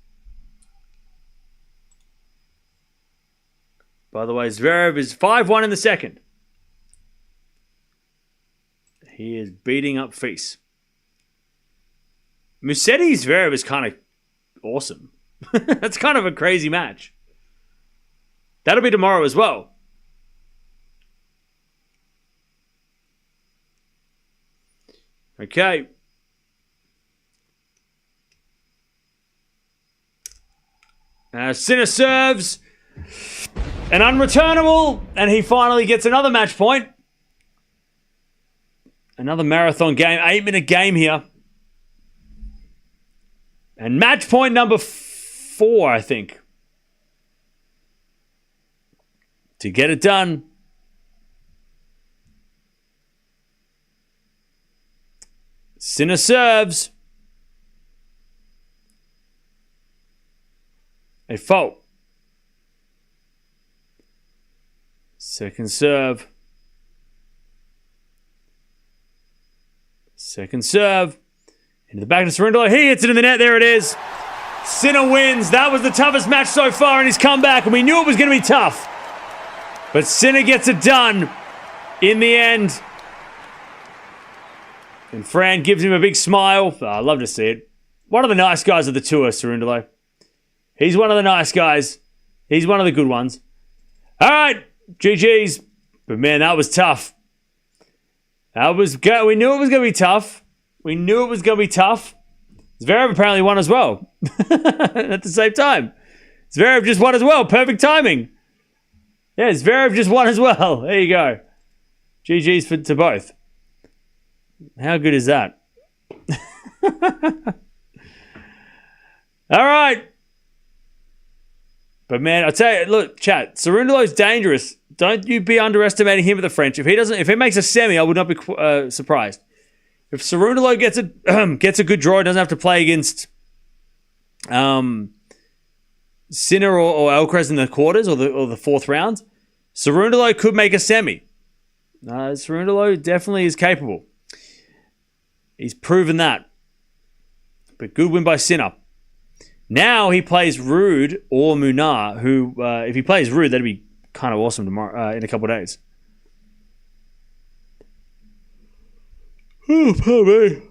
By the way, Zverev is 5-1 in the second. He is beating up Fils. Musetti Zverev is kind of awesome. That's kind of a crazy match. That'll be tomorrow as well. Okay. Sinner serves. An unreturnable. And he finally gets another match point. Another marathon game. 8-minute game here. And match point number 4, I think. To get it done. Sinner serves. A fault. Second serve. Second serve. Into the back of Cerundolo. He hits it in the net. There it is. Sinner wins. That was the toughest match so far in his comeback, and we knew it was going to be tough. But Sinner gets it done in the end. And Fran gives him a big smile. Oh, I love to see it. One of the nice guys of the tour, Cerundolo. He's one of the nice guys. He's one of the good ones. All right, GG's. But man, that was tough. We knew it was going to be tough. We knew it was going to be tough. Zverev apparently won as well. At the same time. Zverev just won as well. Perfect timing. Yeah, Zverev just won as well. There you go. GG's to both. How good is that? All right. But man, I tell you, look, chat, Cerundolo's dangerous. Don't you be underestimating him with the French. If he makes a semi, I would not be surprised. If Cerundolo gets a good draw, he doesn't have to play against Sinner or Alcaraz in the quarters or the fourth round, Cerundolo could make a semi. Cerundolo definitely is capable. He's proven that. But good win by Sinner. Now he plays Rude or Munar, who, if he plays Rude, that'd be kind of awesome tomorrow in a couple of days. Oh, poor me.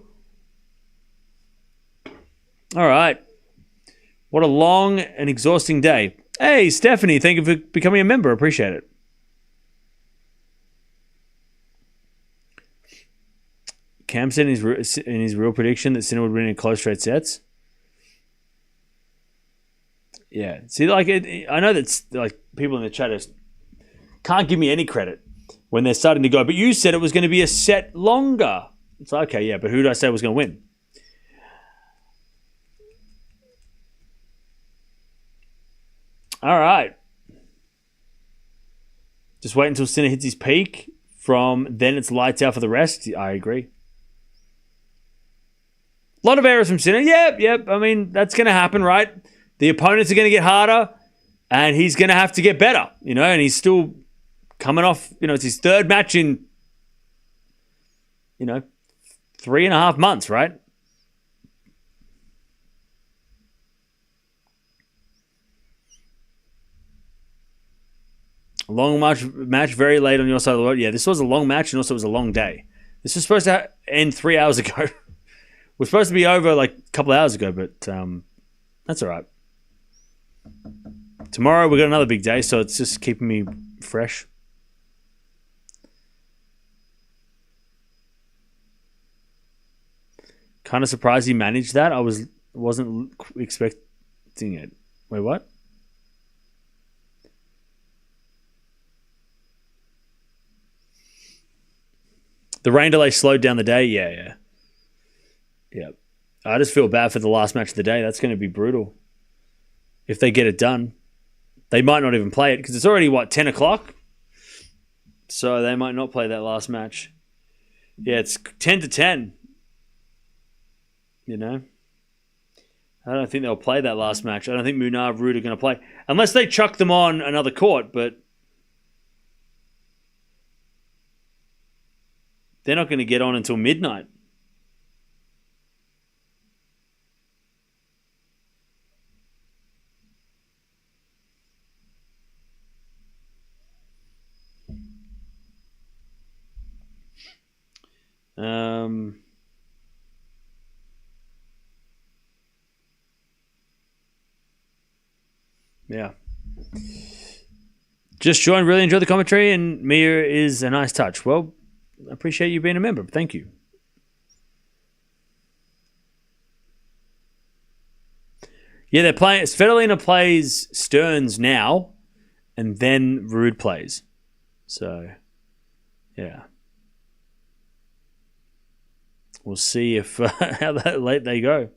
All right. What a long and exhausting day. Hey, Stephanie, thank you for becoming a member. Appreciate it. Cam said in his real prediction that Sinner would win in close straight sets. Yeah. See, I know that people in the chat can't give me any credit when they're starting to go, but you said it was going to be a set longer. It's like, okay, yeah, but who did I say was going to win? All right. Just wait until Sinner hits his peak. Then it's lights out for the rest. I agree. A lot of errors from Sinner. Yep. I mean, that's going to happen, right? The opponents are going to get harder, and he's going to have to get better, and he's still coming off, it's his third match in, 3.5 months, right? A long match very late on your side of the world. Yeah, this was a long match, and also it was a long day. This was supposed to end 3 hours ago. We're supposed to be over a couple of hours ago, but that's all right. Tomorrow we got another big day, so it's just keeping me fresh. Kind of surprised he managed that. I wasn't expecting it. Wait, what? The rain delay slowed down the day. Yeah. I just feel bad for the last match of the day. That's going to be brutal. If they get it done, they might not even play it because it's already 10 o'clock. So they might not play that last match. Yeah, it's 10 to 10. You know, I don't think they'll play that last match. I don't think Munar Ruud are going to play unless they chuck them on another court. But they're not going to get on until midnight. Yeah. Just joined, really enjoyed the commentary, and Mia is a nice touch. Well, I appreciate you being a member. Thank you. Yeah, they're playing. Svitolina plays Stearns now, and then Ruud plays. So, yeah. We'll see if how that late they go.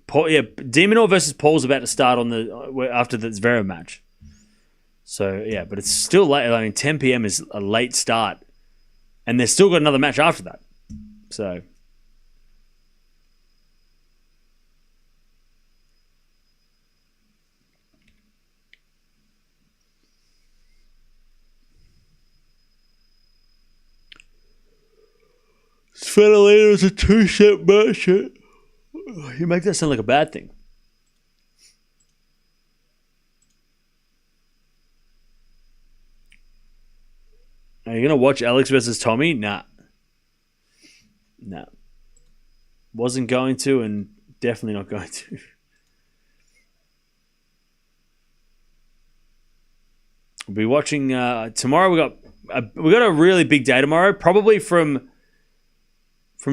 Demonor versus Paul's about to start on after the Zverev match. So yeah, but it's still late. I mean, 10 p.m. is a late start, and they've still got another match after that. So. Svitolina is a 2-set match. You make that sound like a bad thing. Are you going to watch Alex versus Tommy? Nah. Wasn't going to, and definitely not going to. We'll be watching tomorrow. We got a really big day tomorrow. Probably from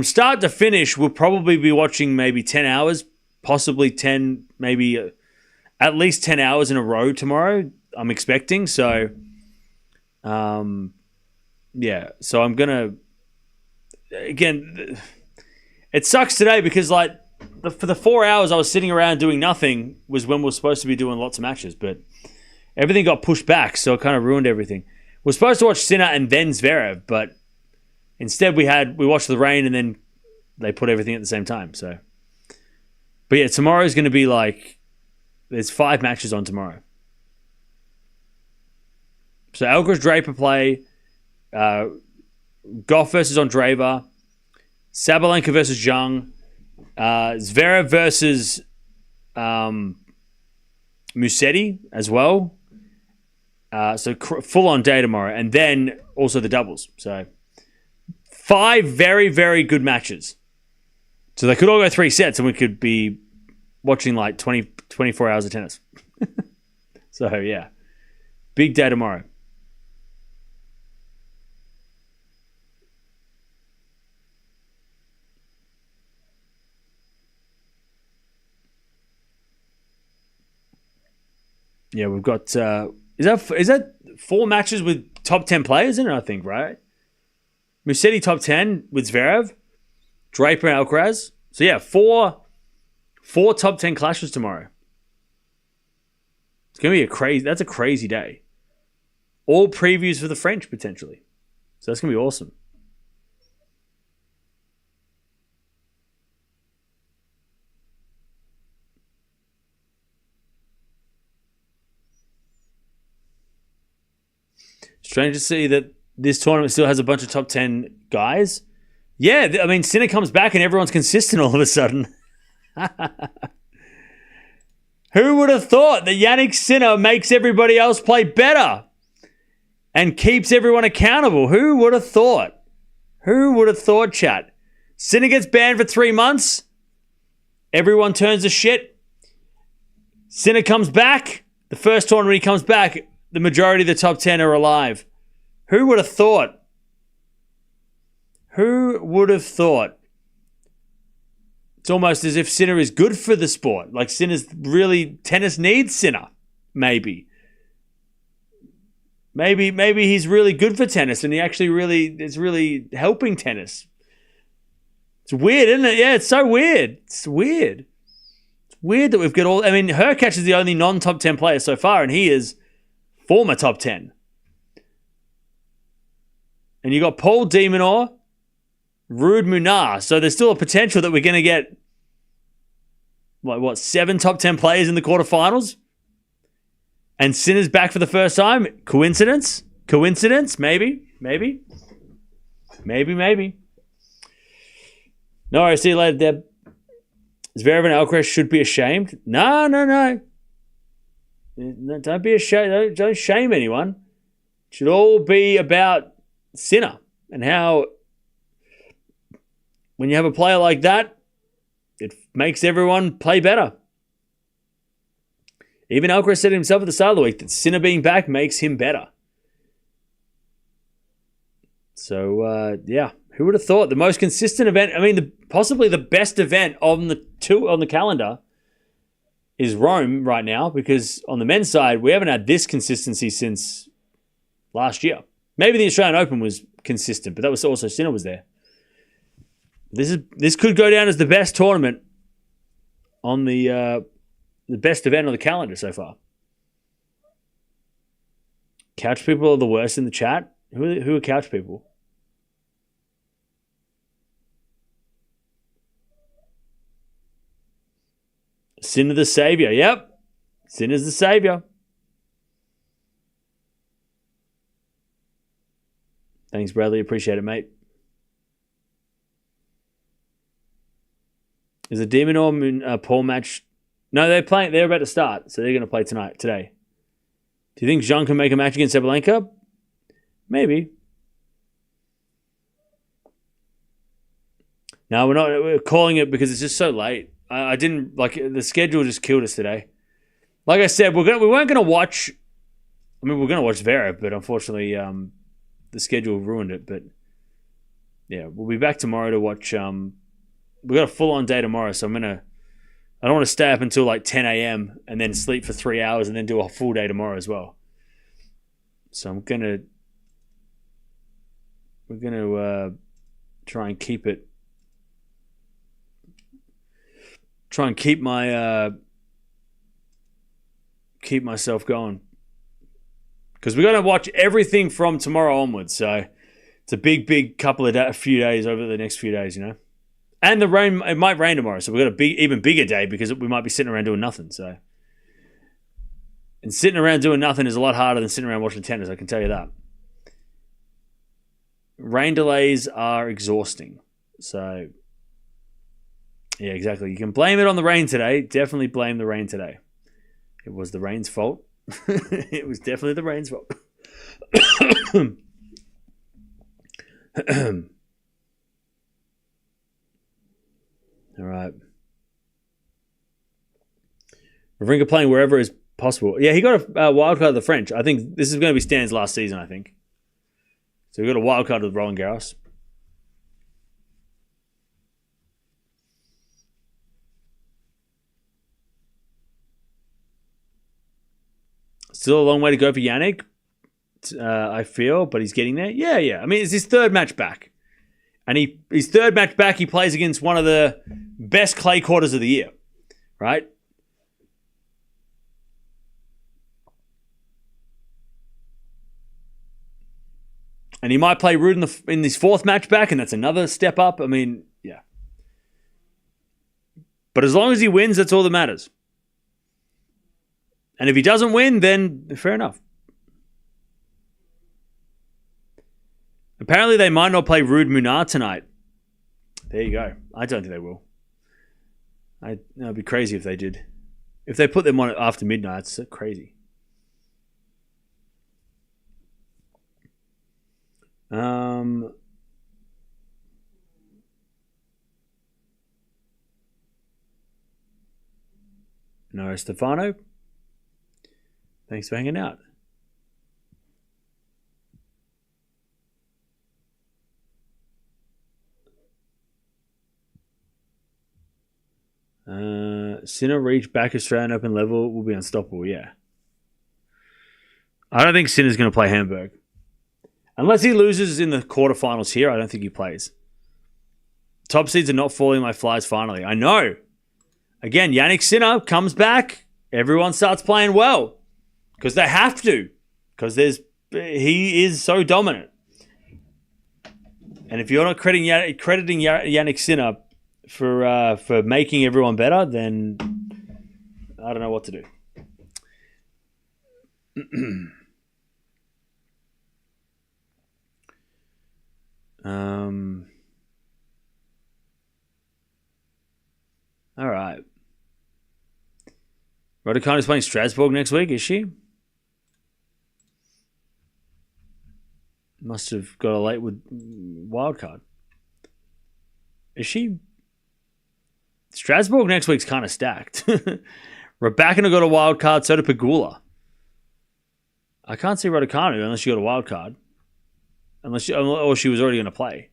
start to finish, we'll probably be watching maybe 10 hours, possibly 10, maybe at least 10 hours in a row tomorrow, I'm expecting. So, yeah. So I'm going to, again, it sucks today because for the 4 hours I was sitting around doing nothing was when we were supposed to be doing lots of matches, but everything got pushed back, so it kind of ruined everything. We're supposed to watch Sinner and then Zverev, but instead, we watched the rain and then they put everything at the same time. So, but yeah, tomorrow is going to be there's 5 matches on tomorrow. So Alcaraz Draper play, Gauff versus Andreeva, Sabalenka versus Young, Zverev versus Musetti as well. So full on day tomorrow, and then also the doubles. So. 5 very, very good matches. So they could all go 3 sets and we could be watching 24 hours of tennis. So, yeah. Big day tomorrow. Yeah, we've got... is that 4 matches with top 10 players in it, I think, right? Musetti top 10 with Zverev, Draper and Alcaraz. So yeah, 4 top 10 clashes tomorrow. It's going to be that's a crazy day. All previews for the French potentially. So that's going to be awesome. Strange to see that this tournament still has a bunch of top 10 guys. Yeah, I mean, Sinner comes back and everyone's consistent all of a sudden. Who would have thought that Jannik Sinner makes everybody else play better and keeps everyone accountable? Who would have thought? Who would have thought, chat? Sinner gets banned for 3 months. Everyone turns to shit. Sinner comes back. The first tournament he comes back, the majority of the top 10 are alive. Who would have thought? Who would have thought? It's almost as if Sinner is good for the sport. Like tennis needs Sinner. Maybe he's really good for tennis and he actually is really helping tennis. It's weird, isn't it? Yeah, it's so weird. It's weird that we've got all... I mean, Hurkacz is the only non-top 10 player so far, and he is former top 10. And you got Paul de Minaur, Ruud Munar. So there's still a potential that we're going to get, 7 top 10 players in the quarterfinals? And Sinner's back for the first time? Coincidence? Maybe. No worries. See you later, Deb. Zverev and Alcaraz should be ashamed. No. Don't be ashamed. Don't shame anyone. It should all be about Sinner and how when you have a player like that, it makes everyone play better. Even Alcaraz said himself at the start of the week that Sinner being back makes him better. So, who would have thought? The most consistent event, possibly the best event on the calendar is Rome right now, because on the men's side, we haven't had this consistency since last year. Maybe the Australian Open was consistent, but that was also Sinner was there. This could go down as the best tournament on the best event on the calendar so far. Couch people are the worst in the chat. Who are couch people? Sinner the savior. Yep. Sinner's the savior. Thanks, Bradley. Appreciate it, mate. Is a Demon or Paul match? No, they're playing. They're about to start, so they're going to play today. Do you think Jean can make a match against Sabalenka? Maybe. No, we're calling it because it's just so late. I didn't the schedule just killed us today. Like I said, we weren't going to watch. We're going to watch Zverev, but unfortunately, the schedule ruined it. But yeah, we'll be back tomorrow to watch. We got a full-on day tomorrow, so I don't want to stay up until 10 a.m. and then sleep for 3 hours and then do a full day tomorrow as well. So we're gonna try and keep it. Try and keep myself going, because we're gonna watch everything from tomorrow onwards. So it's a big couple of few days over the next few days, And the rain, it might rain tomorrow, so we've got even bigger day because we might be sitting around doing nothing. So, and sitting around doing nothing is a lot harder than sitting around watching tennis. I can tell you that. Rain delays are exhausting. So, yeah, exactly. You can blame it on the rain today. Definitely blame the rain today. It was the rain's fault. It was definitely the rain's fault. All right. Wawrinka playing wherever is possible. Yeah, he got a wild card of the French. I think this is going to be Stan's last season, I think. So we got a wild card with Roland Garros. Still a long way to go for Jannik, I feel, but he's getting there. Yeah. I mean, it's his third match back. And his third match back, he plays against one of the best clay quarters of the year, right? And he might play Ruud in his fourth match back, and that's another step up. I mean, yeah. But as long as he wins, that's all that matters. And if he doesn't win, then fair enough. Apparently, they might not play Ruud Munar tonight. There you go. I don't think they will. It'd be crazy if they did. If they put them on after midnight, it's so crazy. No, Stefano. Thanks for hanging out. Sinner reach back Australian Open level will be unstoppable. Yeah. I don't think Sinner's going to play Hamburg. Unless he loses in the quarterfinals here, I don't think he plays. Top seeds are not falling like flies finally. I know. Again, Jannik Sinner comes back. Everyone starts playing well. Because they have to. Because he is so dominant. And if you're not crediting Jannik Sinner for making everyone better, then I don't know what to do. All right. Raducanu is playing Strasbourg next week, is she? Must have got a late wild card. Is she? Strasbourg next week's kind of stacked. Raducanu got a wild card, so did Pegula. I can't see Raducanu unless she got a wild card. Or she was already going to play.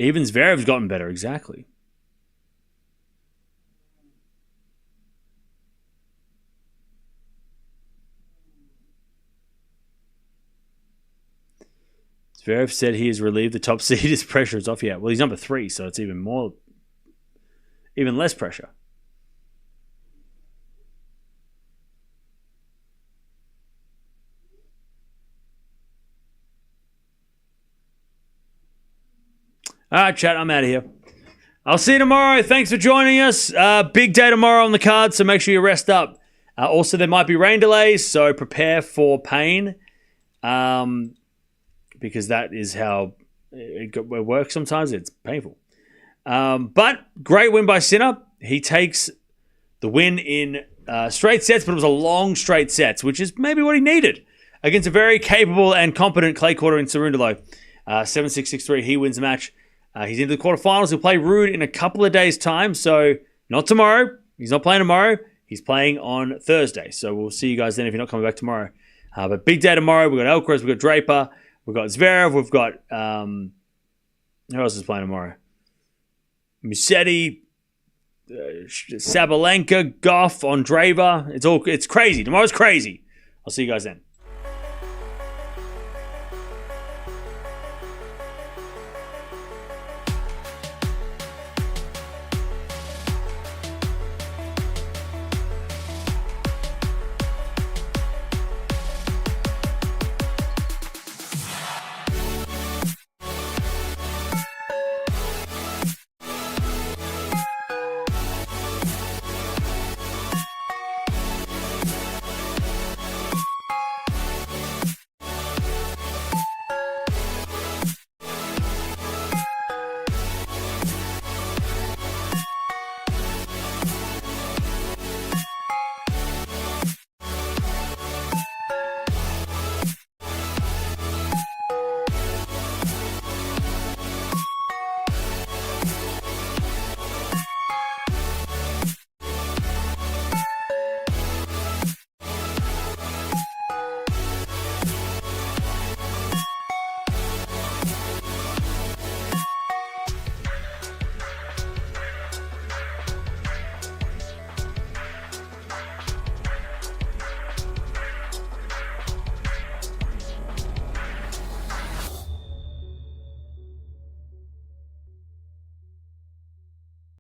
Even Zverev's gotten better, exactly. Zverev said he has relieved the top seed. His pressure is off. Yeah, well, he's number 3, so it's even less pressure. All right, chat, I'm out of here. I'll see you tomorrow. Thanks for joining us. Big day tomorrow on the card, so make sure you rest up. Also, there might be rain delays, so prepare for pain, because that is how it works sometimes. It's painful. But great win by Sinner. He takes the win in straight sets, but it was a long straight sets, which is maybe what he needed against a very capable and competent clay courter in Cerundolo. 7-6, 6-3, he wins the match. He's into the quarterfinals. He'll play Rude in a couple of days' time. So not tomorrow. He's not playing tomorrow. He's playing on Thursday. So we'll see you guys then if you're not coming back tomorrow. But big day tomorrow. We've got Alcaraz. We've got Draper. We've got Zverev. We've got... who else is playing tomorrow? Musetti. Sabalenka. Gauff. Andreeva. It's crazy. Tomorrow's crazy. I'll see you guys then.